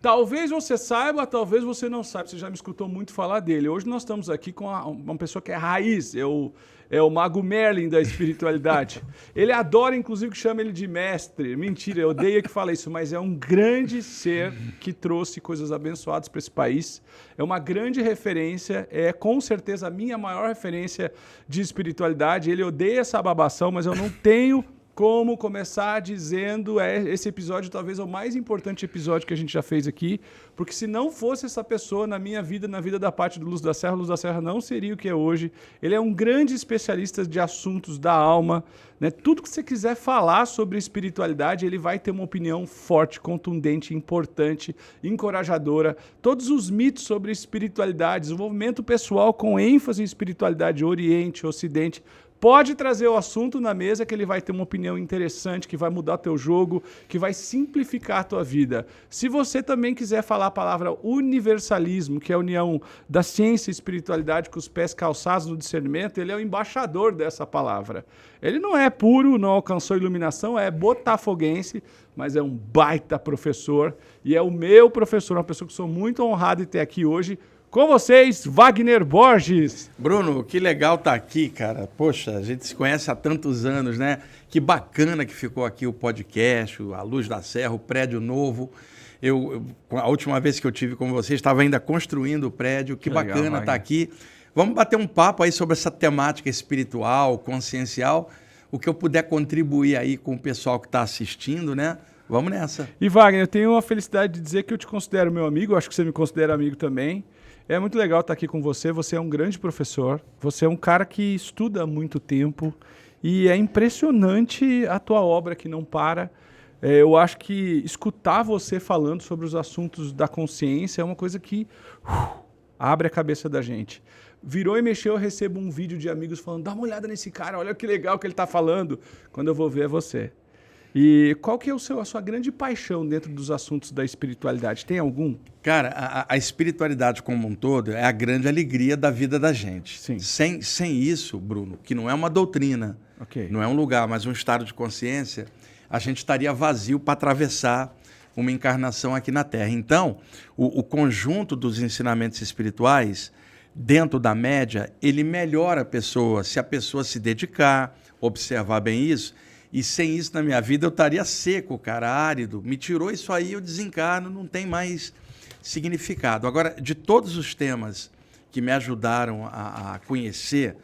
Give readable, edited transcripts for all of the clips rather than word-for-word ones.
Talvez você saiba, talvez você não saiba. Você já me escutou muito falar dele. Hoje nós estamos aqui com uma pessoa que é raiz, é o Mago Merlin da espiritualidade. Ele adora, inclusive, que chama ele de mestre. Mentira, eu odeio que fale isso, mas é um grande ser que trouxe coisas abençoadas para esse país. É uma grande referência, é com certeza a minha maior referência de espiritualidade. Ele odeia essa babação, mas eu não tenho como começar dizendo esse episódio talvez é o mais importante episódio que a gente já fez aqui, porque se não fosse essa pessoa na minha vida, na vida da parte do Luz da Serra não seria o que é hoje. Ele é um grande especialista de assuntos da alma, né? Tudo que você quiser falar sobre espiritualidade, ele vai ter uma opinião forte, contundente, importante, encorajadora. Todos os mitos sobre espiritualidade, desenvolvimento pessoal com ênfase em espiritualidade, Oriente, Ocidente. Pode trazer o assunto na mesa que ele vai ter uma opinião interessante, que vai mudar teu jogo, que vai simplificar a tua vida. Se você também quiser falar a palavra universalismo, que é a união da ciência e espiritualidade com os pés calçados no discernimento, ele é o embaixador dessa palavra. Ele não é puro, não alcançou iluminação, é botafoguense, mas é um baita professor e é o meu professor, uma pessoa que sou muito honrado de ter aqui hoje. Com vocês, Wagner Borges. Bruno, que legal estar aqui, cara. Poxa, a gente se conhece há tantos anos, né? Que bacana que ficou aqui o podcast, a Luz da Serra, o prédio novo. A última vez que eu tive com você, estava ainda construindo o prédio. Que bacana estar aqui. Vamos bater um papo aí sobre essa temática espiritual, consciencial, o que eu puder contribuir aí com o pessoal que está assistindo, né? Vamos nessa. E Wagner, eu tenho a felicidade de dizer que eu te considero meu amigo, acho que você me considera amigo também. É muito legal estar aqui com você, você é um grande professor, você é um cara que estuda há muito tempo e é impressionante a tua obra que não para. Eu acho que escutar você falando sobre os assuntos da consciência é uma coisa que abre a cabeça da gente. Virou e mexeu, eu recebo um vídeo de amigos falando, dá uma olhada nesse cara, olha que legal que ele está falando. Quando eu vou ver é você. E qual que é a sua grande paixão dentro dos assuntos da espiritualidade? Tem algum? Cara, a espiritualidade como um todo é a grande alegria da vida da gente. Sim. Sem isso, Bruno, que não é uma doutrina, não é um lugar, mas um estado de consciência, a gente estaria vazio para atravessar uma encarnação aqui na Terra. Então, o conjunto dos ensinamentos espirituais, dentro da média, ele melhora a pessoa, se a pessoa se dedicar, observar bem isso. E sem isso na minha vida eu estaria seco, cara, árido. Me tirou isso aí, eu desencarno, não tem mais significado. Agora, de todos os temas que me ajudaram a conhecer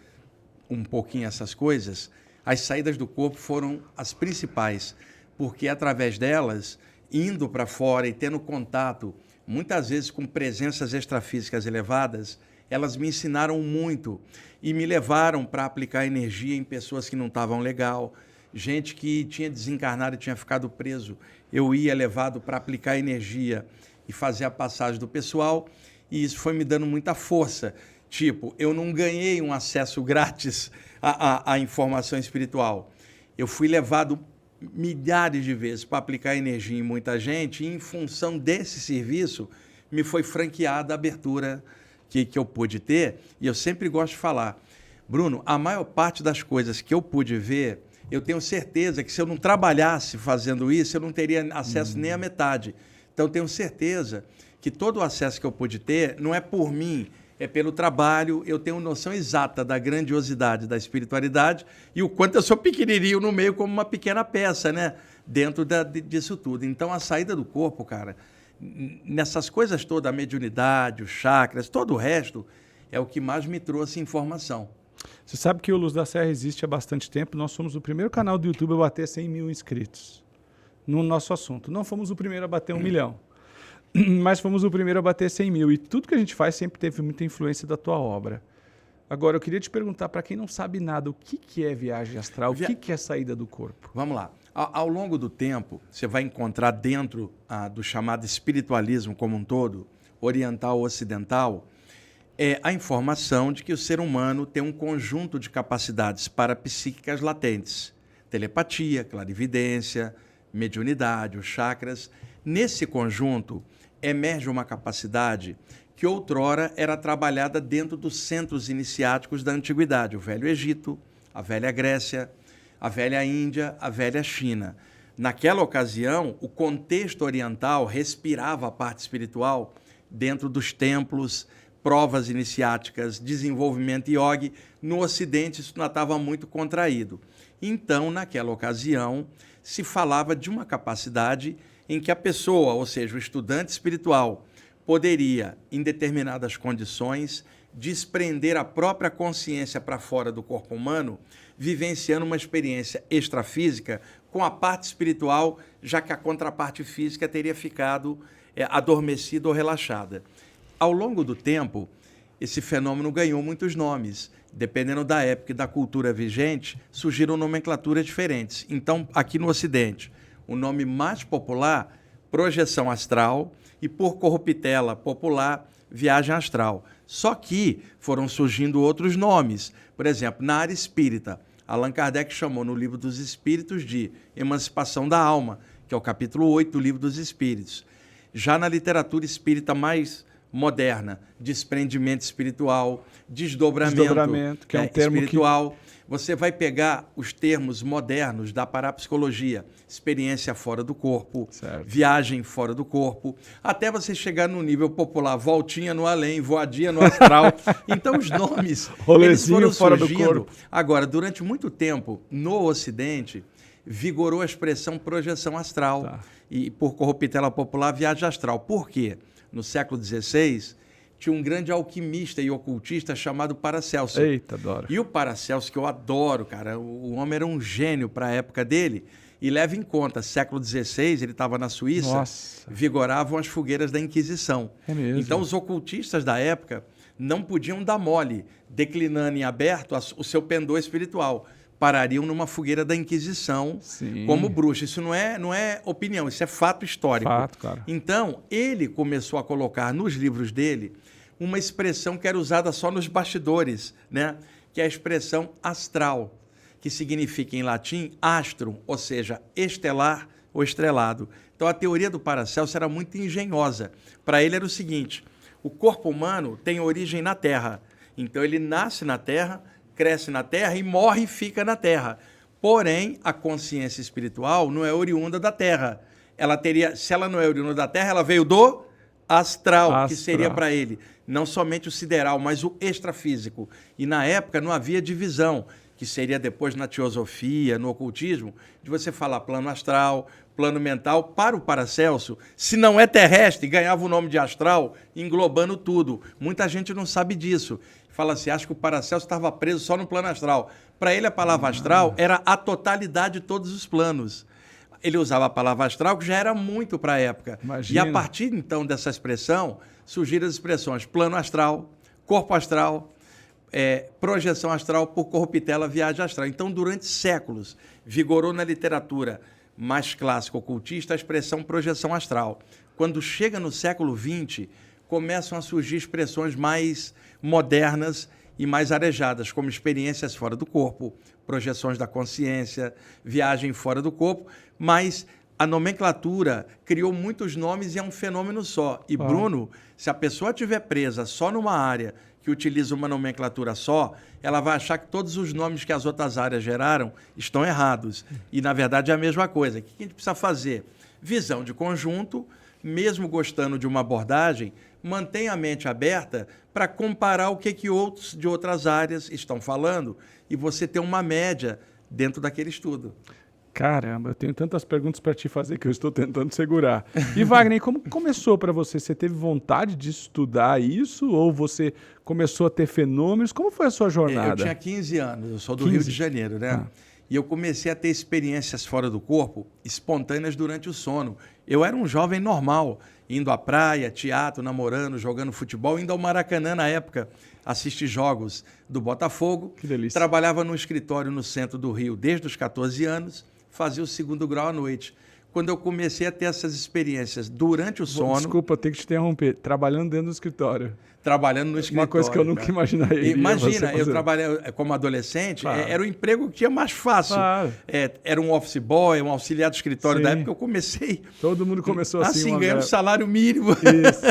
um pouquinho essas coisas, as saídas do corpo foram as principais, porque através delas, indo para fora e tendo contato, muitas vezes com presenças extrafísicas elevadas, elas me ensinaram muito e me levaram para aplicar energia em pessoas que não estavam legal, gente que tinha desencarnado e tinha ficado preso. Eu ia levado para aplicar energia e fazer a passagem do pessoal, e isso foi me dando muita força. Tipo, eu não ganhei um acesso grátis à informação espiritual. Eu fui levado milhares de vezes para aplicar energia em muita gente, e em função desse serviço, me foi franqueada a abertura que eu pude ter, e eu sempre gosto de falar, Bruno, a maior parte das coisas que eu pude ver, eu tenho certeza que se eu não trabalhasse fazendo isso, eu não teria acesso nem à metade. Então, tenho certeza que todo o acesso que eu pude ter não é por mim, é pelo trabalho. Eu tenho noção exata da grandiosidade da espiritualidade e o quanto eu sou pequenininho no meio como uma pequena peça, né? Dentro disso tudo. Então, a saída do corpo, cara, nessas coisas todas, a mediunidade, os chakras, todo o resto, é o que mais me trouxe informação. Você sabe que o Luz da Serra existe há bastante tempo. Nós somos o primeiro canal do YouTube a bater 100 mil inscritos no nosso assunto. Não fomos o primeiro a bater 1 milhão, mas fomos o primeiro a bater 100 mil. E tudo que a gente faz sempre teve muita influência da tua obra. Agora, eu queria te perguntar, para quem não sabe nada, o que é viagem astral? O que é saída do corpo? Vamos lá. Ao longo do tempo, você vai encontrar dentro do chamado espiritualismo como um todo, oriental ou ocidental, a informação de que o ser humano tem um conjunto de capacidades parapsíquicas latentes. Telepatia, clarividência, mediunidade, os chakras. Nesse conjunto, emerge uma capacidade que outrora era trabalhada dentro dos centros iniciáticos da antiguidade, o Velho Egito, a Velha Grécia, a Velha Índia, a Velha China. naquela ocasião, o contexto oriental respirava a parte espiritual dentro dos templos, provas iniciáticas, desenvolvimento yogi. No Ocidente, isso não estava muito contraído. Então, naquela ocasião, se falava de uma capacidade em que a pessoa, ou seja, o estudante espiritual, poderia, em determinadas condições, desprender a própria consciência para fora do corpo humano, vivenciando uma experiência extrafísica com a parte espiritual, já que a contraparte física teria ficado adormecida ou relaxada. Ao longo do tempo, esse fenômeno ganhou muitos nomes. Dependendo da época e da cultura vigente, surgiram nomenclaturas diferentes. Então, aqui no Ocidente, o nome mais popular, projeção astral, e por corruptela popular, viagem astral. Só que foram surgindo outros nomes. Por exemplo, na área espírita, Allan Kardec chamou no Livro dos Espíritos de Emancipação da Alma, que é o capítulo 8 do Livro dos Espíritos. Já na literatura espírita mais moderna, desprendimento espiritual, desdobramento que é um termo espiritual. Você vai pegar os termos modernos da parapsicologia, experiência fora do corpo, certo, viagem fora do corpo, até você chegar no nível popular, voltinha no além, voadia no astral. Então os nomes eles foram fora surgindo. Do corpo. Agora, durante muito tempo, no Ocidente, vigorou a expressão projeção astral. Tá. E por corruptela popular, viagem astral. Por quê? No século XVI, tinha um grande alquimista e ocultista chamado Paracelso. Eita, adoro. E o Paracelso, que eu adoro, cara, o homem era um gênio para a época dele. E leva em conta, século XVI, ele estava na Suíça, Nossa, vigoravam as fogueiras da Inquisição. É mesmo. Então os ocultistas da época não podiam dar mole, declinando em aberto o seu pendor espiritual. Parariam numa fogueira da Inquisição, Sim, como bruxa. Isso não é opinião, isso é fato histórico. fato, cara. Então, ele começou a colocar nos livros dele uma expressão que era usada só nos bastidores, né? Que é a expressão astral, que significa em latim astro, ou seja, estelar ou estrelado. Então, a teoria do Paracelso era muito engenhosa. Para ele era o seguinte: o corpo humano tem origem na Terra. Então, ele nasce na Terra, cresce na Terra e morre e fica na Terra. Porém, a consciência espiritual não é oriunda da Terra. Ela teria, se ela não é oriunda da Terra, ela veio do astral, que seria para ele não somente o sideral, mas o extrafísico. E na época não havia divisão, que seria depois na teosofia, no ocultismo, de você falar plano astral, plano mental. Para o Paracelso, se não é terrestre, ganhava o nome de astral, englobando tudo. Muita gente não sabe disso. Fala assim, acho que o Paracelso estava preso só no plano astral. Para ele, a palavra astral era a totalidade de todos os planos. Ele usava a palavra astral, que já era muito para a época. Imagina. E a partir, então, dessa expressão, surgiram as expressões plano astral, corpo astral, projeção astral por corruptela, viagem astral. Então, durante séculos, vigorou na literatura mais clássica ocultista a expressão projeção astral. Quando chega no século XX, começam a surgir expressões mais modernas e mais arejadas, como experiências fora do corpo, projeções da consciência, viagem fora do corpo, mas a nomenclatura criou muitos nomes e é um fenômeno só. E, Bruno, se a pessoa estiver presa só numa área que utiliza uma nomenclatura só, ela vai achar que todos os nomes que as outras áreas geraram estão errados. E, na verdade, é a mesma coisa. O que a gente precisa fazer? Visão de conjunto, mesmo gostando de uma abordagem, mantenha a mente aberta para comparar o que outros de outras áreas estão falando e você ter uma média dentro daquele estudo. Caramba, eu tenho tantas perguntas para te fazer que eu estou tentando segurar. E Wagner, como começou para você? Você teve vontade de estudar isso ou você começou a ter fenômenos? Como foi a sua jornada? Eu tinha 15 anos, eu sou do Rio de Janeiro, né? E eu comecei a ter experiências fora do corpo, espontâneas durante o sono. Eu era um jovem normal, indo à praia, teatro, namorando, jogando futebol, indo ao Maracanã na época, assistir jogos do Botafogo. Que delícia. Trabalhava no escritório no centro do Rio desde os 14 anos, fazia o 2º grau à noite. Quando eu comecei a ter essas experiências durante o sono... Desculpa, eu tenho que te interromper. Trabalhando dentro do escritório. trabalhando no escritório. Uma coisa que eu nunca imaginaria. Imagina, eu trabalhei como adolescente, era o emprego que tinha mais fácil. Claro. Era um office boy, um auxiliar do escritório. Da época eu comecei... Todo mundo começou assim. Ganhando salário mínimo. Isso.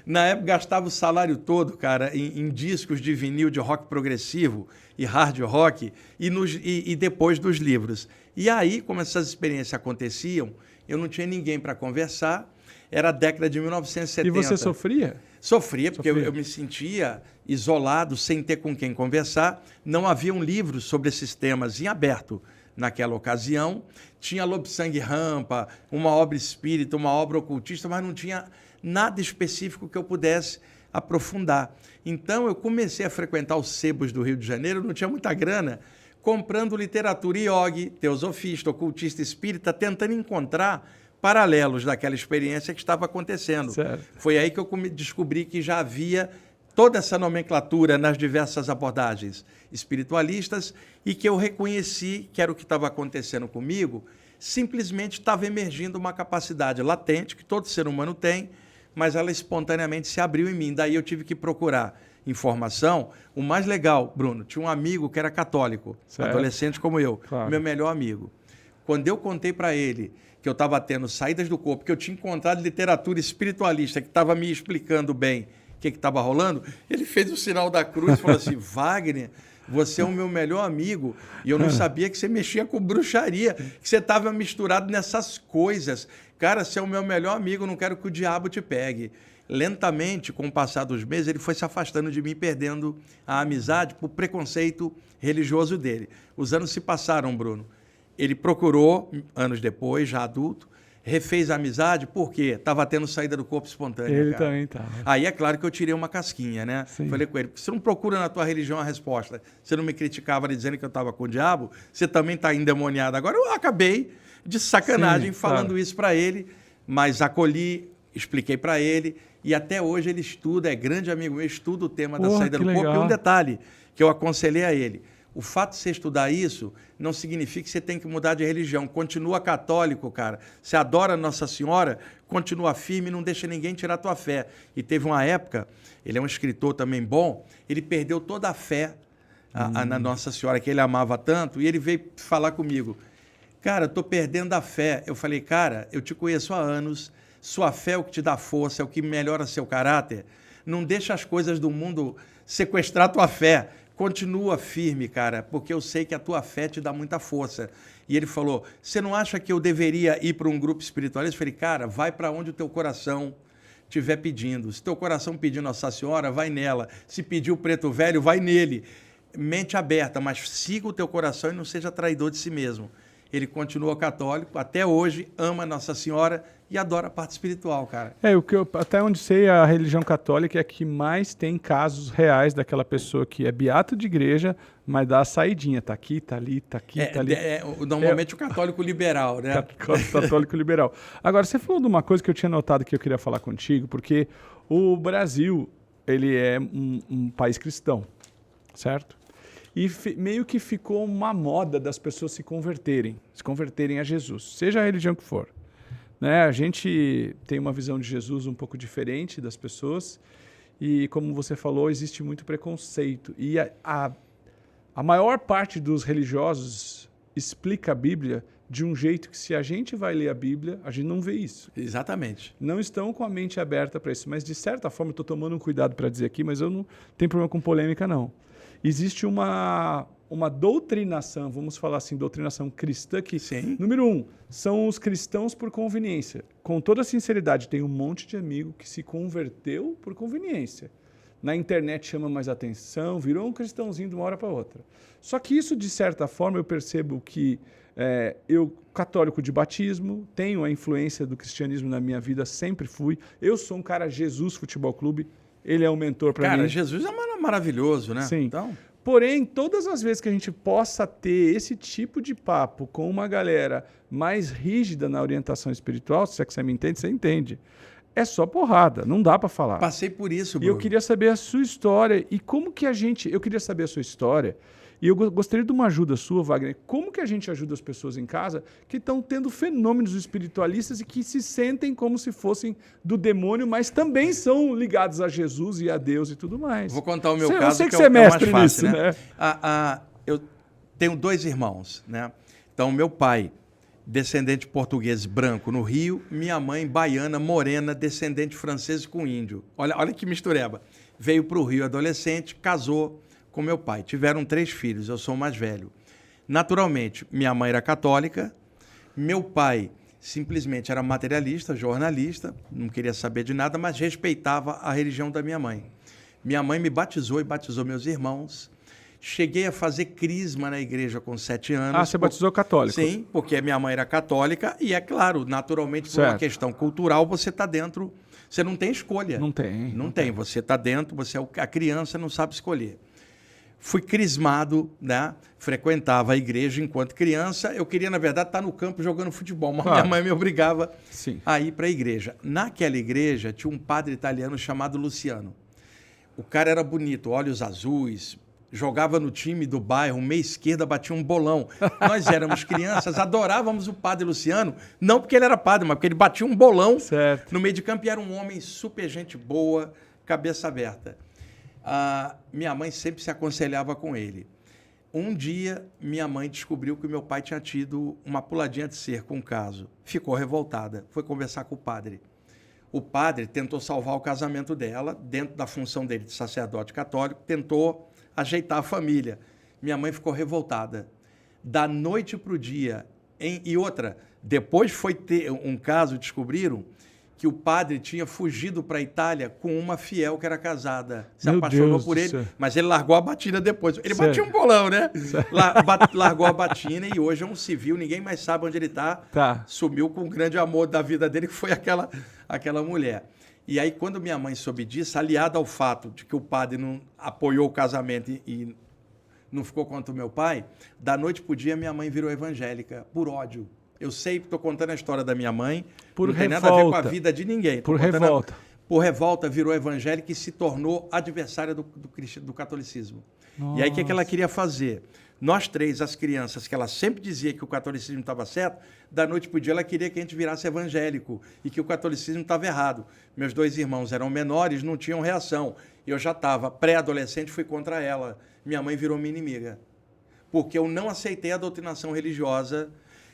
Na época gastava o salário todo, cara, em discos de vinil de rock progressivo e hard rock e depois dos livros. E aí, como essas experiências aconteciam, eu não tinha ninguém para conversar. Era a década de 1970. E você sofria? Sofria, porque eu me sentia isolado, sem ter com quem conversar. Não havia um livro sobre esses temas em aberto naquela ocasião. Tinha Lobsang Rampa, uma obra espírita, uma obra ocultista, mas não tinha nada específico que eu pudesse aprofundar. Então, eu comecei a frequentar os sebos do Rio de Janeiro, não tinha muita grana, comprando literatura iogue, teosofista, ocultista, espírita, tentando encontrar paralelos daquela experiência que estava acontecendo. Certo. Foi aí que eu descobri que já havia toda essa nomenclatura nas diversas abordagens espiritualistas e que eu reconheci que era o que estava acontecendo comigo, simplesmente estava emergindo uma capacidade latente que todo ser humano tem, mas ela espontaneamente se abriu em mim. Daí eu tive que procurar informação. O mais legal, Bruno, tinha um amigo que era católico, adolescente como eu, meu melhor amigo. Quando eu contei para ele que eu estava tendo saídas do corpo, que eu tinha encontrado literatura espiritualista que estava me explicando bem o que estava rolando, ele fez o sinal da cruz e falou assim, Wagner, você é o meu melhor amigo e eu não sabia que você mexia com bruxaria, que você estava misturado nessas coisas. Cara, você é o meu melhor amigo, não quero que o diabo te pegue. Lentamente, com o passar dos meses, ele foi se afastando de mim, perdendo a amizade por preconceito religioso dele. Os anos se passaram, Bruno. Ele procurou, anos depois, já adulto, refez a amizade, porque estava tendo saída do corpo espontânea. Ele também estava. Aí é claro que eu tirei uma casquinha, né? Sim. Falei com ele, você não procura na tua religião a resposta. Você não me criticava dizendo que eu estava com o diabo, você também está endemoniado. Agora eu acabei de sacanagem falando isso para ele, mas acolhi, expliquei para ele, e até hoje ele estuda, é grande amigo meu, estuda o tema da saída do corpo. E um detalhe que eu aconselhei a ele, o fato de você estudar isso não significa que você tem que mudar de religião. Continua católico, cara. Você adora Nossa Senhora, continua firme, não deixa ninguém tirar a tua fé. E teve uma época, ele é um escritor também bom, ele perdeu toda a fé na Nossa Senhora, que ele amava tanto, e ele veio falar comigo. Cara, eu estou perdendo a fé. Eu falei, cara, eu te conheço há anos, sua fé é o que te dá força, é o que melhora seu caráter. Não deixa as coisas do mundo sequestrar a tua fé. Continua firme, cara, porque eu sei que a tua fé te dá muita força. E ele falou, você não acha que eu deveria ir para um grupo espiritualista? Eu falei, cara, vai para onde o teu coração estiver pedindo. Se teu coração pedir Nossa Senhora, vai nela. Se pedir o Preto Velho, vai nele. Mente aberta, mas siga o teu coração e não seja traidor de si mesmo. Ele continua católico, até hoje, ama Nossa Senhora e adora a parte espiritual, cara. Até onde sei, a religião católica é a que mais tem casos reais daquela pessoa que é beato de igreja, mas dá a saidinha. Tá aqui, tá ali, tá aqui, tá ali. Normalmente o católico liberal, né? Católico liberal. Agora, você falou de uma coisa que eu tinha notado que eu queria falar contigo, porque o Brasil, ele é um país cristão, certo? E meio que ficou uma moda das pessoas se converterem a Jesus, seja a religião que for. Né? A gente tem uma visão de Jesus um pouco diferente das pessoas e, como você falou, existe muito preconceito. E a maior parte dos religiosos explica a Bíblia de um jeito que, se a gente vai ler a Bíblia, a gente não vê isso. Exatamente. Não estão com a mente aberta para isso. Mas, de certa forma, eu estou tomando um cuidado para dizer aqui, mas eu não tenho problema com polêmica, não. Existe uma doutrinação, vamos falar assim, doutrinação cristã que, número 1, são os cristãos por conveniência. Com toda sinceridade, tem um monte de amigo que se converteu por conveniência. Na internet chama mais atenção, virou um cristãozinho de uma hora para outra. Só que isso, de certa forma, eu percebo que eu, católico de batismo, tenho a influência do cristianismo na minha vida, sempre fui. Eu sou um cara Jesus Futebol Clube, ele é um mentor para mim. Cara, Jesus é maravilhoso, né? Sim. Então... Porém, todas as vezes que a gente possa ter esse tipo de papo com uma galera mais rígida na orientação espiritual, se é que você me entende, você entende. É só porrada, não dá para falar. Passei por isso, Bruno. E eu queria saber a sua história e como que eu queria saber a sua história E eu gostaria de uma ajuda sua, Wagner. Como que a gente ajuda as pessoas em casa que estão tendo fenômenos espiritualistas e que se sentem como se fossem do demônio, mas também são ligados a Jesus e a Deus e tudo mais? Vou contar o meu caso, eu sei que é você é mestre o mais fácil, nisso, né? Eu tenho 2 irmãos, né? Então, meu pai, descendente português branco no Rio, minha mãe baiana, morena, descendente francês com índio. Olha que mistureba. Veio para o Rio adolescente, casou com meu pai. Tiveram 3 filhos, eu sou o mais velho. Naturalmente, minha mãe era católica, meu pai simplesmente era materialista, jornalista, não queria saber de nada, mas respeitava a religião da minha mãe. Minha mãe me batizou e batizou meus irmãos. Cheguei a fazer crisma na igreja com 7 anos. Ah, você batizou católico? Sim, porque minha mãe era católica e, é claro, naturalmente, por uma questão cultural, você está dentro, você não tem escolha. Não tem. Não tem. Você está dentro, você é a criança, não sabe escolher. Fui crismado, né? Frequentava a igreja enquanto criança. Eu queria, na verdade, estar no campo jogando futebol, mas minha mãe me obrigava a ir para a igreja. Naquela igreja tinha um padre italiano chamado Luciano. O cara era bonito, olhos azuis, jogava no time do bairro, meia esquerda, batia um bolão. Nós éramos crianças, adorávamos o padre Luciano, não porque ele era padre, mas porque ele batia um bolão no meio de campo e era um homem super gente boa, cabeça aberta. Minha mãe sempre se aconselhava com ele. Um dia, minha mãe descobriu que meu pai tinha tido uma puladinha de cerco com um caso. Ficou revoltada, foi conversar com o padre. O padre tentou salvar o casamento dela, dentro da função dele de sacerdote católico, tentou ajeitar a família. Minha mãe ficou revoltada. Da noite para o dia. E outra, depois foi ter um caso, descobriram que o padre tinha fugido para a Itália com uma fiel que era casada. Se apaixonou por ele, mas ele largou a batina depois. Ele batia um bolão, né? Largou a batina e hoje é um civil, ninguém mais sabe onde ele está. Sumiu com o grande amor da vida dele, que foi aquela mulher. E aí, quando minha mãe soube disso, aliada ao fato de que o padre não apoiou o casamento e não ficou contra o meu pai, da noite para o dia, minha mãe virou evangélica, por ódio. Eu sei que estou contando a história da minha mãe, não tem nada a ver com a vida de ninguém. Por revolta. Por revolta, virou evangélica e se tornou adversária do catolicismo. Nossa. E aí, o que ela queria fazer? Nós 3, as crianças, que ela sempre dizia que o catolicismo estava certo, da noite para o dia ela queria que a gente virasse evangélico e que o catolicismo estava errado. Meus 2 irmãos eram menores, não tinham reação. Eu já estava pré-adolescente, fui contra ela. Minha mãe virou minha inimiga. Porque eu não aceitei a doutrinação religiosa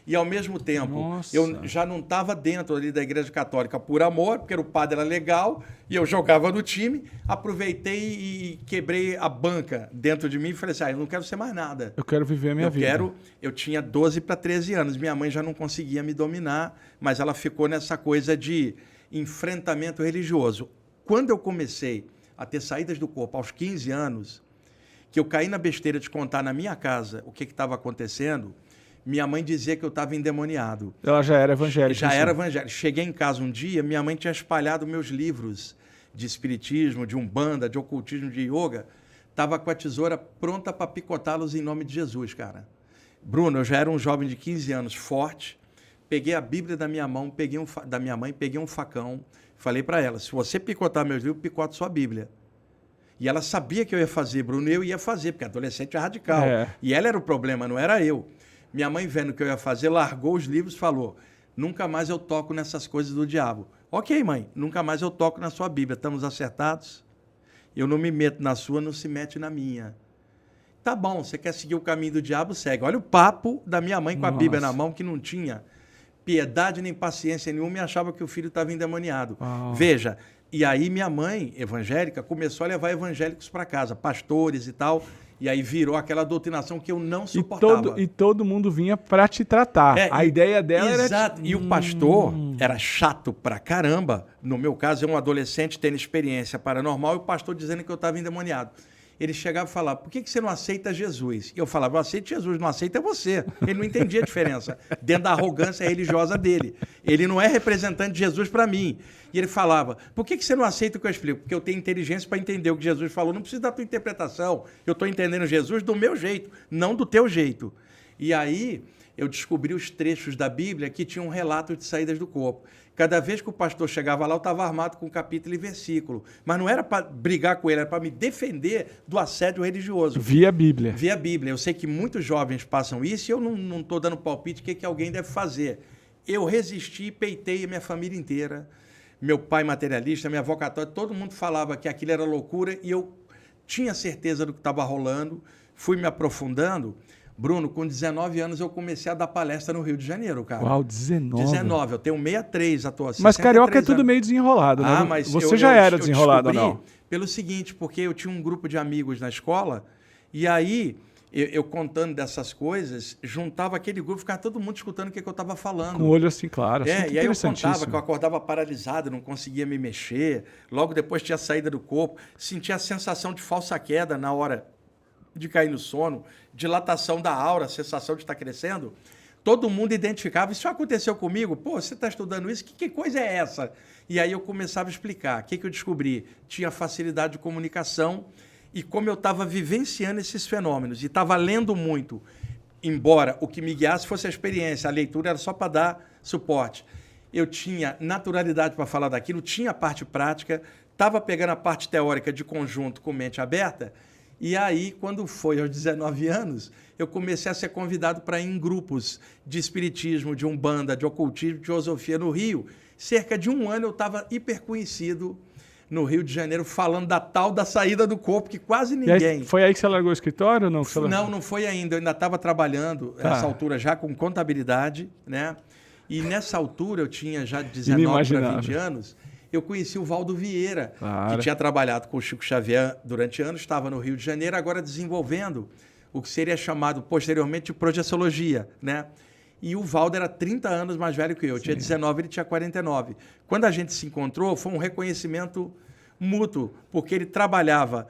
e, ao mesmo tempo, eu já não estava dentro ali da Igreja Católica por amor, porque o padre era legal e eu jogava no time. Aproveitei e quebrei a banca dentro de mim e falei assim, eu não quero ser mais nada. Eu quero viver a minha vida. Eu tinha 12 para 13 anos. Minha mãe já não conseguia me dominar, mas ela ficou nessa coisa de enfrentamento religioso. Quando eu comecei a ter saídas do corpo aos 15 anos, que eu caí na besteira de contar na minha casa o que estava acontecendo, minha mãe dizia que eu estava endemoniado. Ela já era evangélica. Já era evangélica. Cheguei em casa um dia, minha mãe tinha espalhado meus livros de espiritismo, de umbanda, de ocultismo, de yoga. Estava com a tesoura pronta para picotá-los em nome de Jesus, cara. Bruno, eu já era um jovem de 15 anos, forte. Peguei a Bíblia da minha mãe, peguei um facão. Falei para ela, se você picotar meus livros, picoto sua Bíblia. E ela sabia que eu ia fazer, Bruno, eu ia fazer, porque adolescente é radical. E ela era o problema, não era eu. Minha mãe, vendo o que eu ia fazer, largou os livros e falou, nunca mais eu toco nessas coisas do diabo. Ok, mãe, nunca mais eu toco na sua Bíblia, estamos acertados? Eu não me meto na sua, não se mete na minha. Tá bom, você quer seguir o caminho do diabo, segue. Olha o papo da minha mãe com a Bíblia na mão, que não tinha piedade nem paciência nenhuma e achava que o filho estava endemoniado. Veja, e aí minha mãe, evangélica, começou a levar evangélicos para casa, pastores e tal, e aí virou aquela doutrinação que eu não suportava. E todo mundo vinha para te tratar. A ideia dela era... Exato. E o pastor era chato pra caramba. No meu caso, eu um adolescente tendo experiência paranormal e o pastor dizendo que eu estava endemoniado. Ele chegava e falava, por que você não aceita Jesus? E eu falava, eu aceito Jesus, não aceita você. Ele não entendia a diferença dentro da arrogância religiosa dele. Ele não é representante de Jesus para mim. E ele falava, por que você não aceita o que eu explico? Porque eu tenho inteligência para entender o que Jesus falou. Não precisa da tua interpretação. Eu estou entendendo Jesus do meu jeito, não do teu jeito. E aí eu descobri os trechos da Bíblia que tinham relatos de saídas do corpo. Cada vez que o pastor chegava lá, eu estava armado com capítulo e versículo. Mas não era para brigar com ele, era para me defender do assédio religioso. Via Bíblia. Via Bíblia. Eu sei que muitos jovens passam isso e eu não estou dando palpite que alguém deve fazer. Eu resisti e peitei a minha família inteira. Meu pai materialista, minha avó católica, todo mundo falava que aquilo era loucura e eu tinha certeza do que estava rolando. Fui me aprofundando. Bruno, com 19 anos eu comecei a dar palestra no Rio de Janeiro, cara. Uau, 19. 19, eu tenho 63 atuação. Mas carioca é tudo meio desenrolado, né? Mas você já era desenrolado ou não? Pelo seguinte, porque eu tinha um grupo de amigos na escola e aí eu contando dessas coisas, juntava aquele grupo, ficava todo mundo escutando o que eu estava falando. Com o olho assim, claro. E aí eu contava que eu acordava paralisado, não conseguia me mexer, logo depois tinha saída do corpo, sentia a sensação de falsa queda na hora de cair no sono, dilatação da aura, a sensação de estar crescendo. Todo mundo identificava, isso aconteceu comigo? Pô, você está estudando isso? Que coisa é essa? E aí eu começava a explicar. O que eu descobri? Tinha facilidade de comunicação e como eu estava vivenciando esses fenômenos e estava lendo muito, embora o que me guiasse fosse a experiência, a leitura era só para dar suporte. Eu tinha naturalidade para falar daquilo, tinha a parte prática, estava pegando a parte teórica de conjunto com mente aberta. E aí, quando foi aos 19 anos, eu comecei a ser convidado para ir em grupos de espiritismo, de umbanda, de ocultismo, de filosofia no Rio. Cerca de um ano eu estava hiper conhecido no Rio de Janeiro, falando da tal da saída do corpo, que quase ninguém... Aí, foi aí que você largou o escritório ou não? Não foi ainda. Eu ainda estava trabalhando, nessa altura, já com contabilidade, né? E nessa altura, eu tinha já 19 para 20 anos... Eu conheci o Valdo Vieira, que tinha trabalhado com o Chico Xavier durante anos, estava no Rio de Janeiro, agora desenvolvendo o que seria chamado posteriormente de projeciologia, né? E o Valdo era 30 anos mais velho que eu, tinha 19, ele tinha 49. Quando a gente se encontrou, foi um reconhecimento mútuo, porque ele trabalhava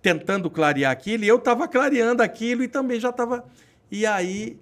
tentando clarear aquilo, e eu estava clareando aquilo e também já estava... E aí...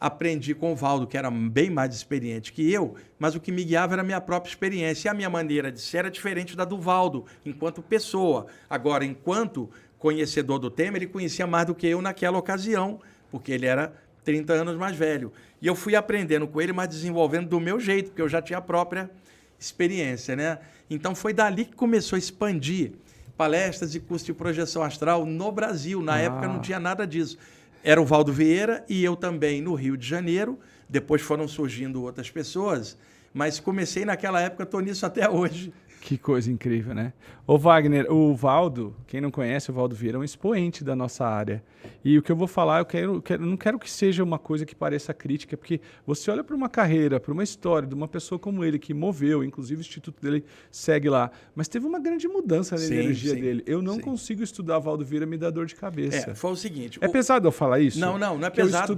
aprendi com o Valdo, que era bem mais experiente que eu, mas o que me guiava era a minha própria experiência. E a minha maneira de ser era diferente da do Valdo, enquanto pessoa. Agora, enquanto conhecedor do tema, ele conhecia mais do que eu naquela ocasião, porque ele era 30 anos mais velho. E eu fui aprendendo com ele, mas desenvolvendo do meu jeito, porque eu já tinha a própria experiência, né? Então, foi dali que começou a expandir palestras e cursos de projeção astral no Brasil. Na época, não tinha nada disso. Era o Valdo Vieira e eu também no Rio de Janeiro. Depois foram surgindo outras pessoas, mas comecei naquela época, estou nisso até hoje. Que coisa incrível, né? Ô Wagner, o Valdo, quem não conhece, o Valdo Vieira é um expoente da nossa área. E o que eu vou falar, não quero que seja uma coisa que pareça crítica, porque você olha para uma carreira, para uma história de uma pessoa como ele, que moveu, inclusive o Instituto dele segue lá, mas teve uma grande mudança na energia dele. Eu não consigo estudar Valdo Vieira, me dá dor de cabeça. Foi o seguinte... É pesado eu falar isso? Não é pesado,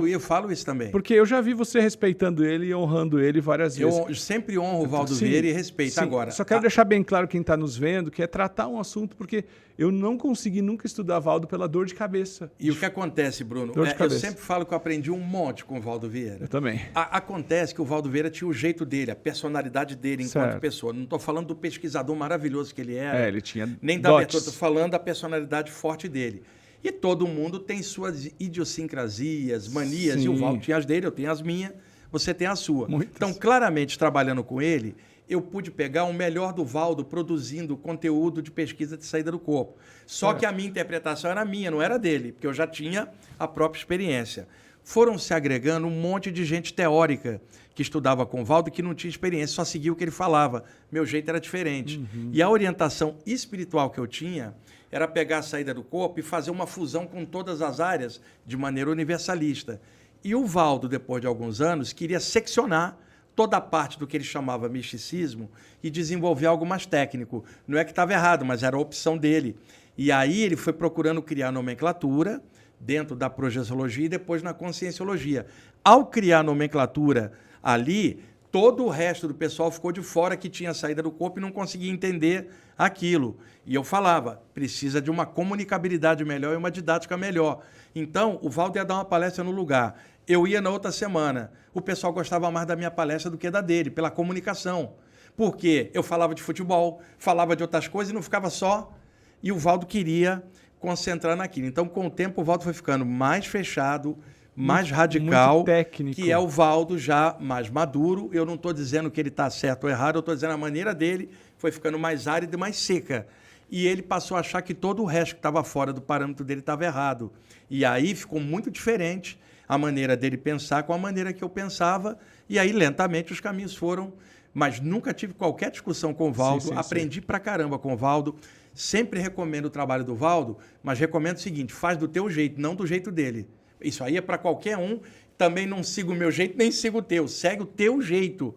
eu falo isso também. Porque eu já vi você respeitando ele e honrando ele várias vezes. Eu sempre honro o Valdo Vieira e respeito. Agora. Só quero deixar bem claro quem está nos vendo, que é tratar um assunto, porque eu não consegui nunca estudar Valdo pela dor de cabeça. E o que acontece, Bruno? Eu sempre falo que eu aprendi um monte com o Valdo Vieira. Eu também. Acontece que o Valdo Vieira tinha o jeito dele, a personalidade dele enquanto pessoa. Não estou falando do pesquisador maravilhoso que ele era. Ele tinha nem da abertura, estou falando da personalidade forte dele. E todo mundo tem suas idiosincrasias, manias. Sim. E o Valdo tinha as dele, eu tenho as minhas, você tem a sua. Muitas. Então, claramente, trabalhando com ele, eu pude pegar o melhor do Valdo produzindo conteúdo de pesquisa de saída do corpo. Só que a minha interpretação era minha, não era dele, porque eu já tinha a própria experiência. Foram se agregando um monte de gente teórica que estudava com o Valdo que não tinha experiência, só seguia o que ele falava. Meu jeito era diferente. E a orientação espiritual que eu tinha era pegar a saída do corpo e fazer uma fusão com todas as áreas de maneira universalista. E o Valdo, depois de alguns anos, queria seccionar toda a parte do que ele chamava misticismo e desenvolver algo mais técnico. Não é que estava errado, mas era a opção dele. E aí ele foi procurando criar nomenclatura dentro da projeciologia e depois na conscienciologia. Ao criar nomenclatura ali, todo o resto do pessoal ficou de fora que tinha saída do corpo e não conseguia entender aquilo. E eu falava, precisa de uma comunicabilidade melhor e uma didática melhor. Então, o Valdo ia dar uma palestra no lugar. Eu ia na outra semana. O pessoal gostava mais da minha palestra do que da dele, pela comunicação. Porque eu falava de futebol, falava de outras coisas e não ficava só. E o Valdo queria concentrar naquilo. Então, com o tempo, o Valdo foi ficando mais fechado, mais radical, muito técnico, que é o Valdo já mais maduro. Eu não estou dizendo que ele está certo ou errado, eu estou dizendo a maneira dele foi ficando mais árida e mais seca. E ele passou a achar que todo o resto que estava fora do parâmetro dele estava errado. E aí ficou muito diferente a maneira dele pensar com a maneira que eu pensava. E aí, lentamente, os caminhos foram... Mas nunca tive qualquer discussão com o Valdo. Aprendi pra caramba com o Valdo. Sempre recomendo o trabalho do Valdo, mas recomendo o seguinte, faz do teu jeito, não do jeito dele. Isso aí é para qualquer um. Também não sigo o meu jeito, nem sigo o teu. Segue o teu jeito.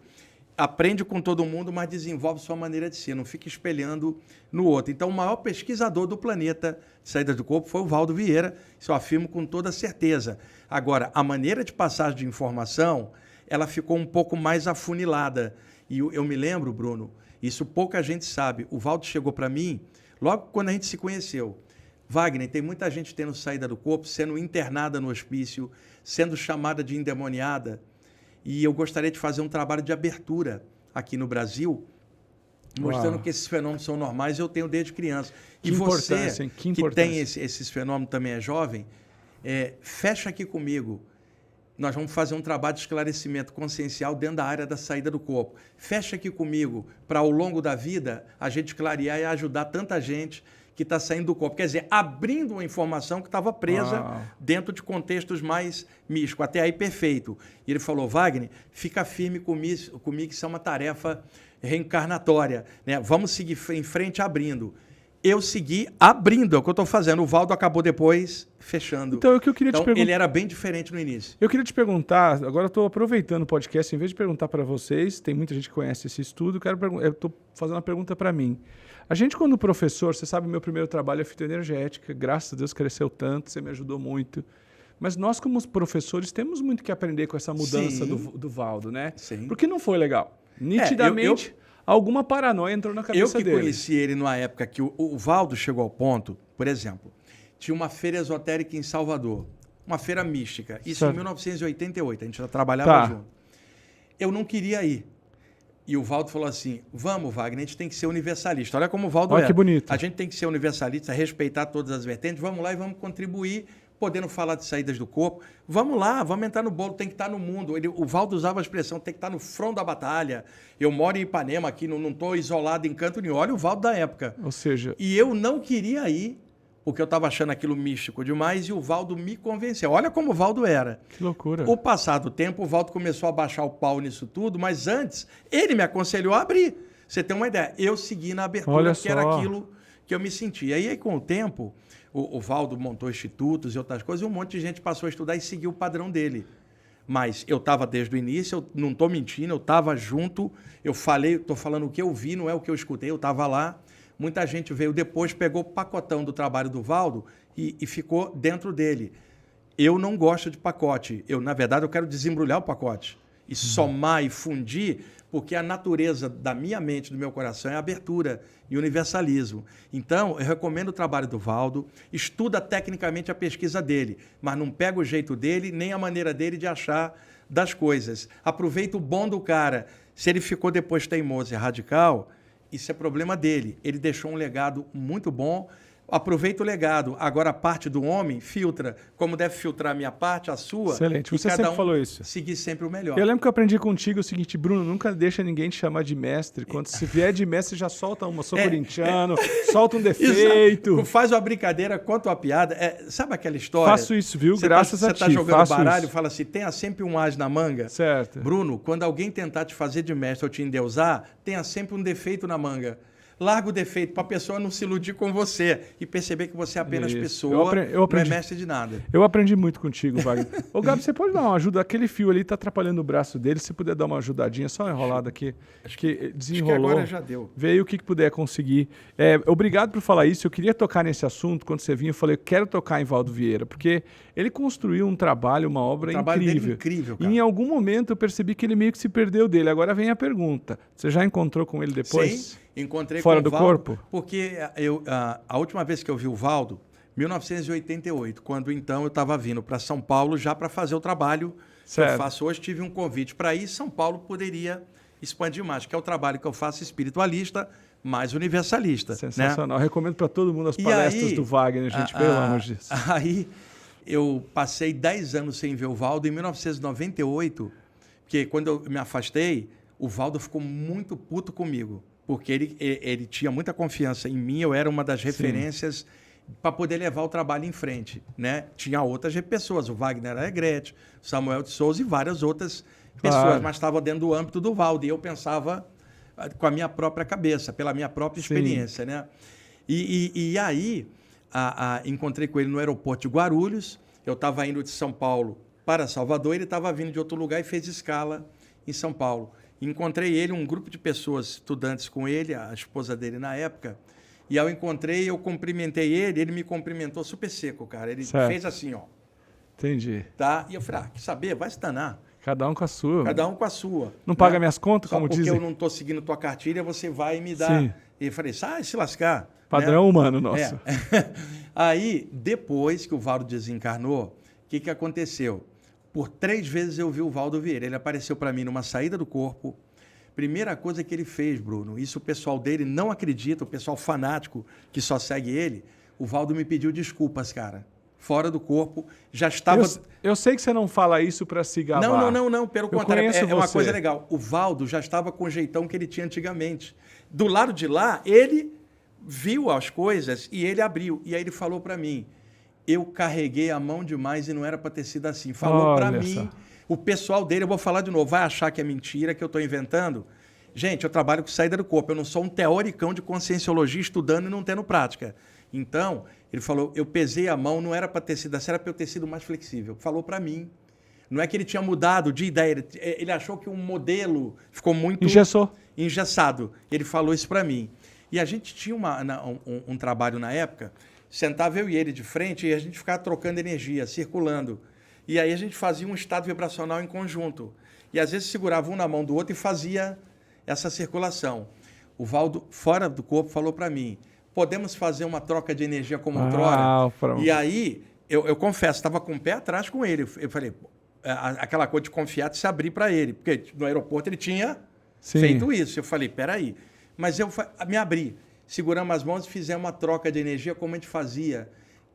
Aprende com todo mundo, mas desenvolve sua maneira de ser. Não fica espelhando no outro. Então, o maior pesquisador do planeta de saídas do corpo foi o Valdo Vieira. Isso eu afirmo com toda certeza. Agora, a maneira de passagem de informação, ela ficou um pouco mais afunilada. E eu me lembro, Bruno, isso pouca gente sabe. O Valdo chegou para mim, logo quando a gente se conheceu. Wagner, tem muita gente tendo saída do corpo, sendo internada no hospício, sendo chamada de endemoniada. E eu gostaria de fazer um trabalho de abertura aqui no Brasil, mostrando que esses fenômenos são normais, eu tenho desde criança. E você, que tem esses fenômenos, também é jovem, fecha aqui comigo. Nós vamos fazer um trabalho de esclarecimento consciencial dentro da área da saída do corpo. Fecha aqui comigo para, ao longo da vida, a gente clarear e ajudar tanta gente que está saindo do corpo. Quer dizer, abrindo uma informação que estava presa dentro de contextos mais místicos. Até aí, perfeito. E ele falou, Wagner, fica firme comigo que isso é uma tarefa reencarnatória, né? Vamos seguir em frente abrindo. Eu segui abrindo, é o que eu estou fazendo. O Valdo acabou depois fechando. Então, o que eu queria te perguntar... ele era bem diferente no início. Eu queria te perguntar, agora eu estou aproveitando o podcast, em vez de perguntar para vocês, tem muita gente que conhece esse estudo, eu estou fazendo uma pergunta para mim. A gente, quando professor, você sabe, o meu primeiro trabalho é fitoenergética, graças a Deus cresceu tanto, você me ajudou muito. Mas nós, como professores, temos muito que aprender com essa mudança do Valdo, né? Sim. Porque não foi legal. Nitidamente... Alguma paranoia entrou na cabeça dele. Eu que conheci ele numa época que o Valdo chegou ao ponto, por exemplo, tinha uma feira esotérica em Salvador, uma feira mística, isso em 1988, a gente já trabalhava junto. Eu não queria ir. E o Valdo falou assim, vamos, Wagner, a gente tem que ser universalista. Olha como o Valdo Olha que bonito. A gente tem que ser universalista, respeitar todas as vertentes, vamos lá e vamos contribuir, podendo falar de saídas do corpo. Vamos lá, vamos entrar no bolo, tem que estar no mundo. O Valdo usava a expressão, tem que estar no front da batalha. Eu moro em Ipanema aqui, não estou isolado em canto nenhum. Olha o Valdo da época. Ou seja... E eu não queria ir, porque eu estava achando aquilo místico demais, e o Valdo me convenceu. Olha como o Valdo era. Que loucura. O passar do tempo, o Valdo começou a baixar o pau nisso tudo, mas antes, ele me aconselhou a abrir. Você tem uma ideia? Eu segui na abertura, que era aquilo que eu me sentia. E aí, com o tempo... O Valdo montou institutos e outras coisas, e um monte de gente passou a estudar e seguiu o padrão dele. Mas eu estava desde o início, eu não estou mentindo, eu estava junto, eu falei, estou falando o que eu vi, não é o que eu escutei, eu estava lá. Muita gente veio depois, pegou o pacotão do trabalho do Valdo e ficou dentro dele. Eu não gosto de pacote. Na verdade, eu quero desembrulhar o pacote e somar e fundir, porque a natureza da minha mente, do meu coração, é abertura e universalismo. Então, eu recomendo o trabalho do Valdo, estuda tecnicamente a pesquisa dele, mas não pega o jeito dele, nem a maneira dele de achar das coisas. Aproveita o bom do cara. Se ele ficou depois teimoso e radical, isso é problema dele. Ele deixou um legado muito bom. Aproveita o legado. Agora, a parte do homem, filtra. Como deve filtrar a minha parte, a sua. Excelente. Você sempre falou isso. Seguir sempre o melhor. Eu lembro que eu aprendi contigo o seguinte, Bruno, nunca deixa ninguém te chamar de mestre. Quando se vier de mestre, já solta uma, sou corintiano, solta um defeito. Exato. Faz uma brincadeira, conta uma piada. Sabe aquela história? Faço isso, viu? Graças a ti. Você está jogando baralho, fala assim, tenha sempre um as na manga. Certo. Bruno, quando alguém tentar te fazer de mestre ou te endeusar, tenha sempre um defeito na manga. Larga o defeito para a pessoa não se iludir com você e perceber que você é apenas pessoa, não é mestre de nada. Eu aprendi muito contigo, Wagner. Ô, Gabi, você pode dar uma ajuda? Aquele fio ali está atrapalhando o braço dele. Se puder dar uma ajudadinha, só uma enrolada aqui. Acho que desenrolou. Acho que agora já deu. Veio o que puder conseguir. Obrigado por falar isso. Eu queria tocar nesse assunto. Quando você vinha, eu falei, quero tocar em Valdo Vieira, porque ele construiu um trabalho, uma obra incrível. Incrível, cara. E em algum momento eu percebi que ele meio que se perdeu dele. Agora vem a pergunta. Você já encontrou com ele depois? Sim. Encontrei fora com o do Valdo, corpo? Porque a última vez que eu vi o Valdo, 1988, quando então eu estava vindo para São Paulo já para fazer o trabalho que eu faço hoje. Tive um convite para ir, São Paulo poderia expandir mais, que é o trabalho que eu faço espiritualista, mais universalista. Sensacional. Né? Recomendo para todo mundo as palestras do Wagner, gente, pelo amor de Deus. Aí Eu passei 10 anos sem ver o Valdo. Em 1998, porque quando eu me afastei, o Valdo ficou muito puto comigo, porque ele tinha muita confiança em mim, eu era uma das referências para poder levar o trabalho em frente, né? Tinha outras pessoas, o Wagner Alegretti, Samuel de Souza e várias outras pessoas, mas estava dentro do âmbito do Valdo, e eu pensava com a minha própria cabeça, pela minha própria experiência, né? E aí, encontrei com ele no aeroporto de Guarulhos, eu estava indo de São Paulo para Salvador, ele estava vindo de outro lugar e fez escala em São Paulo. Encontrei ele, um grupo de pessoas, estudantes com ele, a esposa dele na época, e ao encontrei, eu cumprimentei ele me cumprimentou super seco, cara. Ele fez assim, ó. Entendi. Tá? E eu falei, quer saber? Vai se danar. Cada um com a sua. Cada um com a sua. Não paga minhas contas, só como dizem? porque eu não estou seguindo tua cartilha, você vai me dar. Sim. E eu falei, sai se lascar. Padrão humano nosso. Aí, depois que o Valdo desencarnou, o que aconteceu? Por 3 vezes eu vi o Valdo Vieira. Ele apareceu para mim numa saída do corpo. Primeira coisa que ele fez, Bruno, isso o pessoal dele não acredita, o pessoal fanático que só segue ele, o Valdo me pediu desculpas, cara. Fora do corpo, já estava... Eu sei que você não fala isso para se gabar. Não, pelo contrário, é uma coisa legal. O Valdo já estava com o jeitão que ele tinha antigamente. Do lado de lá, ele viu as coisas e ele abriu. E aí ele falou para mim, eu carreguei a mão demais e não era para ter sido assim. Falou para mim... O pessoal dele, eu vou falar de novo, vai achar que é mentira, que eu estou inventando. Gente, eu trabalho com saída do corpo, eu não sou um teoricão de conscienciologia estudando e não tendo prática. Então, ele falou, eu pesei a mão, não era para ter sido assim, era para eu ter sido mais flexível. Falou para mim. Não é que ele tinha mudado de ideia, ele achou que um modelo ficou muito engessado. Ele falou isso para mim. E a gente tinha um trabalho na época, sentava eu e ele de frente e a gente ficava trocando energia, circulando. E aí a gente fazia um estado vibracional em conjunto. E às vezes segurava um na mão do outro e fazia essa circulação. O Valdo, fora do corpo, falou para mim, podemos fazer uma troca de energia como outrora? E aí, eu confesso, estava com o pé atrás com ele. Eu falei, aquela coisa de confiar, de se abrir para ele. Porque no aeroporto ele tinha feito isso. Eu falei, peraí. Mas eu me abri. Seguramos as mãos e fizemos uma troca de energia como a gente fazia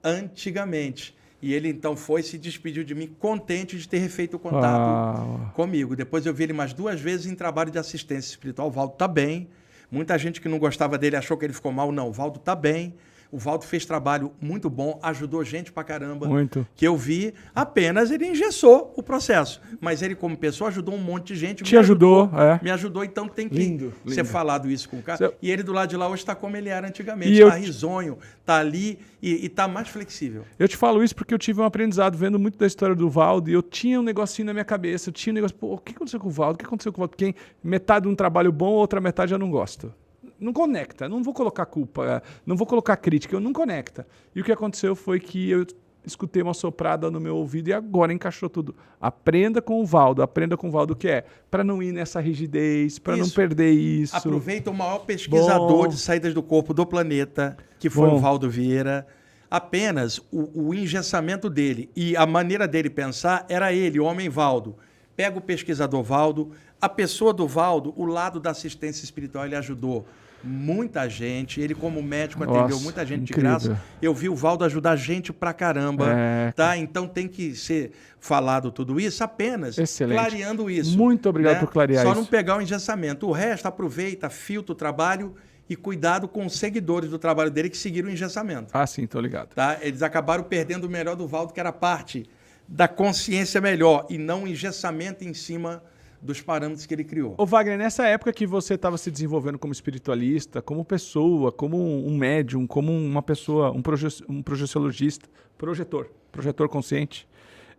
antigamente. E ele, então, se despediu de mim, contente de ter refeito o contato comigo. Depois eu vi ele mais 2 vezes em trabalho de assistência espiritual. O Valdo está bem. Muita gente que não gostava dele achou que ele ficou mal. Não, o Valdo está bem. O Valdo fez trabalho muito bom, ajudou gente pra caramba. Muito. Que eu vi, apenas ele engessou o processo. Mas ele, como pessoa, ajudou um monte de gente. Te ajudou, Me ajudou, então tem que ser falado isso com o cara. E ele do lado de lá hoje está como ele era antigamente. Está risonho, está ali e está mais flexível. Eu te falo isso porque eu tive um aprendizado vendo muito da história do Valdo e eu tinha um negocinho na minha cabeça. Eu tinha um negócio, pô, o que aconteceu com o Valdo? O que aconteceu com o Valdo? Porque metade de um trabalho bom, outra metade eu não gosto. Não conecta, não vou colocar culpa, não vou colocar crítica, eu não conecta. E o que aconteceu foi que eu escutei uma soprada no meu ouvido e agora encaixou tudo. Aprenda com o Valdo o que é, para não ir nessa rigidez, para não perder isso. Aproveita o maior pesquisador de saídas do corpo do planeta, que foi o Valdo Vieira. Apenas o engessamento dele e a maneira dele pensar era ele, o homem Valdo. Pega o pesquisador Valdo, a pessoa do Valdo, o lado da assistência espiritual, ele ajudou muita gente. Ele, como médico, atendeu muita gente de graça. Eu vi o Valdo ajudar gente pra caramba. Tá? Então tem que ser falado tudo isso apenas clareando isso. Muito obrigado por clarear isso. Só não pegar o engessamento. O resto, aproveita, filtra o trabalho e cuidado com os seguidores do trabalho dele que seguiram o engessamento. Sim, tô ligado. Tá? Eles acabaram perdendo o melhor do Valdo, que era parte da consciência melhor e não o engessamento em cima dos parâmetros que ele criou. Ô Wagner, nessa época que você estava se desenvolvendo como espiritualista, como pessoa, como um médium, como uma pessoa, um projeciologista, projetor consciente,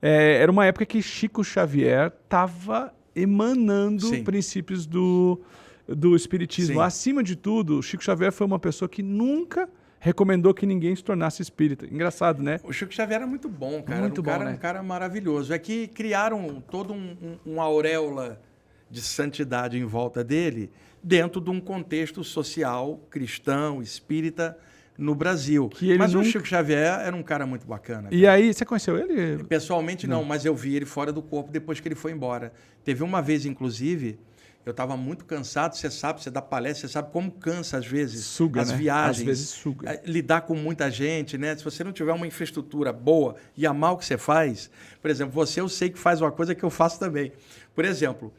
era uma época que Chico Xavier estava emanando princípios do espiritismo. Acima de tudo, Chico Xavier foi uma pessoa que nunca recomendou que ninguém se tornasse espírita. Engraçado, né? O Chico Xavier era muito bom, cara. Muito bom, um cara maravilhoso. É que criaram todo uma auréola de santidade em volta dele dentro de um contexto social, cristão, espírita, no Brasil. Mas o Chico Xavier era um cara muito bacana. Cara. E aí, você conheceu ele? Pessoalmente não, mas eu vi ele fora do corpo depois que ele foi embora. Teve uma vez, inclusive, Eu estava muito cansado, você sabe, você dá palestra, você sabe como cansa às vezes suga, as né? viagens. Às vezes suga. Lidar com muita gente, né? Se você não tiver uma infraestrutura boa e amar o que você faz, por exemplo, você eu sei que faz uma coisa que eu faço também. Por exemplo,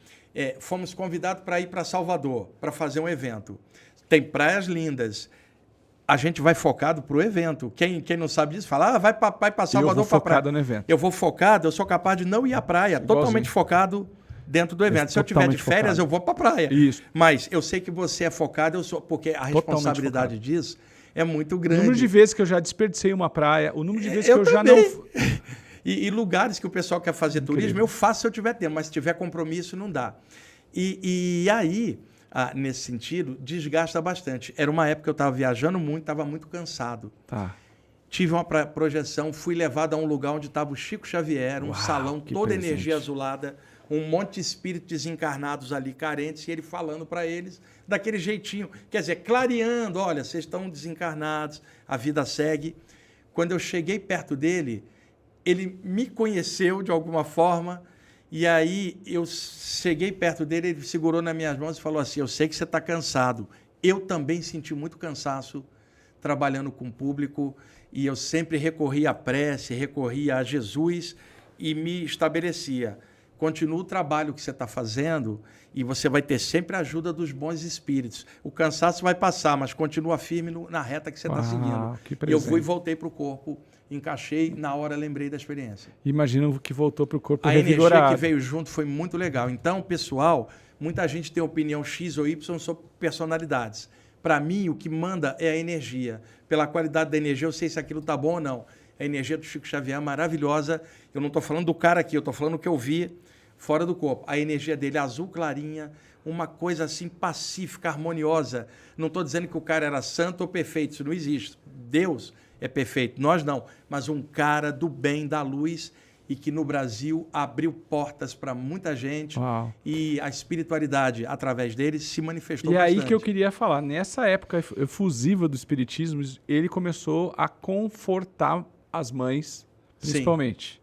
fomos convidados para ir para Salvador, para fazer um evento. Tem praias lindas. A gente vai focado para o evento. Quem não sabe disso, fala, vai para Salvador para praia. Focado no evento. Eu vou focado, eu sou capaz de não ir à praia, totalmente focado dentro do evento. Se eu tiver de férias, eu vou para a praia. Isso. Mas eu sei que você é focado, eu sou, porque a responsabilidade disso é muito grande. O número de vezes que eu já desperdicei uma praia, o número de vezes que eu já não... E lugares que o pessoal quer fazer turismo, eu faço se eu tiver tempo, mas se tiver compromisso, não dá. E aí... nesse sentido, desgasta bastante. Era uma época que eu estava viajando muito, estava muito cansado. Tá. Tive uma projeção, fui levado a um lugar onde estava o Chico Xavier, um salão, toda energia azulada, um monte de espíritos desencarnados ali, carentes, e ele falando para eles daquele jeitinho, quer dizer, clareando, olha, vocês estão desencarnados, a vida segue. Quando eu cheguei perto dele, ele me conheceu de alguma forma. E aí eu cheguei perto dele, ele segurou nas minhas mãos e falou assim, eu sei que você está cansado. Eu também senti muito cansaço trabalhando com o público e eu sempre recorri à prece, recorri a Jesus e me estabelecia. Continua o trabalho que você está fazendo e você vai ter sempre a ajuda dos bons espíritos. O cansaço vai passar, mas continua firme na reta que você está seguindo. Eu fui e voltei para o corpo. Encaixei, na hora lembrei da experiência. Imagino que voltou para o corpo revigorado. A energia que veio junto foi muito legal. Então, pessoal, muita gente tem opinião X ou Y sobre personalidades. Para mim, o que manda é a energia. Pela qualidade da energia, eu sei se aquilo está bom ou não. A energia do Chico Xavier é maravilhosa. Eu não estou falando do cara aqui, eu estou falando o que eu vi fora do corpo. A energia dele é azul clarinha, uma coisa assim pacífica, harmoniosa. Não estou dizendo que o cara era santo ou perfeito, isso não existe. Deus é perfeito, nós não, mas um cara do bem, da luz, e que no Brasil abriu portas para muita gente. Uau. E a espiritualidade, através dele, se manifestou bastante. E aí que eu queria falar, nessa época efusiva do espiritismo, ele começou a confortar as mães, principalmente. Sim.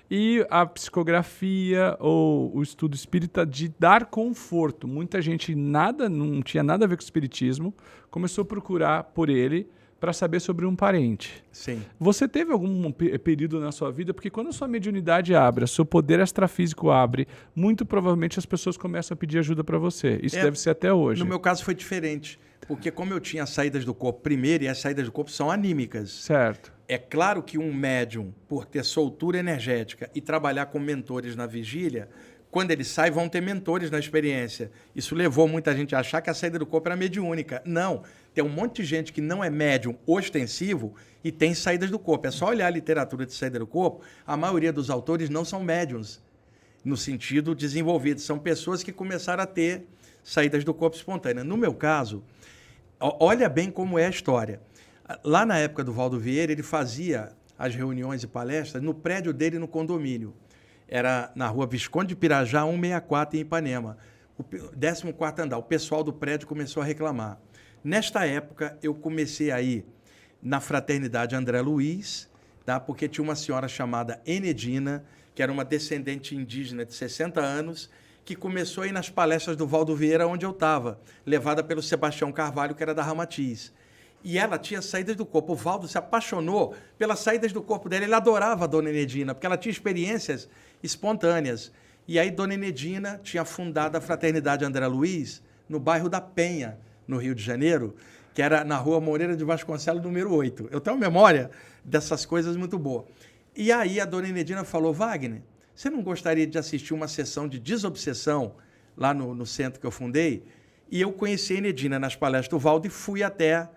E a psicografia ou o estudo espírita de dar conforto. Muita gente não tinha nada a ver com o espiritismo, começou a procurar por ele, para saber sobre um parente. Sim. Você teve algum período na sua vida, porque quando a sua mediunidade abre, o seu poder extrafísico abre, muito provavelmente as pessoas começam a pedir ajuda para você. Isso deve ser até hoje. No meu caso foi diferente, porque como eu tinha saídas do corpo primeiro, e as saídas do corpo são anímicas. Certo. É claro que um médium, por ter soltura energética e trabalhar com mentores na vigília, quando ele sai, vão ter mentores na experiência. Isso levou muita gente a achar que a saída do corpo era mediúnica. Não. Tem um monte de gente que não é médium ostensivo e tem saídas do corpo. É só olhar a literatura de saída do corpo, a maioria dos autores não são médiums, no sentido desenvolvido. São pessoas que começaram a ter saídas do corpo espontâneas. No meu caso, olha bem como é a história. Lá na época do Valdo Vieira, ele fazia as reuniões e palestras no prédio dele, no condomínio. Era na rua Visconde de Pirajá, 164, em Ipanema. O 14º andar. O pessoal do prédio começou a reclamar. Nesta época, eu comecei a ir na Fraternidade André Luiz, tá? Porque tinha uma senhora chamada Enedina, que era uma descendente indígena de 60 anos, que começou a ir nas palestras do Valdo Vieira, onde eu estava, levada pelo Sebastião Carvalho, que era da Ramatiz. E ela tinha saídas do corpo. O Valdo se apaixonou pelas saídas do corpo dela. Ele adorava a Dona Enedina, porque ela tinha experiências espontâneas. E aí Dona Enedina tinha fundado a Fraternidade André Luiz no bairro da Penha, no Rio de Janeiro, que era na rua Moreira de Vasconcelos, número 8. Eu tenho memória dessas coisas muito boa. E aí a Dona Enedina falou, Wagner, você não gostaria de assistir uma sessão de desobsessão lá no centro que eu fundei? E eu conheci a Enedina nas palestras do Valdo e fui até...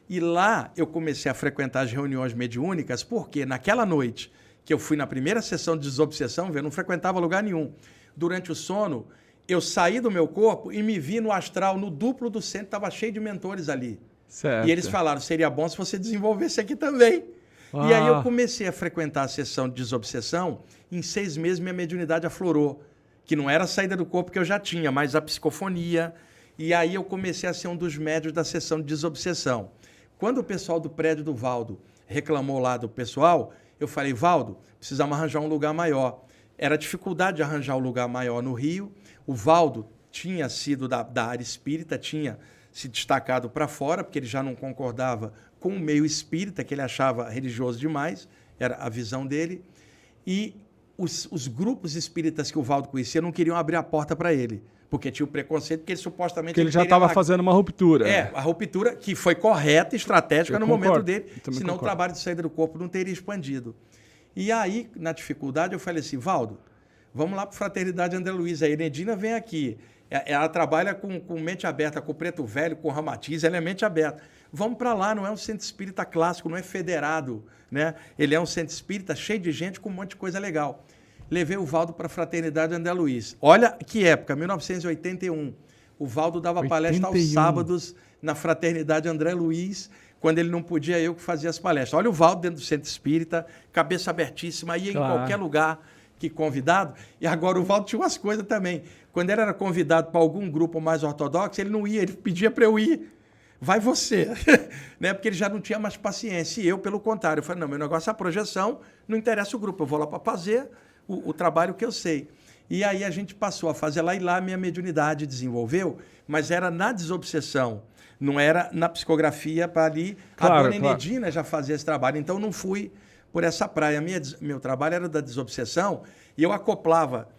E lá eu comecei a frequentar as reuniões mediúnicas, porque naquela noite que eu fui na primeira sessão de desobsessão, eu não frequentava lugar nenhum. Durante o sono, eu saí do meu corpo e me vi no astral, no duplo do centro, estava cheio de mentores ali. Certo. E eles falaram, seria bom se você desenvolvesse aqui também. E aí eu comecei a frequentar a sessão de desobsessão, em 6 meses minha mediunidade aflorou, que não era a saída do corpo que eu já tinha, mas a psicofonia. E aí eu comecei a ser um dos médios da sessão de desobsessão. Quando o pessoal do prédio do Valdo reclamou lá do pessoal, eu falei, Valdo, precisamos arranjar um lugar maior. Era dificuldade de arranjar um lugar maior no Rio. O Valdo tinha sido da área espírita, tinha se destacado para fora, porque ele já não concordava com o meio espírita, que ele achava religioso demais, era a visão dele. E os grupos espíritas que o Valdo conhecia não queriam abrir a porta para ele, porque tinha o preconceito que ele supostamente... Porque ele já estava fazendo uma ruptura. A ruptura que foi correta e estratégica no momento dele, senão o trabalho de saída do corpo não teria expandido. E aí, na dificuldade, eu falei assim, Valdo, vamos lá para a Fraternidade André Luiz, a Enedina vem aqui, ela trabalha com mente aberta, com o Preto Velho, com o Ramatiz, ela é mente aberta. Vamos para lá, não é um centro espírita clássico, não é federado, né? Ele é um centro espírita cheio de gente com um monte de coisa legal. Levei o Valdo para a Fraternidade André Luiz. Olha que época, 1981. O Valdo dava palestra aos sábados na Fraternidade André Luiz, quando ele não podia, eu que fazia as palestras. Olha o Valdo dentro do centro espírita, cabeça abertíssima, ia em qualquer lugar que convidado. E agora o Valdo tinha umas coisas também. Quando ele era convidado para algum grupo mais ortodoxo, ele não ia, ele pedia para eu ir. Vai você, né? Porque ele já não tinha mais paciência. E eu, pelo contrário, eu falei, não, meu negócio é a projeção, não interessa o grupo, eu vou lá para fazer o trabalho que eu sei. E aí a gente passou a fazer lá, e lá a minha mediunidade desenvolveu, mas era na desobsessão, não era na psicografia para ali. Claro, a dona Enedina já fazia esse trabalho, então não fui por essa praia. Meu trabalho era da desobsessão, e eu acoplava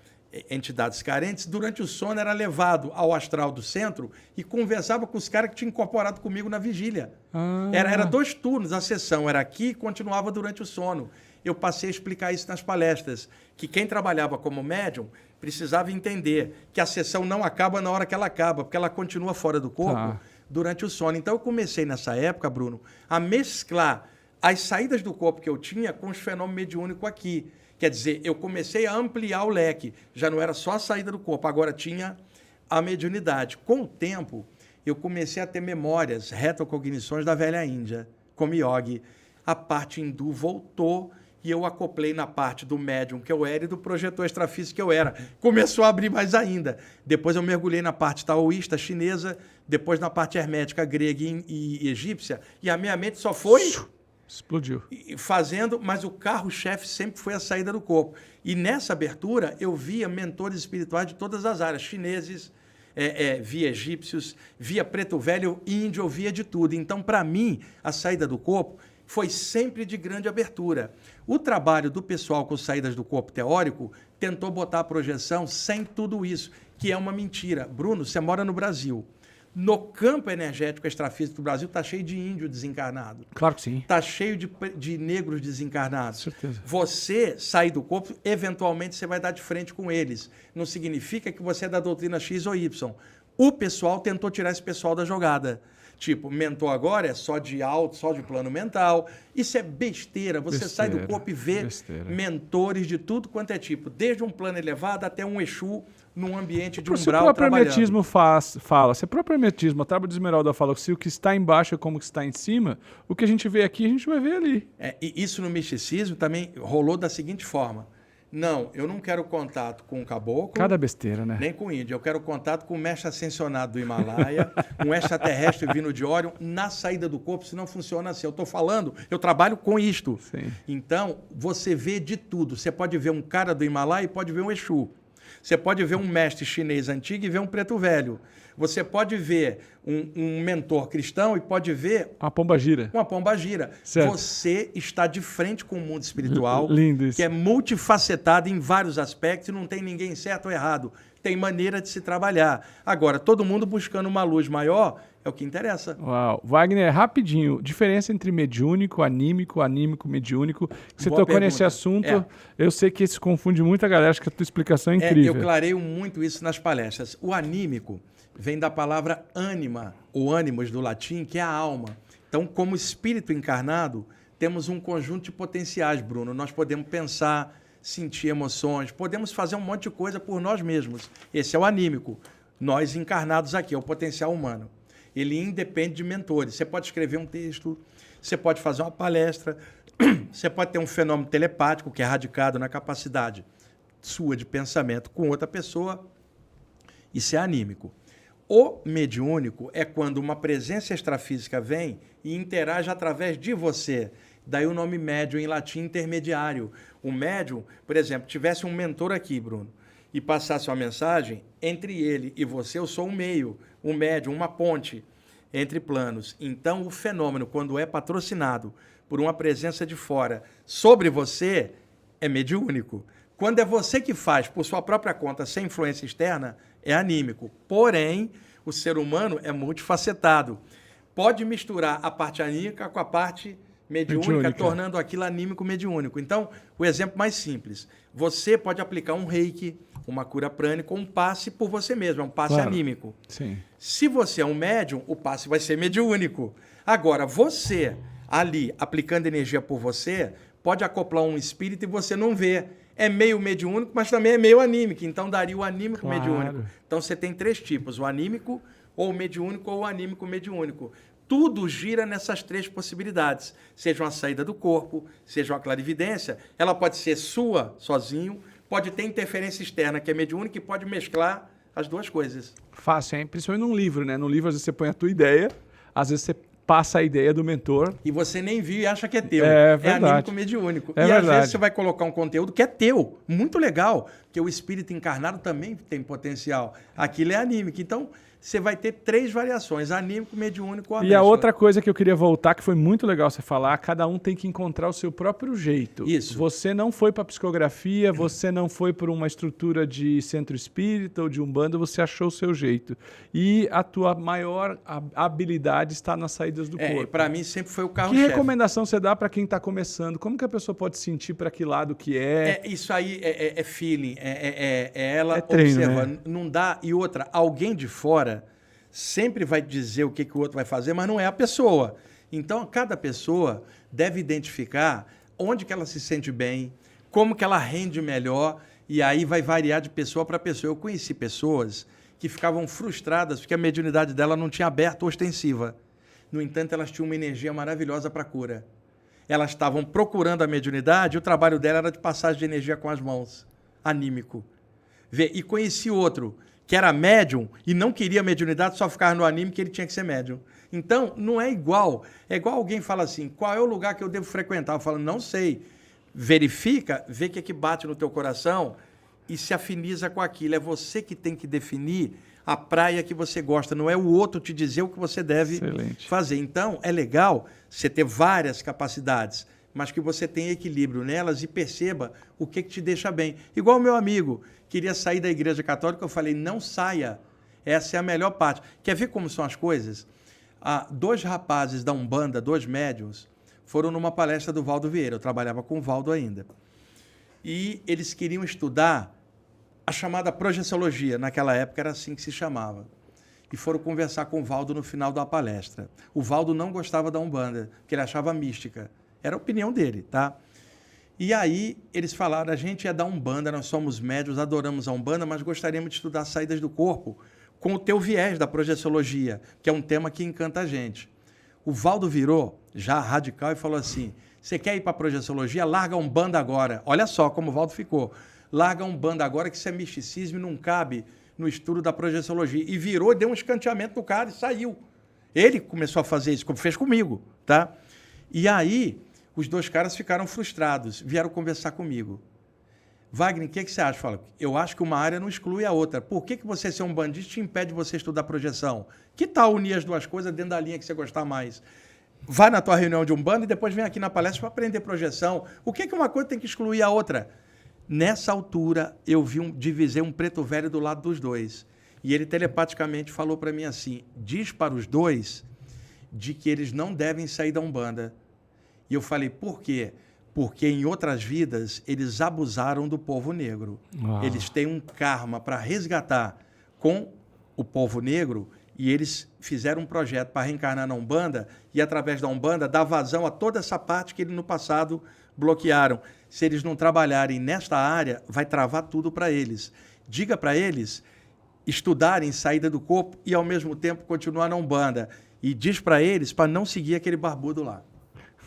entidades carentes. Durante o sono era levado ao astral do centro e conversava com os caras que tinham incorporado comigo na vigília. Era 2 turnos, a sessão era aqui e continuava durante o sono. Eu passei a explicar isso nas palestras, que quem trabalhava como médium precisava entender que a sessão não acaba na hora que ela acaba, porque ela continua fora do corpo durante o sono. Então eu comecei nessa época, Bruno, a mesclar as saídas do corpo que eu tinha com os fenômenos mediúnicos aqui. Quer dizer, eu comecei a ampliar o leque. Já não era só a saída do corpo, agora tinha a mediunidade. Com o tempo, eu comecei a ter memórias, retrocognições da velha Índia, como yogi. A parte hindu voltou e eu acoplei na parte do médium que eu era e do projetor extrafísico que eu era. Começou a abrir mais ainda. Depois eu mergulhei na parte taoísta, chinesa, depois na parte hermética, grega e egípcia, e a minha mente só foi... Explodiu. Fazendo, mas o carro-chefe sempre foi a saída do corpo. E nessa abertura eu via mentores espirituais de todas as áreas, chineses, via egípcios, via preto velho, índio, eu via de tudo. Então, para mim, a saída do corpo foi sempre de grande abertura. O trabalho do pessoal com saídas do corpo teórico tentou botar a projeção sem tudo isso, que é uma mentira. Bruno, você mora no Brasil. No campo energético extrafísico do Brasil está cheio de índio desencarnado. Claro que sim. Está cheio de negros desencarnados. Com certeza. Você sair do corpo, eventualmente você vai dar de frente com eles. Não significa que você é da doutrina X ou Y. O pessoal tentou tirar esse pessoal da jogada. Tipo, mentor agora é só de alto, só de plano mental. Isso é besteira. Você sai do corpo e vê mentores de tudo quanto é tipo. Desde um plano elevado até um Exu num ambiente de umbral trabalhando. Se o próprio hermetismo fala, se o próprio hermetismo, a Tábua de Esmeralda fala que se o que está embaixo é como o que está em cima, o que a gente vê aqui, a gente vai ver ali. E isso no misticismo também rolou da seguinte forma. Não, eu não quero contato com o caboclo. Cada besteira, né? Nem com o índio. Eu quero contato com o mestre ascensionado do Himalaia, um extraterrestre vindo de Órion, na saída do corpo, se não funciona assim. Eu estou falando, eu trabalho com isto. Sim. Então, você vê de tudo. Você pode ver um cara do Himalaia e pode ver um Exu. Você pode ver um mestre chinês antigo e ver um preto velho. Você pode ver um mentor cristão e pode ver... Uma pombagira. Uma pombagira. Certo. Você está de frente com o mundo espiritual, lindo isso, que é multifacetado em vários aspectos e não tem ninguém certo ou errado. Tem maneira de se trabalhar. Agora, todo mundo buscando uma luz maior é o que interessa. Uau. Wagner, rapidinho, diferença entre mediúnico, anímico, mediúnico. Você tocou nesse assunto, eu sei que isso confunde muita galera, acho que a tua explicação é incrível. Eu clareio muito isso nas palestras. O anímico vem da palavra ânima, ou ânimos do latim, que é a alma. Então, como espírito encarnado, temos um conjunto de potenciais, Bruno. Nós podemos pensar, sentir emoções, podemos fazer um monte de coisa por nós mesmos. Esse é o anímico. Nós encarnados aqui, é o potencial humano. Ele independe de mentores. Você pode escrever um texto, você pode fazer uma palestra, você pode ter um fenômeno telepático que é radicado na capacidade sua de pensamento com outra pessoa. Isso é anímico. O mediúnico é quando uma presença extrafísica vem e interage através de você. Daí o nome médium em latim intermediário. O médium, por exemplo, tivesse um mentor aqui, Bruno, e passasse uma mensagem, entre ele e você eu sou um meio, um médium, uma ponte entre planos. Então, o fenômeno, quando é patrocinado por uma presença de fora sobre você, é mediúnico. Quando é você que faz por sua própria conta, sem influência externa, é anímico. Porém, o ser humano é multifacetado. Pode misturar a parte anímica com a parte mediúnica, tornando aquilo anímico mediúnico. Então, o exemplo mais simples. Você pode aplicar um reiki, uma cura prânica, um passe por você mesmo, é um passe anímico. Sim. Se você é um médium, o passe vai ser mediúnico. Agora, você, ali, aplicando energia por você, pode acoplar um espírito e você não vê. É meio mediúnico, mas também é meio anímico. Então, daria o anímico mediúnico. Então, você tem 3 tipos, o anímico, ou o mediúnico, ou o anímico mediúnico. Tudo gira nessas 3 possibilidades. Seja uma saída do corpo, seja uma clarividência. Ela pode ser sua, sozinho, pode ter interferência externa, que é mediúnica, e pode mesclar as 2 coisas. Fácil, hein? Principalmente num livro, né? No livro, às vezes, você põe a tua ideia, às vezes você passa a ideia do mentor. E você nem viu e acha que é teu. É verdade. É anímico mediúnico. É e verdade. Às vezes você vai colocar um conteúdo que é teu, muito legal, porque o espírito encarnado também tem potencial. Aquilo é anímico. Então, você vai ter 3 variações, anímico, mediúnico ou E a outra coisa que eu queria voltar, que foi muito legal você falar, cada um tem que encontrar o seu próprio jeito. Isso. Você não foi para psicografia, você não foi por uma estrutura de centro espírita ou de umbanda, você achou o seu jeito. E a tua maior habilidade está nas saídas do corpo. Para mim sempre foi o Que carro-chefe. recomendação você dá para quem está começando? Como que a pessoa pode sentir para que lado que é? Isso aí é feeling, ela treino, observa, né? Não dá. E outra, alguém de fora sempre vai dizer o que o outro vai fazer, mas não é a pessoa. Então, cada pessoa deve identificar onde que ela se sente bem, como que ela rende melhor, e aí vai variar de pessoa para pessoa. Eu conheci pessoas que ficavam frustradas porque a mediunidade dela não tinha aberto ostensiva. No entanto, elas tinham uma energia maravilhosa para cura. Elas estavam procurando a mediunidade, e o trabalho dela era de passagem de energia com as mãos, anímico. E conheci outro que era médium e não queria mediunidade, só ficava no anime que ele tinha que ser médium. Então, não é igual. É igual alguém fala assim, qual é o lugar que eu devo frequentar? Eu falo, não sei. Verifica, vê o que é que bate no teu coração e se afiniza com aquilo. É você que tem que definir a praia que você gosta, não é o outro te dizer o que você deve fazer. Então, é legal você ter várias capacidades, mas que você tenha equilíbrio nelas e perceba o que te deixa bem. Igual o meu amigo queria sair da Igreja Católica, eu falei, não saia. Essa é a melhor parte. Quer ver como são as coisas? 2 rapazes da Umbanda, 2 médiuns, foram numa palestra do Valdo Vieira. Eu trabalhava com o Valdo ainda. E eles queriam estudar a chamada projeciologia. Naquela época era assim que se chamava. E foram conversar com o Valdo no final da palestra. O Valdo não gostava da Umbanda, porque ele achava mística. Era a opinião dele, tá? E aí eles falaram, a gente é da Umbanda, nós somos médiuns, adoramos a Umbanda, mas gostaríamos de estudar saídas do corpo com o teu viés da projeciologia, que é um tema que encanta a gente. O Valdo virou, já radical, e falou assim, você quer ir para a projeciologia? Larga a Umbanda agora. Olha só como o Valdo ficou. Larga a Umbanda agora, que isso é misticismo e não cabe no estudo da projeciologia. E virou, deu um escanteamento no cara e saiu. Ele começou a fazer isso, como fez comigo, tá? E aí, os 2 caras ficaram frustrados, vieram conversar comigo. Wagner, o que você acha? Fala, eu acho que uma área não exclui a outra. Por que você ser um bandista te impede de você estudar projeção? Que tal unir as 2 coisas dentro da linha que você gostar mais? Vai na tua reunião de Umbanda e depois vem aqui na palestra para aprender projeção. O que uma coisa tem que excluir a outra? Nessa altura, eu divisei um preto velho do lado dos 2. E ele telepaticamente falou para mim assim, diz para os 2 de que eles não devem sair da Umbanda. E eu falei, por quê? Porque em outras vidas eles abusaram do povo negro. Uau. Eles têm um karma para resgatar com o povo negro e eles fizeram um projeto para reencarnar na Umbanda e, através da Umbanda, dar vazão a toda essa parte que eles no passado bloquearam. Se eles não trabalharem nesta área, vai travar tudo para eles. Diga para eles estudarem saída do corpo e, ao mesmo tempo, continuar na Umbanda. E diz para eles para não seguir aquele barbudo lá.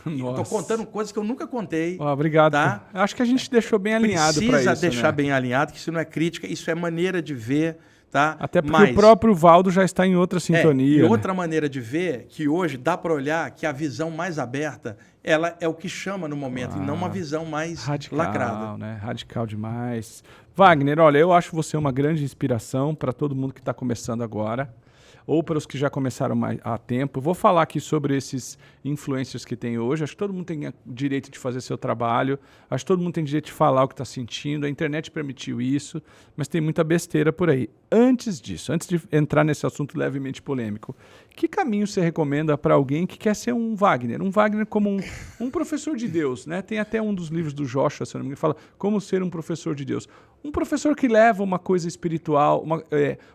Estou contando coisas que eu nunca contei. Obrigado. Tá? Acho que a gente deixou bem alinhado para isso. Precisa deixar bem alinhado, que isso não é crítica, isso é maneira de ver Tá? Até porque o próprio Valdo já está em outra sintonia. E outra maneira de ver, que hoje dá para olhar que a visão mais aberta, ela é o que chama no momento, e não uma visão mais radical, lacrada. Né? Radical demais. Wagner, olha, eu acho você uma grande inspiração para todo mundo que está começando agora, ou para os que já começaram há tempo. Eu vou falar aqui sobre esses influencers que tem hoje. Acho que todo mundo tem direito de fazer seu trabalho. Acho que todo mundo tem direito de falar o que está sentindo. A internet permitiu isso, mas tem muita besteira por aí. Antes disso, antes de entrar nesse assunto levemente polêmico, que caminho você recomenda para alguém que quer ser um Wagner? Um Wagner como um professor de Deus, né? Tem até um dos livros do Joshua, se eu não me engano, que fala como ser um professor de Deus. Um professor que leva uma coisa espiritual,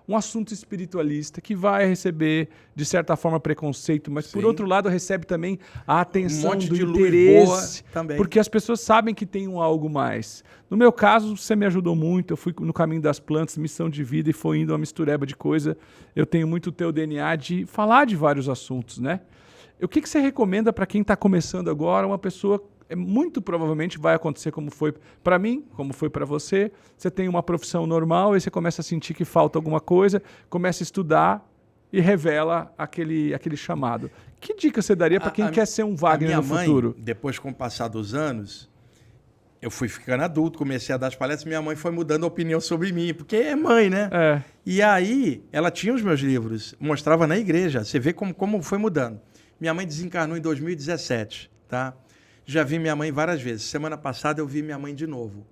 um assunto espiritualista, que vai receber, de certa forma, preconceito, mas, por outro lado, recebe também a atenção do interesse, também. Porque as pessoas sabem que tem um algo mais. No meu caso, você me ajudou muito, eu fui no caminho das plantas, missão de vida, e foi indo uma mistureba de coisa. Eu tenho muito o teu DNA de falar de vários assuntos, né? O que você recomenda para quem está começando agora, uma pessoa... muito provavelmente vai acontecer como foi para mim, como foi para você. Você tem uma profissão normal e você começa a sentir que falta alguma coisa, começa a estudar e revela aquele chamado. Que dica você daria para quem quer ser um Wagner no futuro? Depois, com o passar dos anos, eu fui ficando adulto, comecei a dar as palestras, minha mãe foi mudando a opinião sobre mim, porque é mãe, né? E aí, ela tinha os meus livros, mostrava na igreja, você vê como foi mudando. Minha mãe desencarnou em 2017, tá? Já vi minha mãe várias vezes. Semana passada eu vi minha mãe de novo.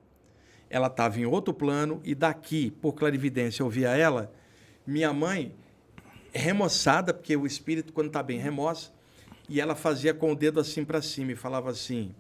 Ela estava em outro plano e daqui, por clarividência, eu via ela. Minha mãe, remoçada, porque o espírito, quando está bem, remoça, e ela fazia com o dedo assim para cima e falava assim,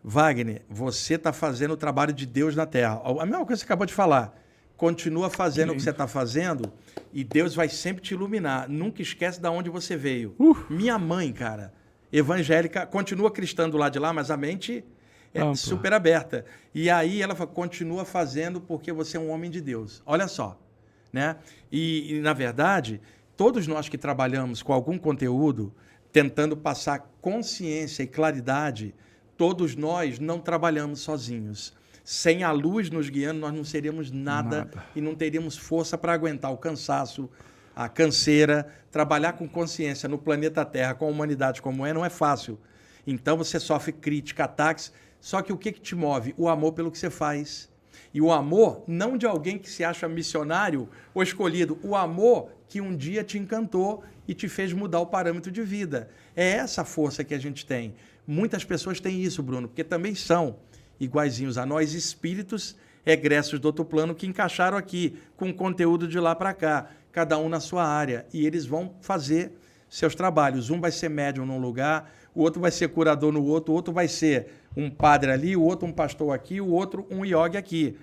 Wagner, você está fazendo o trabalho de Deus na Terra. A mesma coisa que você acabou de falar. Continua fazendo o que você está fazendo e Deus vai sempre te iluminar. Nunca esquece de onde você veio. Minha mãe, cara... evangélica, continua cristã do lado de lá, mas a mente é super aberta. E aí ela fala, continua fazendo porque você é um homem de Deus. Olha só, né? E na verdade, todos nós que trabalhamos com algum conteúdo, tentando passar consciência e claridade, todos nós não trabalhamos sozinhos. Sem a luz nos guiando, nós não seríamos nada. E não teríamos força para aguentar o cansaço, a canseira. Trabalhar com consciência no planeta Terra, com a humanidade como é, não é fácil. Então você sofre crítica, ataques, só que o que te move? O amor pelo que você faz. E o amor não de alguém que se acha missionário ou escolhido, o amor que um dia te encantou e te fez mudar o parâmetro de vida. É essa força que a gente tem. Muitas pessoas têm isso, Bruno, porque também são iguaizinhos a nós, espíritos egressos do outro plano que encaixaram aqui, com conteúdo de lá para cá, cada um na sua área, e eles vão fazer seus trabalhos. Um vai ser médium num lugar, o outro vai ser curador no outro, o outro vai ser um padre ali, o outro um pastor aqui, o outro um yogi aqui.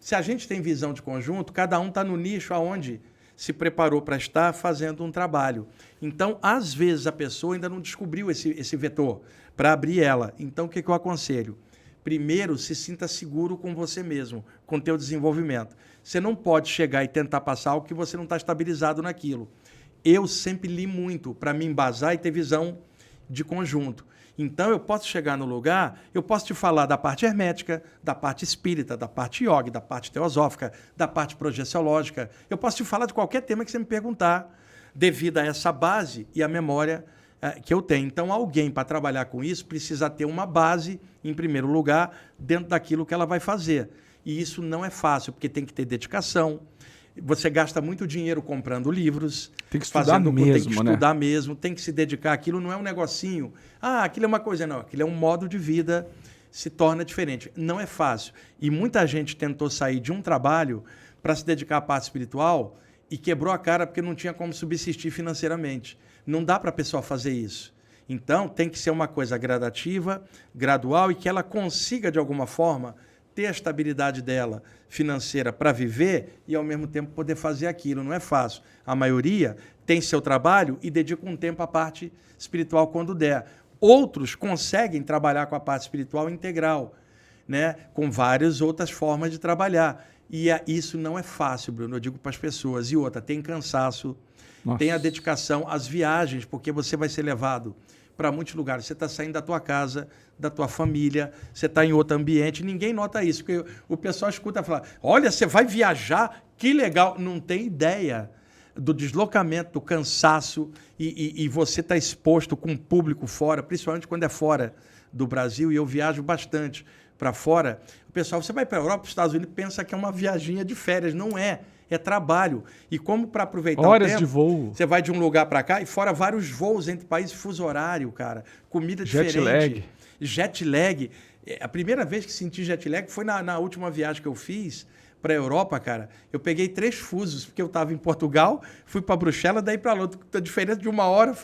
Se a gente tem visão de conjunto, cada um está no nicho aonde se preparou para estar fazendo um trabalho. Então, às vezes, a pessoa ainda não descobriu esse vetor para abrir ela. Então, o que eu aconselho? Primeiro, se sinta seguro com você mesmo, com o teu desenvolvimento. Você não pode chegar e tentar passar algo que você não está estabilizado naquilo. Eu sempre li muito para me embasar e ter visão de conjunto. Então, eu posso chegar no lugar, eu posso te falar da parte hermética, da parte espírita, da parte yoga, da parte teosófica, da parte projeciológica. Eu posso te falar de qualquer tema que você me perguntar, devido a essa base e a memória que eu tenho. Então, alguém para trabalhar com isso precisa ter uma base, em primeiro lugar, dentro daquilo que ela vai fazer. E isso não é fácil, porque tem que ter dedicação. Você gasta muito dinheiro comprando livros. Tem que estudar mesmo, tem que estudar mesmo, tem que se dedicar. Aquilo não é um negocinho. Ah, aquilo é uma coisa. Não, aquilo é um modo de vida, se torna diferente. Não é fácil. E muita gente tentou sair de um trabalho para se dedicar à parte espiritual e quebrou a cara porque não tinha como subsistir financeiramente. Não dá para a pessoa fazer isso. Então, tem que ser uma coisa gradativa, gradual e que ela consiga, de alguma forma, ter a estabilidade dela financeira para viver e, ao mesmo tempo, poder fazer aquilo. Não é fácil. A maioria tem seu trabalho e dedica um tempo à parte espiritual quando der. Outros conseguem trabalhar com a parte espiritual integral, né? Com várias outras formas de trabalhar. E isso não é fácil, Bruno, eu digo para as pessoas. E outra, tem cansaço, tem a dedicação às viagens, porque você vai ser levado para muitos lugares. Você está saindo da tua casa, da tua família, você está em outro ambiente, ninguém nota isso, porque o pessoal escuta falar, olha, você vai viajar, que legal. Não tem ideia do deslocamento, do cansaço, e você está exposto com o público fora, principalmente quando é fora do Brasil, e eu viajo bastante para fora. O pessoal, você vai para a Europa, para os Estados Unidos, pensa que é uma viaginha de férias. Não é. É trabalho. E como para aproveitar horas o tempo, de voo. Você vai de um lugar para cá e fora vários voos entre países, fuso horário, cara. Comida jet diferente. lag. Jet lag. A primeira vez que senti jet lag foi na última viagem que eu fiz para a Europa, cara. Eu peguei 3 fusos, porque eu estava em Portugal, fui para Bruxelas, daí para lá. A diferença de 1 hora.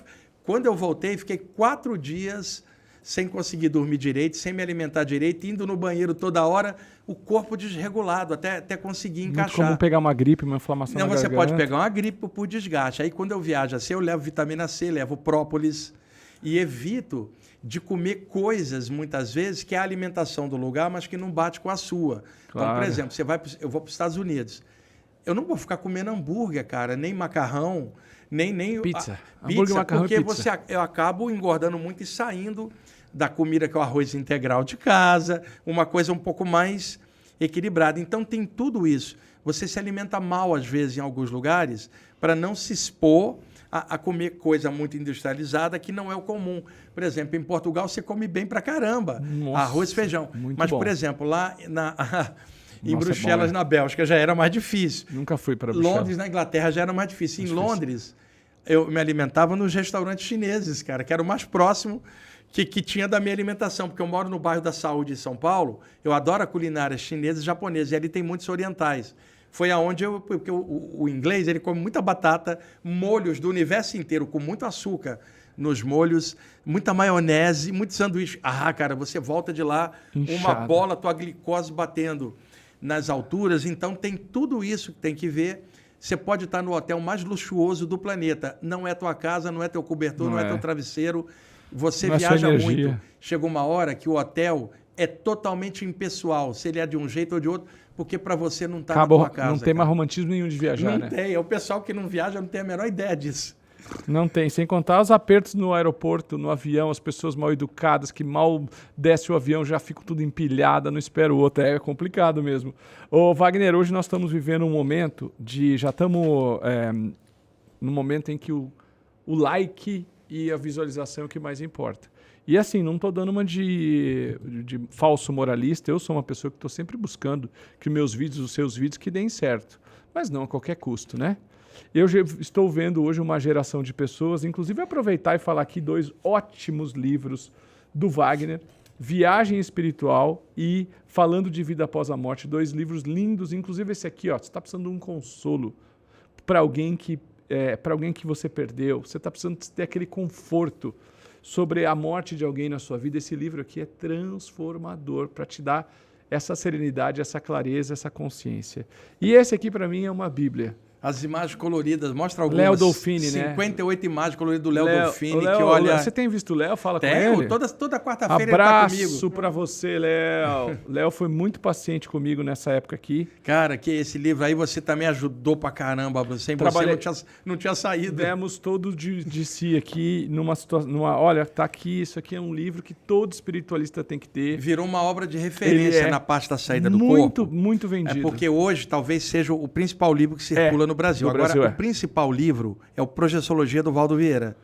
Quando eu voltei, fiquei 4 dias sem conseguir dormir direito, sem me alimentar direito, indo no banheiro toda hora, o corpo desregulado, até conseguir encaixar. Muito comum pegar uma gripe, uma inflamação na Não, você garganta. pode pegar uma gripe por desgaste. Aí quando eu viajo assim, eu levo vitamina C, levo própolis e evito de comer coisas, muitas vezes, que é a alimentação do lugar, mas que não bate com a sua. Claro. Então, por exemplo, eu vou para os Estados Unidos. Eu não vou ficar comendo hambúrguer, cara, nem macarrão, nem pizza. Hambúrguer, macarrão porque e pizza. eu acabo engordando muito e saindo da comida que é o arroz integral de casa, uma coisa um pouco mais equilibrada. Então tem tudo isso. Você se alimenta mal, às vezes, em alguns lugares, para não se expor a comer coisa muito industrializada que não é o comum. Por exemplo, em Portugal você come bem pra caramba. Nossa, arroz e feijão. Mas, bom. por exemplo, lá em Nossa, Bruxelas, é bom, né? na Bélgica, já era mais difícil. Nunca fui para Bruxelas. Londres, na Inglaterra, já era mais difícil. Mais em difícil. Londres, eu me alimentava nos restaurantes chineses, cara, que era o mais próximo que tinha da minha alimentação, porque eu moro no bairro da Saúde, em São Paulo, eu adoro a culinária chinesa e japonesa, e ali tem muitos orientais. Foi aonde porque o inglês, ele come muita batata, molhos do universo inteiro, com muito açúcar nos molhos, muita maionese, muito sanduíche. Ah, cara, você volta de lá, Inchado. uma bola, tua glicose batendo nas alturas, então tem tudo isso que tem que ver. Você pode estar no hotel mais luxuoso do planeta, não é tua casa, não é teu cobertor, não é teu travesseiro. Você Não é sua viaja energia. muito. Chega uma hora que o hotel é totalmente impessoal, se ele é de um jeito ou de outro, porque para você não está na tua casa. Não tem mais romantismo nenhum de viajar, Não né? tem. É o pessoal que não viaja não tem a menor ideia disso. Não tem. Sem contar os apertos no aeroporto, no avião, as pessoas mal educadas que mal desce o avião, já ficam tudo empilhada, não espera o outro. É complicado mesmo. Ô, Wagner, hoje nós estamos vivendo um momento já estamos no momento em que o like e a visualização é o que mais importa. E assim, não estou dando uma de falso moralista, eu sou uma pessoa que estou sempre buscando que os seus vídeos que deem certo, mas não a qualquer custo, né? Eu já estou vendo hoje uma geração de pessoas, inclusive aproveitar e falar aqui 2 ótimos livros do Wagner, Viagem Espiritual e Falando de Vida Após a Morte, 2 livros lindos, inclusive esse aqui, ó, você está precisando de um consolo para alguém que você perdeu, você está precisando ter aquele conforto sobre a morte de alguém na sua vida. Esse livro aqui é transformador para te dar essa serenidade, essa clareza, essa consciência. E esse aqui para mim é uma Bíblia. As imagens coloridas, mostra algumas. Léo Dolfini, 58 imagens coloridas do Léo Dolfini, que Léo, olha... Você tem visto o Léo? Fala com Tenho, ele? toda quarta-feira ele tá comigo. Abraço para você, Léo. Léo foi muito paciente comigo nessa época aqui. Cara, que esse livro aí você também ajudou pra caramba. Sem você não tinha saído. Demos todo de si aqui numa situação... olha, tá aqui, isso aqui é um livro que todo espiritualista tem que ter. Virou uma obra de referência na parte da saída do corpo. Muito vendido. É porque hoje talvez seja o principal livro que circula no Brasil. Agora, o principal livro é o Projeciologia do Valdo Vieira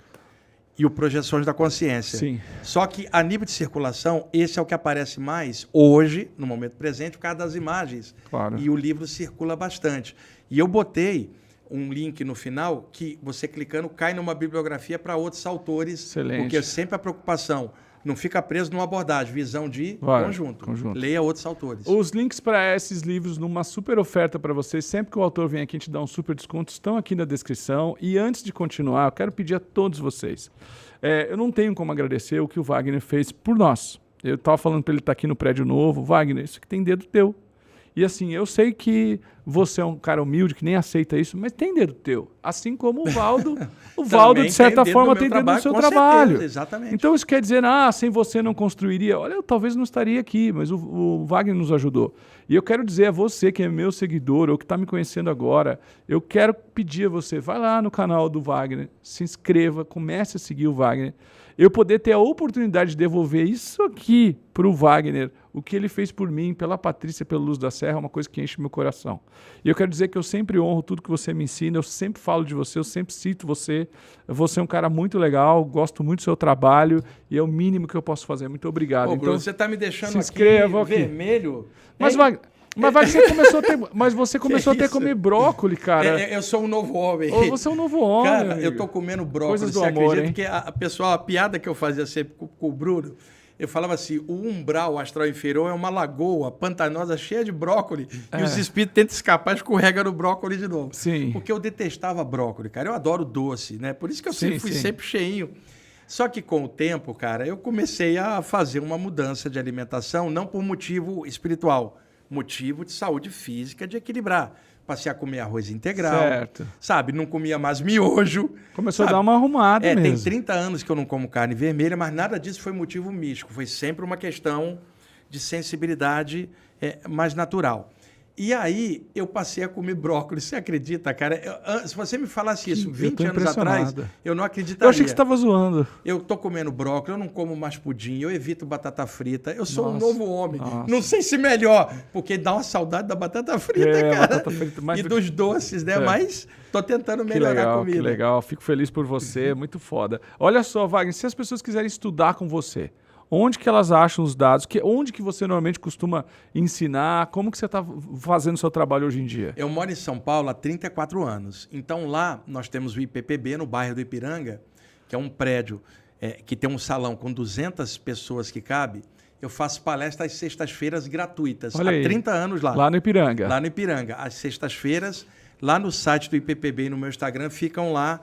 e o Projeções da Consciência. Sim. Só que a nível de circulação, esse é o que aparece mais hoje, no momento presente, por causa das imagens. Claro. E o livro circula bastante. E eu botei um link no final que você clicando cai numa bibliografia para outros autores. Excelente. Porque sempre a preocupação não fica preso numa abordagem, visão de conjunto. Leia outros autores. Os links para esses livros numa super oferta para vocês, sempre que o autor vem aqui a gente dá um super desconto, estão aqui na descrição. E antes de continuar, eu quero pedir a todos vocês. Eu não tenho como agradecer o que o Wagner fez por nós. Eu estava falando para ele estar aqui no prédio novo. Wagner, isso aqui tem dedo teu. E assim, eu sei que você é um cara humilde que nem aceita isso, mas tem dedo teu. Assim como o Valdo, de certa forma, tem dedo no seu trabalho. Certeza, exatamente. Então isso quer dizer, sem você não construiria. Olha, eu talvez não estaria aqui, mas o Wagner nos ajudou. E eu quero dizer a você que é meu seguidor ou que está me conhecendo agora, eu quero pedir a você, vai lá no canal do Wagner, se inscreva, comece a seguir o Wagner. Eu poder ter a oportunidade de devolver isso aqui para o Wagner, o que ele fez por mim, pela Patrícia, pela Luz da Serra, é uma coisa que enche meu coração. E eu quero dizer que eu sempre honro tudo que você me ensina, eu sempre falo de você, eu sempre cito você. Você é um cara muito legal, gosto muito do seu trabalho e é o mínimo que eu posso fazer. Muito obrigado. Ô, Bruno, você está me deixando se inscreva aqui vermelho. Mas, Wagner, você começou a ter comer brócolis, cara. Eu sou um novo homem. Você é um novo homem. Cara, amigo. eu tô comendo brócolis. Coisas do você amor, acredita que a piada que eu fazia sempre com o Bruno, eu falava assim, o umbral astral inferior é uma lagoa pantanosa cheia de brócolis e os espíritos tentam escapar e escorregam no brócolis de novo. Sim. Porque eu detestava brócolis, cara. Eu adoro doce, né? Por isso que eu sempre fui sempre cheinho. Só que com o tempo, cara, eu comecei a fazer uma mudança de alimentação, não por motivo espiritual, motivo de saúde física, de equilibrar. Passei a comer arroz integral, certo. Sabe? Não comia mais miojo. Começou a dar uma arrumada mesmo. Tem 30 anos que eu não como carne vermelha, mas nada disso foi motivo místico. Foi sempre uma questão de sensibilidade mais natural. E aí eu passei a comer brócolis. Você acredita, cara? Se você me falasse isso 20 anos atrás, eu não acreditaria. Eu achei que você estava zoando. Eu tô comendo brócolis, eu não como mais pudim, eu evito batata frita. Eu sou um novo homem. Não sei se melhor, porque dá uma saudade da batata frita, cara. Batata frita, e dos doces, né? Mas tô tentando melhorar a comida. Que legal, fico feliz por você, muito foda. Olha só, Wagner, se as pessoas quiserem estudar com você, onde que elas acham os dados? Onde que você normalmente costuma ensinar? Como que você está fazendo o seu trabalho hoje em dia? Eu moro em São Paulo há 34 anos. Então lá nós temos o IPPB, no bairro do Ipiranga, que é um prédio que tem um salão com 200 pessoas que cabe. Eu faço palestras às sextas-feiras gratuitas. Há 30 anos lá. Lá no Ipiranga. Lá no Ipiranga. Às sextas-feiras, lá no site do IPPB e no meu Instagram, ficam lá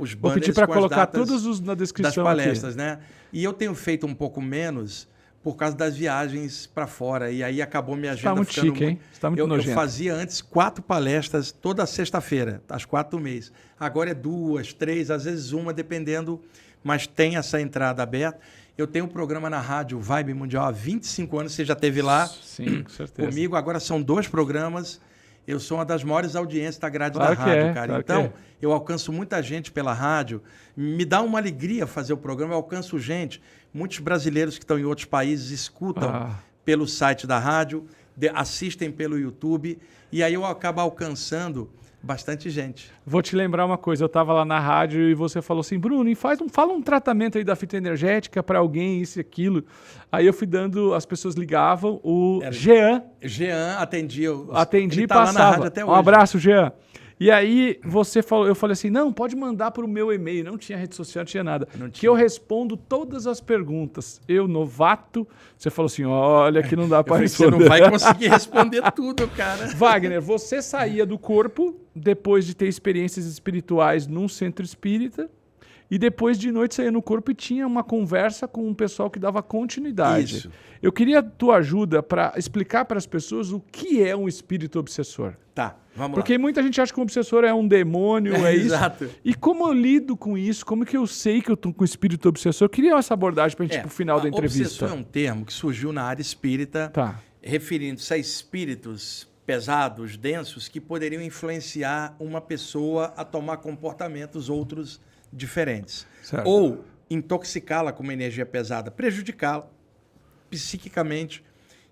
os banners. Vou pedir para colocar todos na descrição das palestras, aqui. Né? E eu tenho feito um pouco menos por causa das viagens para fora. E aí acabou minha agenda muito ficando chique, hein? Está muito nojento. Eu fazia antes 4 palestras toda sexta-feira, às 4 do mês. Agora é 2, 3, às vezes uma, dependendo, mas tem essa entrada aberta. Eu tenho um programa na rádio Vibe Mundial há 25 anos, você já esteve lá. Sim, com certeza. Comigo, agora são 2 programas. Eu sou uma das maiores audiências da grade da rádio, cara. Claro então, eu alcanço muita gente pela rádio. Me dá uma alegria fazer o programa. Eu alcanço gente. Muitos brasileiros que estão em outros países escutam pelo site da rádio, assistem pelo YouTube. E aí eu acabo alcançando bastante gente. Vou te lembrar uma coisa. Eu estava lá na rádio e você falou assim, Bruno, fala um tratamento aí da fita energética para alguém, isso e aquilo. Aí eu fui dando, as pessoas ligavam, Jean atendia. Atendi e passava. Até hoje. Um abraço, Jean. E aí você falou, eu falei assim, não, pode mandar para o meu e-mail. Não tinha rede social, não tinha nada. Que eu respondo todas as perguntas. Eu, novato, você falou assim, olha que não dá para responder. Você não vai conseguir responder tudo, cara. Wagner, você saía do corpo depois de ter experiências espirituais num centro espírita e depois de noite saía no corpo e tinha uma conversa com um pessoal que dava continuidade. Isso. Eu queria a tua ajuda para explicar para as pessoas o que é um espírito obsessor. Tá, vamos lá. Porque muita gente acha que um obsessor é um demônio, isso. Exato. E como eu lido com isso? Como que eu sei que eu estou com espírito obsessor? Eu queria essa abordagem para a gente ir para o final da entrevista. Obsessor é um termo que surgiu na área espírita, referindo-se a espíritos pesados, densos, que poderiam influenciar uma pessoa a tomar comportamentos outros diferentes. Certo. Ou intoxicá-la com uma energia pesada, prejudicá-la psiquicamente